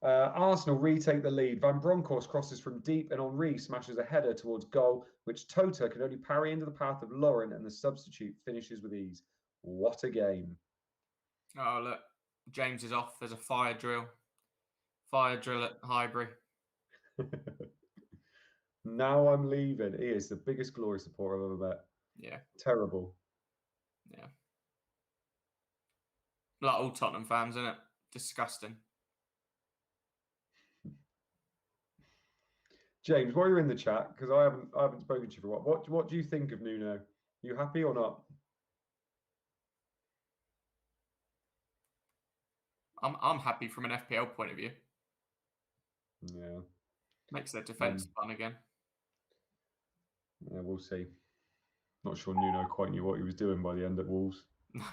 Arsenal retake the lead. Van Bronckhorst crosses from deep and Henry smashes a header towards goal, which Tota could only parry into the path of Lauren, and the substitute finishes with ease. What a game. Oh, look. James is off. There's a fire drill. Fire drill at Highbury. Now I'm leaving. He is the biggest Glory supporter I've ever met. Yeah. Terrible. Yeah. Like all Tottenham fans, isn't it? Disgusting. James, while you're in the chat, because I haven't spoken to you for a while, what do you think of Nuno? You happy or not? I'm happy from an FPL point of view. Yeah. Makes their defence fun again. Yeah, we'll see. Not sure Nuno quite knew what he was doing by the end at Wolves. No.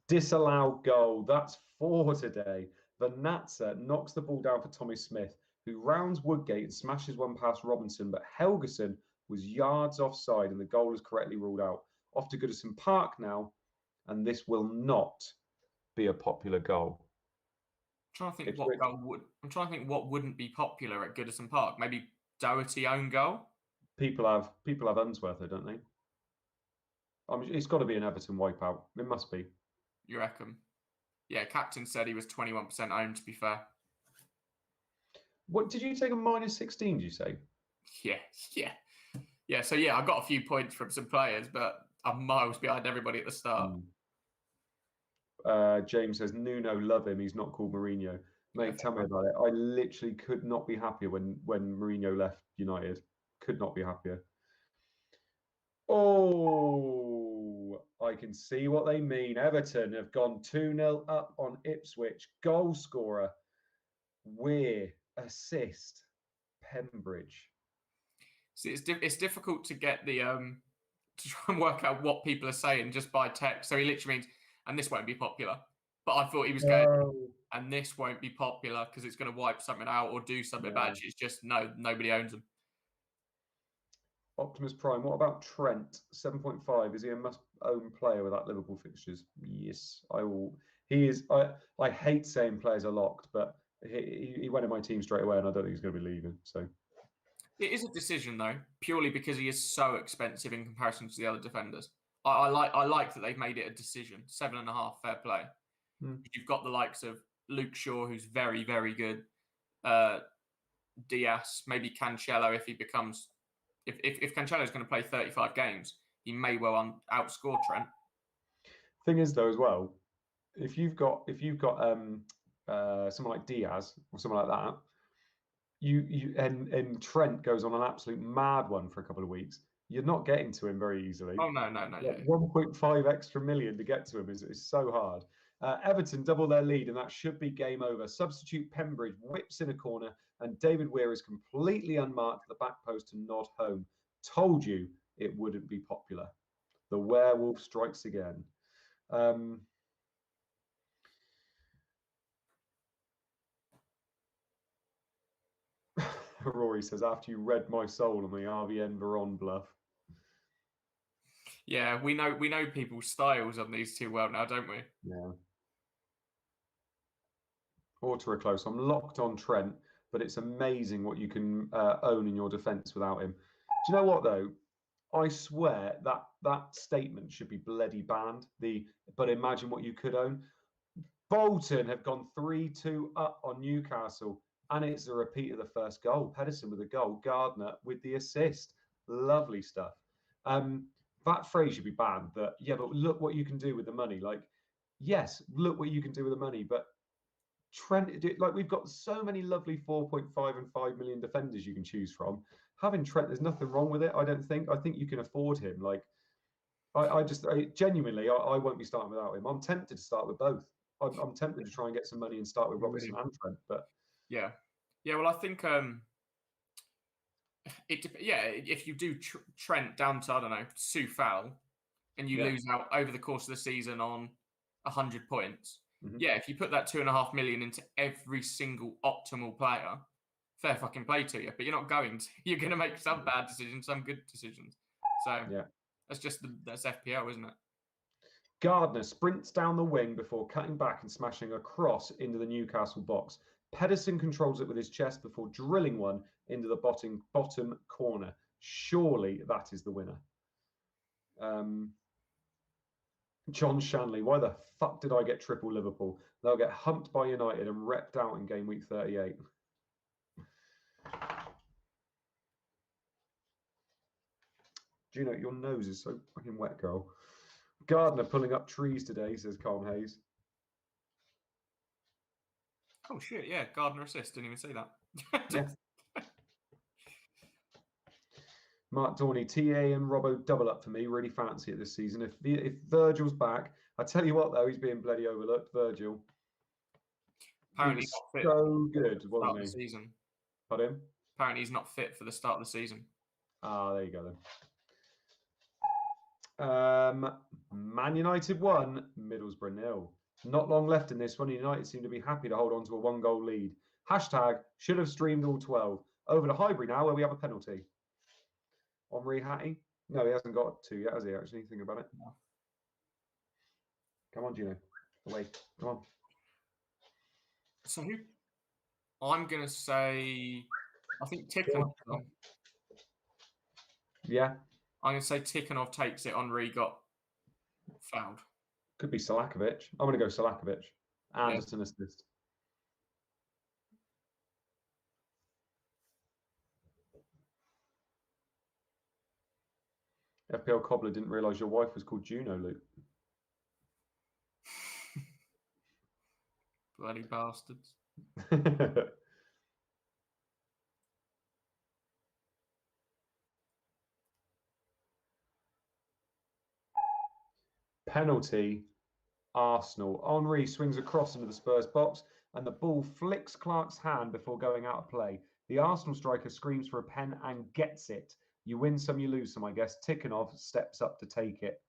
Disallowed goal. That's 4 today. Vanatza knocks the ball down for Tommy Smith, who rounds Woodgate and smashes one past Robinson, but Helgeson was yards offside and the goal is correctly ruled out. Off to Goodison Park now, and this will not be a popular goal. I'm trying to think what wouldn't be popular at Goodison Park. Maybe Doherty own goal. People have Unsworth, don't they? It's got to be an Everton wipeout. It must be. You reckon? Yeah, captain said he was 21% owned, to be fair. What did you take a -16? Did you say? Yeah. So yeah, I got a few points from some players, but I'm miles behind everybody at the start. James says Nuno, love him. He's not called Mourinho. Mate, tell me about it. I literally could not be happier when Mourinho left United. Could not be happier. Oh, I can see what they mean. Everton have gone 2-0 up on Ipswich. Goal scorer, Weir. Assist, Pembridge. See, it's difficult to get the to try and work out what people are saying just by text. So he literally means, and this won't be popular. But I thought he was going, and this won't be popular because it's going to wipe something out or do something. But actually, it's just nobody owns them. Optimus Prime. What about Trent? 7.5. Is he a must-own player without Liverpool fixtures? Yes, I will. He is. I hate saying players are locked, but he went in my team straight away, and I don't think he's going to be leaving. So it is a decision though, purely because he is so expensive in comparison to the other defenders. I like that they've made it a decision. 7.5, fair play. You've got the likes of Luke Shaw, who's very, very good. Diaz, maybe Cancelo if he becomes. If Cancelo is going to play 35 games, he may well outscore Trent. Thing is, though, as well, if you've got someone like Diaz or someone like that, and Trent goes on an absolute mad one for a couple of weeks, you're not getting to him very easily. Oh no, yeah. 1.5 extra million to get to him is so hard. Everton double their lead, and that should be game over. Substitute Pembridge whips in a corner, and David Weir is completely unmarked at the back post to nod home. Told you it wouldn't be popular. The werewolf strikes again. Rory says, after you read my soul on the RVN Veron bluff. Yeah, we know people's styles on these two well now, don't we? Yeah. Auto close. I'm locked on Trent. but it's amazing what you can own in your defence without him. Do you know what though? I swear that statement should be bloody banned. But imagine what you could own. Bolton have gone 3-2 up on Newcastle, and it's a repeat of the first goal. Pedersen with a goal, Gardner with the assist. Lovely stuff. That phrase should be banned. But look what you can do with the money. Like, yes, look what you can do with the money. But Trent, like, we've got so many lovely 4.5 and 5 million defenders you can choose from. Having Trent, there's nothing wrong with it. I don't think. I think you can afford him. Like, I genuinely, I won't be starting without him. I'm tempted to start with both. I'm tempted to try and get some money and start with Robertson and Trent. But yeah. Well, I think if you do Trent down to, I don't know, Sue Fowl, and you lose out over the course of the season on 100 points. Yeah, if you put that 2.5 million into every single optimal player, fair fucking play to you. But you're not going to. You're going to make some bad decisions, some good decisions. So that's FPL, isn't it? Gardner sprints down the wing before cutting back and smashing a cross into the Newcastle box. Pedersen controls it with his chest before drilling one into the bottom corner. Surely that is the winner. John Shanley, why the fuck did I get triple Liverpool? They'll get humped by United and repped out in game week 38. Do you know your nose is so fucking wet, girl? Gardner pulling up trees today, says Colm Hayes. Oh shit, yeah, Gardner assist. Didn't even say that. Yeah. Mark Dorney, TA and Robbo double up for me. Really fancy it this season. If Virgil's back, I tell you what though, he's being bloody overlooked. Virgil. Apparently he was so good, wasn't he? The season. Pardon? Apparently he's not fit for the start of the season. Ah, there you go then. Man United 1, Middlesbrough 0. Not long left in this one. United seem to be happy to hold on to a 1-goal lead. Hashtag should have streamed all 12. Over to Highbury now, where we have a penalty. Omri Hattie? No, he hasn't got 2 yet, has he, actually? Think about it. No. Come on, Gino. Away. Come on. So I'm going to say, I think Tikhonov. Yeah. I'm going to say Tikhonov takes it. Henri got fouled. Could be Salakovic. I'm going to go Salakovic. Anderson assist. FPL Cobbler didn't realise your wife was called Juno, Luke. Bloody bastards. Penalty, Arsenal. Henri swings across into the Spurs box and the ball flicks Clark's hand before going out of play. The Arsenal striker screams for a pen and gets it. You win some, you lose some, I guess. Tikhonov steps up to take it.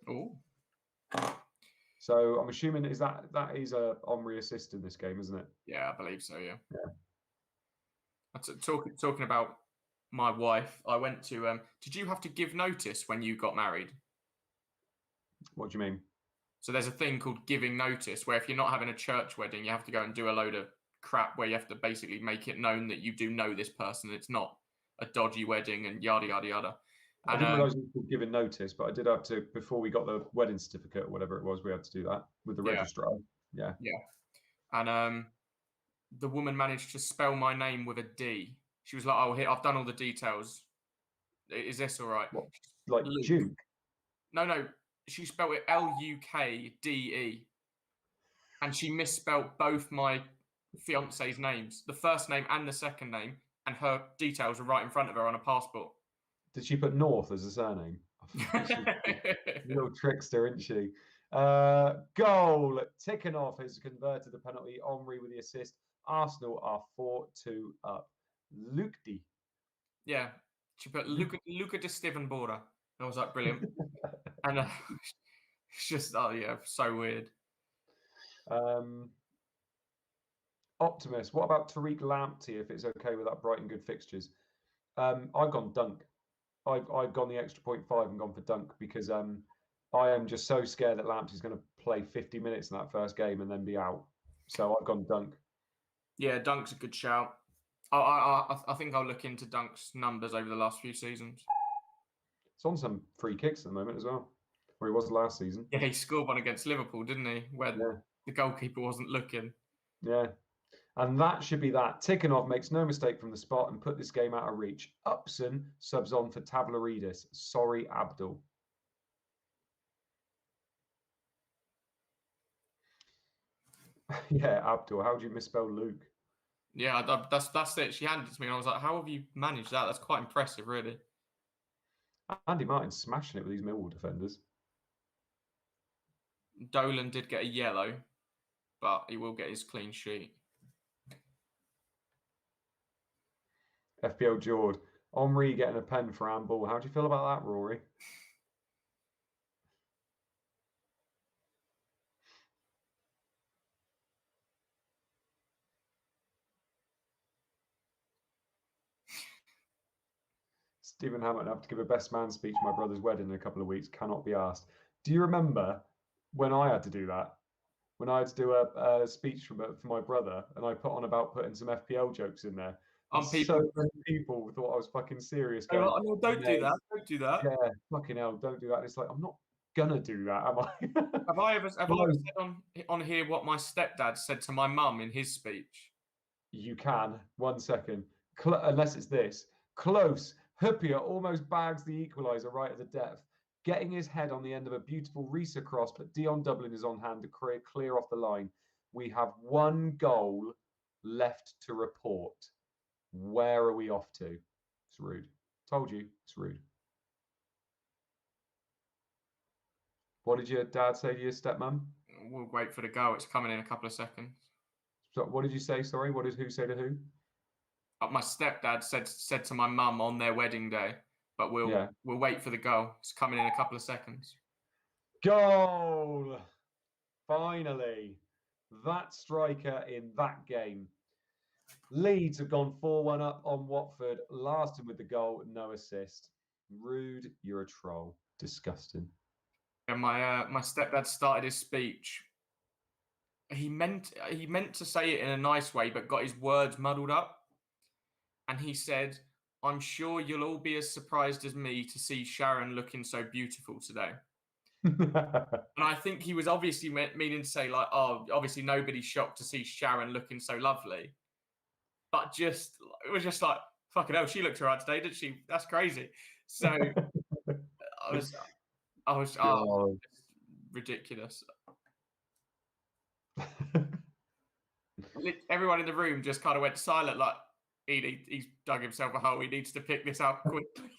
Oh. So I'm assuming that is a Henri assist in this game, isn't it? Yeah, I believe so, yeah. Talking about my wife, I went to... did you have to give notice when you got married? What do you mean? So there's a thing called giving notice, where if you're not having a church wedding, you have to go and do a load of crap where you have to basically make it known that you do know this person. It's not a dodgy wedding and yada, yada, yada. I didn't realise it was giving notice, but I did have to, before we got the wedding certificate or whatever it was, we had to do that with the registrar. Yeah. And the woman managed to spell my name with a D. She was like, "Oh, here, I've done all the details. Is this all right?" What, like Luke? Duke? No. She spelled it Lukde, and she misspelled both my fiance's names, the first name and the second name, and her details were right in front of her on a passport. Did she put North as a surname? Little trickster, isn't she? Goal. Tikhonov has converted the penalty. Henri with the assist. Arsenal are 4-2 up. Lukde. Yeah, she put Luca de Steven Bora. I was like, brilliant. And it's just, so weird. Optimus, what about Tariq Lamptey, if it's okay with that Brighton good fixtures? I've gone Dunk. I've gone the extra 0.5 and gone for Dunk because I am just so scared that Lamptey's going to play 50 minutes in that first game and then be out. So I've gone Dunk. Yeah, Dunk's a good shout. I think I'll look into Dunk's numbers over the last few seasons. It's on some free kicks at the moment as well, where he was last season. Yeah, he scored one against Liverpool, didn't he? Where the goalkeeper wasn't looking. Yeah. And that should be that. Tikhonov makes no mistake from the spot and put this game out of reach. Upson subs on for Tavlaridis. Sorry, Abdul. Yeah, Abdul. How do you misspell Luke? Yeah, that's it. She handed it to me and I was like, how have you managed that? That's quite impressive, really. Andy Martin's smashing it with these Millwall defenders. Dolan did get a yellow, but he will get his clean sheet. FPL Jord. Omri getting a pen for handball. How do you feel about that, Rory? Stephen Hammond, I have to give a best man speech at my brother's wedding in a couple of weeks. Cannot be asked. Do you remember when I had to do that? When I had to do a speech for my brother, and I put on about putting some FPL jokes in there. So many people thought I was fucking serious. Going, oh, no, don't do that. Don't do that. Yeah, fucking hell, don't do that. And it's like, I'm not gonna do that, am I? Have I ever said on here what my stepdad said to my mum in his speech? You can. 1 second. Unless it's this. Close. Huppier almost bags the equaliser right at the depth, getting his head on the end of a beautiful Risa cross, but Dion Dublin is on hand to clear off the line. We have 1 goal left to report. Where are we off to? It's rude. Told you, it's rude. What did your dad say to your stepmom? We'll wait for the goal. It's coming in a couple of seconds. So what did you say? Sorry, what did who say to who? My stepdad said to my mum on their wedding day, but we'll wait for the goal. It's coming in a couple of seconds. Goal! Finally, that striker in that game. Leeds have gone 4-1 up on Watford. Laston with the goal, no assist. Rude, you're a troll. Disgusting. And my stepdad started his speech. He meant to say it in a nice way, but got his words muddled up. And he said, "I'm sure you'll all be as surprised as me to see Sharon looking so beautiful today." And I think he was obviously meaning to say, like, oh, obviously nobody's shocked to see Sharon looking so lovely. But it was just like, fucking hell, she looked all right today, didn't she? That's crazy. So I was ridiculous. Everyone in the room just kind of went silent, like, he's dug himself a hole. He needs to pick this up quickly.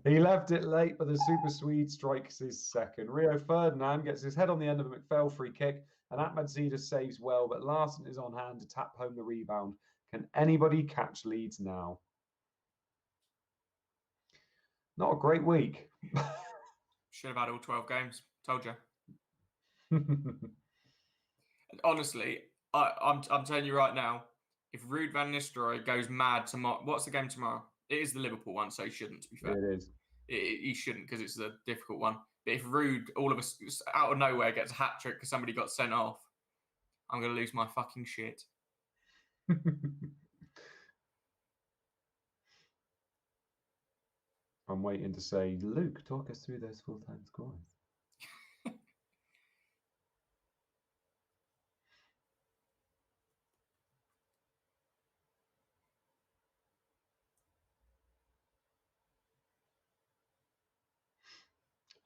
He left it late, but the Super Swede strikes his second. Rio Ferdinand gets his head on the end of a McPhail free kick, and Ahmed Zida saves well, but Larson is on hand to tap home the rebound. Can anybody catch Leeds now? Not a great week. Should have had all 12 games. Told you. Honestly, I'm telling you right now, if Ruud van Nistelrooy goes mad tomorrow, what's the game tomorrow? It is the Liverpool one, so he shouldn't, to be fair. It is. He shouldn't, because it's a difficult one. But if Ruud, all of us, out of nowhere, gets a hat-trick because somebody got sent off, I'm going to lose my fucking shit. I'm waiting to say, Luke, talk us through those full-time scores.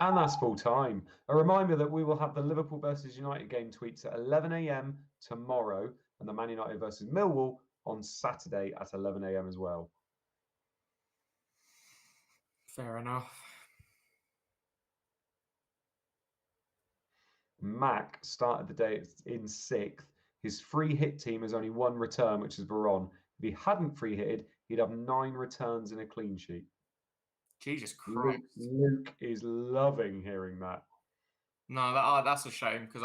And that's full time. A reminder that we will have the Liverpool versus United game tweets at 11 a.m. tomorrow, and the Man United versus Millwall on Saturday at 11 a.m. as well. Fair enough. Mac started the day in 6th. His free hit team has only 1 return, which is Veron. If he hadn't free hitted, he'd have 9 returns and a clean sheet. Jesus Christ. Luke is loving hearing that. No, that's a shame, because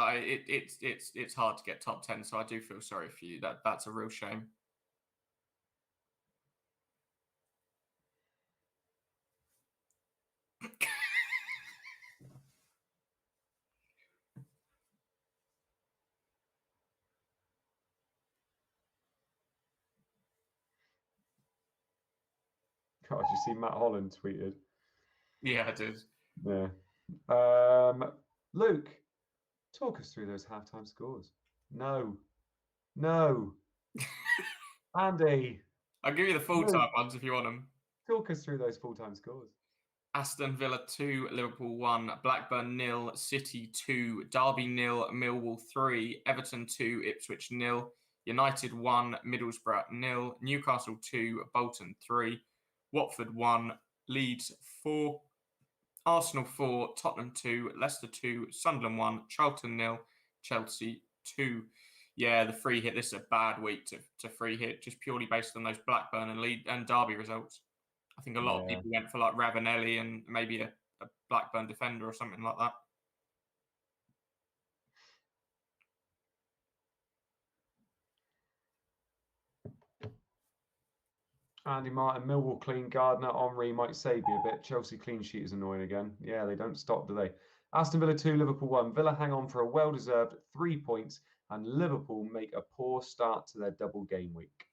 it's hard to get top 10, so I do feel sorry for you. That's a real shame. God, did you see Matt Holland tweeted? Yeah, I did. Yeah. Luke, talk us through those halftime scores. No. Andy. I'll give you the full-time ones if you want them. Talk us through those full-time scores. Aston Villa 2, Liverpool 1, Blackburn 0, City 2, Derby 0, Millwall 3, Everton 2, Ipswich 0, United 1, Middlesbrough 0, Newcastle 2, Bolton 3, Watford 1, Leeds 4, Arsenal 4, Tottenham 2, Leicester 2, Sunderland 1, Charlton 0, Chelsea 2. Yeah, the free hit. This is a bad week to free hit, just purely based on those Blackburn and Derby results. I think a lot of people went for like Ravanelli and maybe a Blackburn defender or something like that. Andy Martin, Millwall clean, Gardner, Henry might save you a bit. Chelsea clean sheet is annoying again. Yeah, they don't stop, do they? Aston Villa 2, Liverpool 1. Villa hang on for a well-deserved 3 points, and Liverpool make a poor start to their double game week.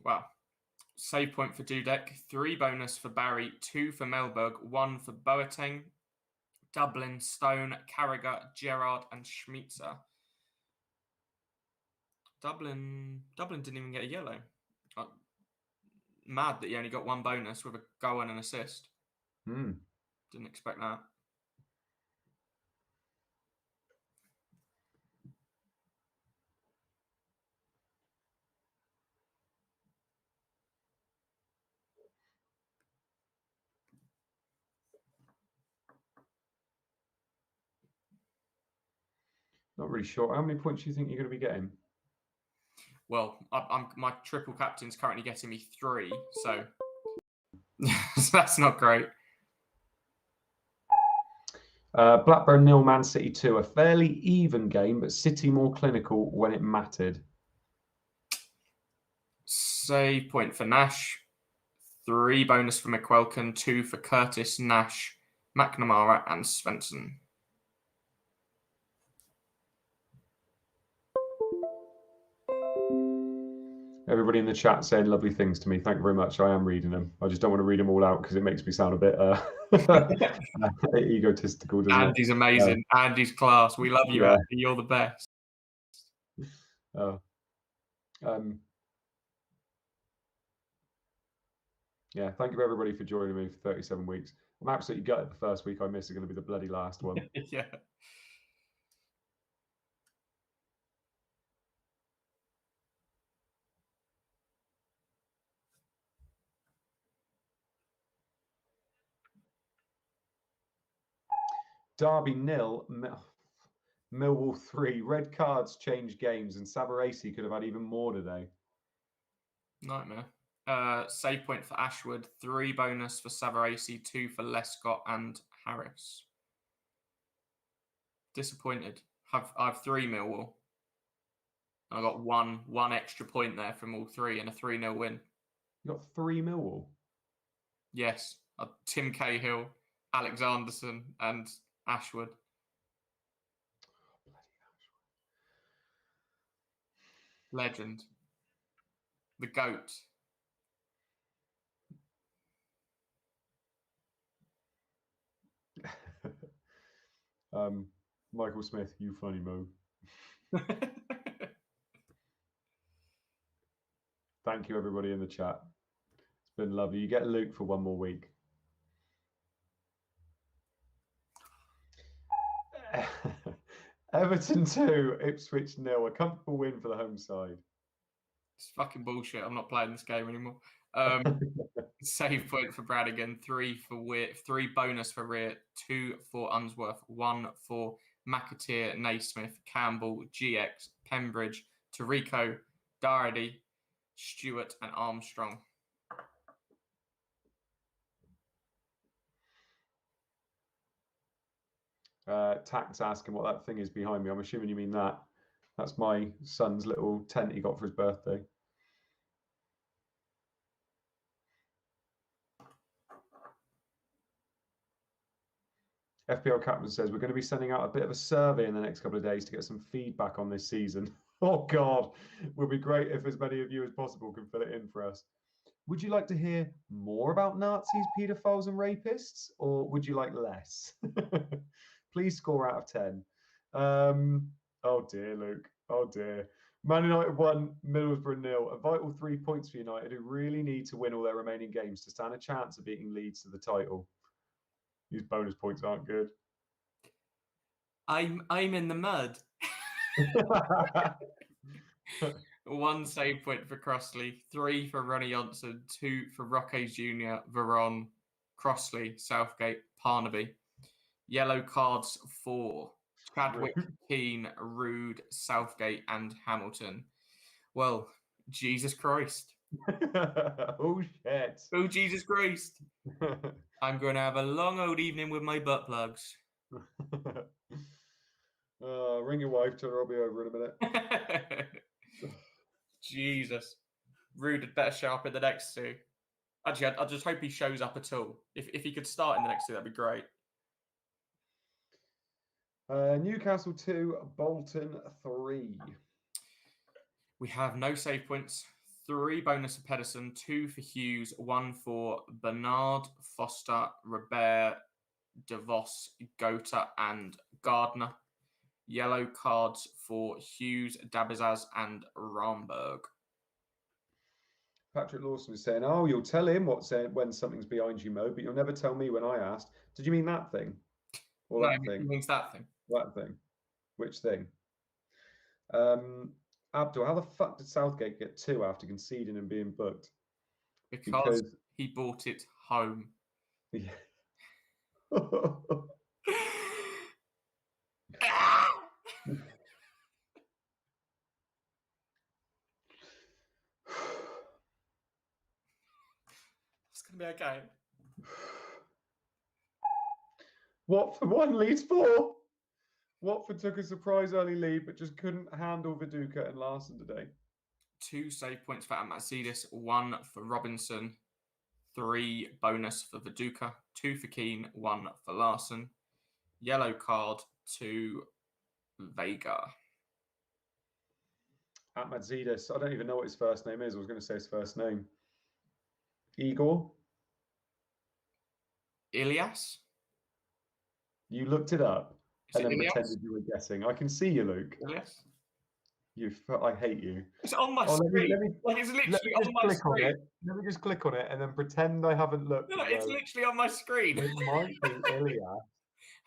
Wow. Save point for Dudek, 3 bonus for Barry, 2 for Melberg, 1 for Boateng, Dublin, Stone, Carragher, Gerrard, and Schmitzer. Dublin didn't even get a yellow. Mad that he only got 1 bonus with a goal and an assist. Didn't expect that. Not really sure. How many points do you think you're going to be getting? Well, my triple captain's currently getting me 3, so that's not great. Blackburn 0, Man City 2. A fairly even game, but City more clinical when it mattered. Save point for Nash, 3 bonus for McQuelkin, 2 for Curtis, Nash, McNamara, and Svensson. Everybody in the chat saying lovely things to me. Thank you very much. I am reading them. I just don't want to read them all out because it makes me sound a bit egotistical. Andy's amazing. Andy's class. We love you, Andy. You're the best. Yeah, thank you everybody for joining me for 37 weeks. I'm absolutely gutted the first week I missed is going to be the bloody last one. Yeah. Derby 0, Millwall 3. Red cards change games, and Sabarese could have had even more today. Nightmare. Save point for Ashwood, 3 bonus for Savarese, 2 for Lescott and Harris. Disappointed. I have 3 Millwall. I got one extra point there from all 3 and a 3-0 win. You got 3 Millwall? Yes. Tim Cahill, Alexanderson, and Ashwood. Legend. The GOAT. Michael Smith, you funny mo. Thank you everybody in the chat. It's been lovely. You get Luke for 1 more week. Everton 2, Ipswich 0. A comfortable win for the home side. It's fucking bullshit. I'm not playing this game anymore. Save point for Bradigan, 3 for Weir, 3 bonus for Rear, 2 for Unsworth, 1 for McAteer, Naismith, Campbell, GX, Pembridge, Tarico, Doherty, Stewart, and Armstrong. Tax asking what that thing is behind me. I'm assuming you mean that. That's my son's little tent he got for his birthday. FPL Captain says we're going to be sending out a bit of a survey in the next couple of days to get some feedback on this season. Oh God, it would be great if as many of you as possible can fill it in for us. Would you like to hear more about Nazis, paedophiles, and rapists, or would you like less? Please score out of 10. Oh dear, Luke. Oh dear. Man United 1, Middlesbrough 0. A vital 3 points for United, who really need to win all their remaining games to stand a chance of beating Leeds to the title. These bonus points aren't good. I'm in the mud. 1 save point for Crossley, 3 for Ronnie Johnson, 2 for Roque Jr., Veron, Crossley, Southgate, Parnaby. Yellow cards for Chadwick, Keane, Rude, Southgate, and Hamilton. Well, Jesus Christ. Oh, shit. Oh, Jesus Christ. I'm going to have a long old evening with my butt plugs. Ring your wife, tell her I'll be over in a minute. Jesus. Rude had better show up in the next 2. Actually, I just hope he shows up at all. If he could start in the next 2, that'd be great. Newcastle 2, Bolton 3. We have no save points. 3 bonus for Pedersen, 2 for Hughes, 1 for Bernard, Foster, Robert, DeVos, Gota, and Gardner. Yellow cards for Hughes, Dabizaz, and Romberg. Patrick Lawson is saying, "Oh, you'll tell him when something's behind you, Mo, but you'll never tell me when I asked." Did you mean that thing? Or No, that thing? He means that thing. That thing. Which thing? Abdul, how the fuck did Southgate get 2 after conceding and being booked? Because he bought it home. Yeah. It's going to be okay. Watford 1, Leeds 4. Watford took a surprise early lead, but just couldn't handle Viduka and Larson today. 2 save points for Atmatsidis, 1 for Robinson, 3 bonus for Viduka, 2 for Keane, 1 for Larson. Yellow card to Vega. Atmatsidis, I don't even know what his first name is. I was going to say his first name. Igor? Ilias? You looked it up and then Ilias? pretended you were guessing. I can see you, Luke. Ilias? I hate you. It's on my screen. It's literally on my screen. Let me just click on it and then pretend I haven't looked. No, it's literally on my screen. It might be Ilias.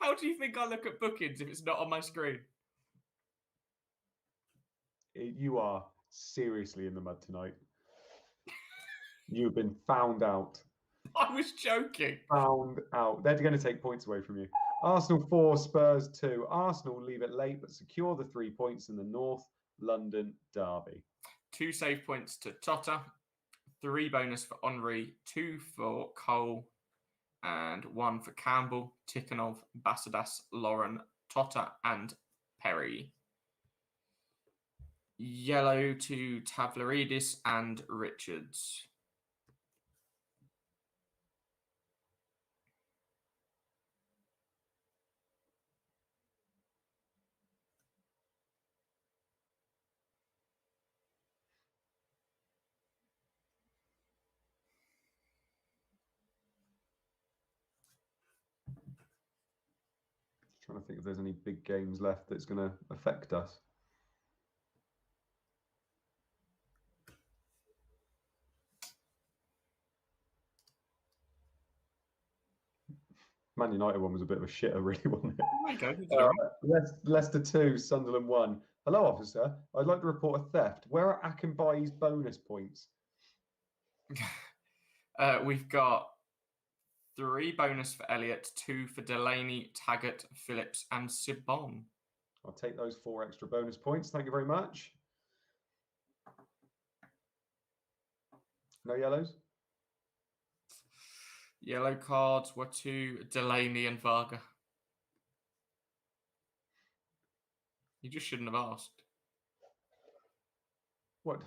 How do you think I look at bookings if it's not on my screen? You are seriously in the mud tonight. You've been found out. I was joking. Found out. They're going to take points away from you. Arsenal 4, Spurs 2. Arsenal leave it late but secure the 3 points in the North London derby. 2 save points to Totta, 3 bonus for Henry, 2 for Cole, and 1 for Campbell, Tikhonov, Basadas, Lauren, Totta, and Perry. Yellow to Tavlaridis and Richards. Trying to think if there's any big games left that's going to affect us. Man United one was a bit of a shitter, really, wasn't it? Leicester 2, Sunderland 1. Hello, officer. I'd like to report a theft. Where are Akinbaye's bonus points? We've got 3 bonus for Elliott, 2 for Delaney, Taggart, Phillips, and Sibon. I'll take those 4 extra bonus points. Thank you very much. No yellows? Yellow cards were to Delaney and Varga. You just shouldn't have asked. What?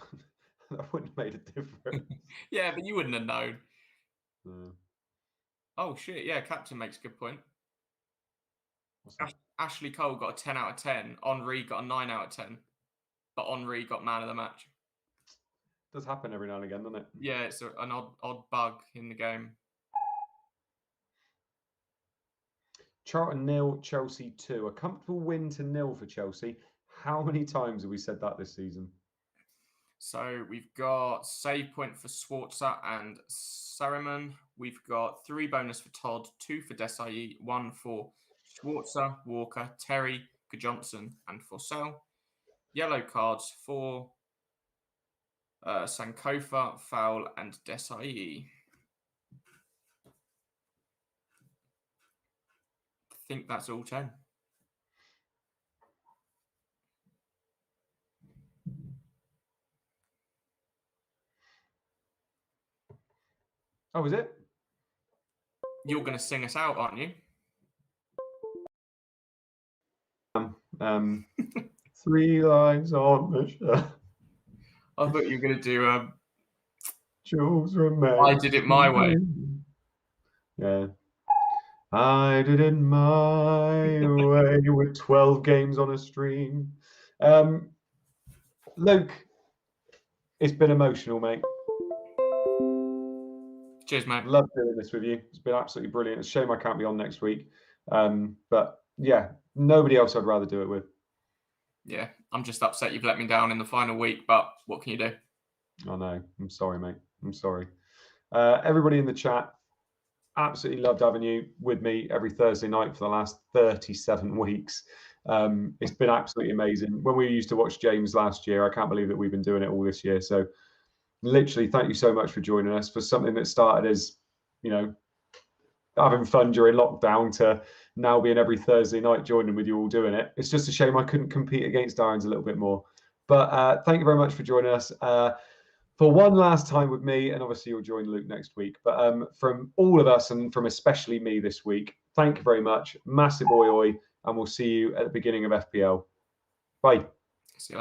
That wouldn't have made a difference. Yeah, but you wouldn't have known. Mm. Oh, shit. Yeah, captain makes a good point. Ashley Cole got a 10 out of 10. Henri got a 9 out of 10. But Henri got man of the match. Does happen every now and again, doesn't it? Yeah, it's an odd bug in the game. Charlton 0, Chelsea 2. A comfortable win to 0 for Chelsea. How many times have we said that this season? So we've got save point for Schwarzer and Saruman. We've got 3 bonus for Todd, 2 for Desai, 1 for Schwarzer, Walker, Terry, Johnson, and Forsell. Yellow cards for Sankofa, Foul, and Desai. I think that's all 10. Oh, is it? You're going to sing us out, aren't you? 3 lines on the shirt. I thought you were going to do Jules remains. I Did It My Way. Yeah. I did it my way with 12 games on a stream. Luke, it's been emotional, mate. Cheers, mate. Love doing this with you. It's been absolutely brilliant. It's a shame I can't be on next week. But yeah, nobody else I'd rather do it with. Yeah, I'm just upset you've let me down in the final week, but what can you do? I know. I'm sorry, mate. I'm sorry. Everybody in the chat, absolutely loved having you with me every Thursday night for the last 37 weeks. It's been absolutely amazing. When we used to watch James last year, I can't believe that we've been doing it all this year. So literally, thank you so much for joining us for something that started as, having fun during lockdown to now being every Thursday night joining with you all doing it. It's just a shame I couldn't compete against Irons a little bit more. But thank you very much for joining us. For one last time with me, and obviously you'll join Luke next week. But from all of us and from especially me this week, thank you very much. Massive oi oi, and we'll see you at the beginning of FPL. Bye.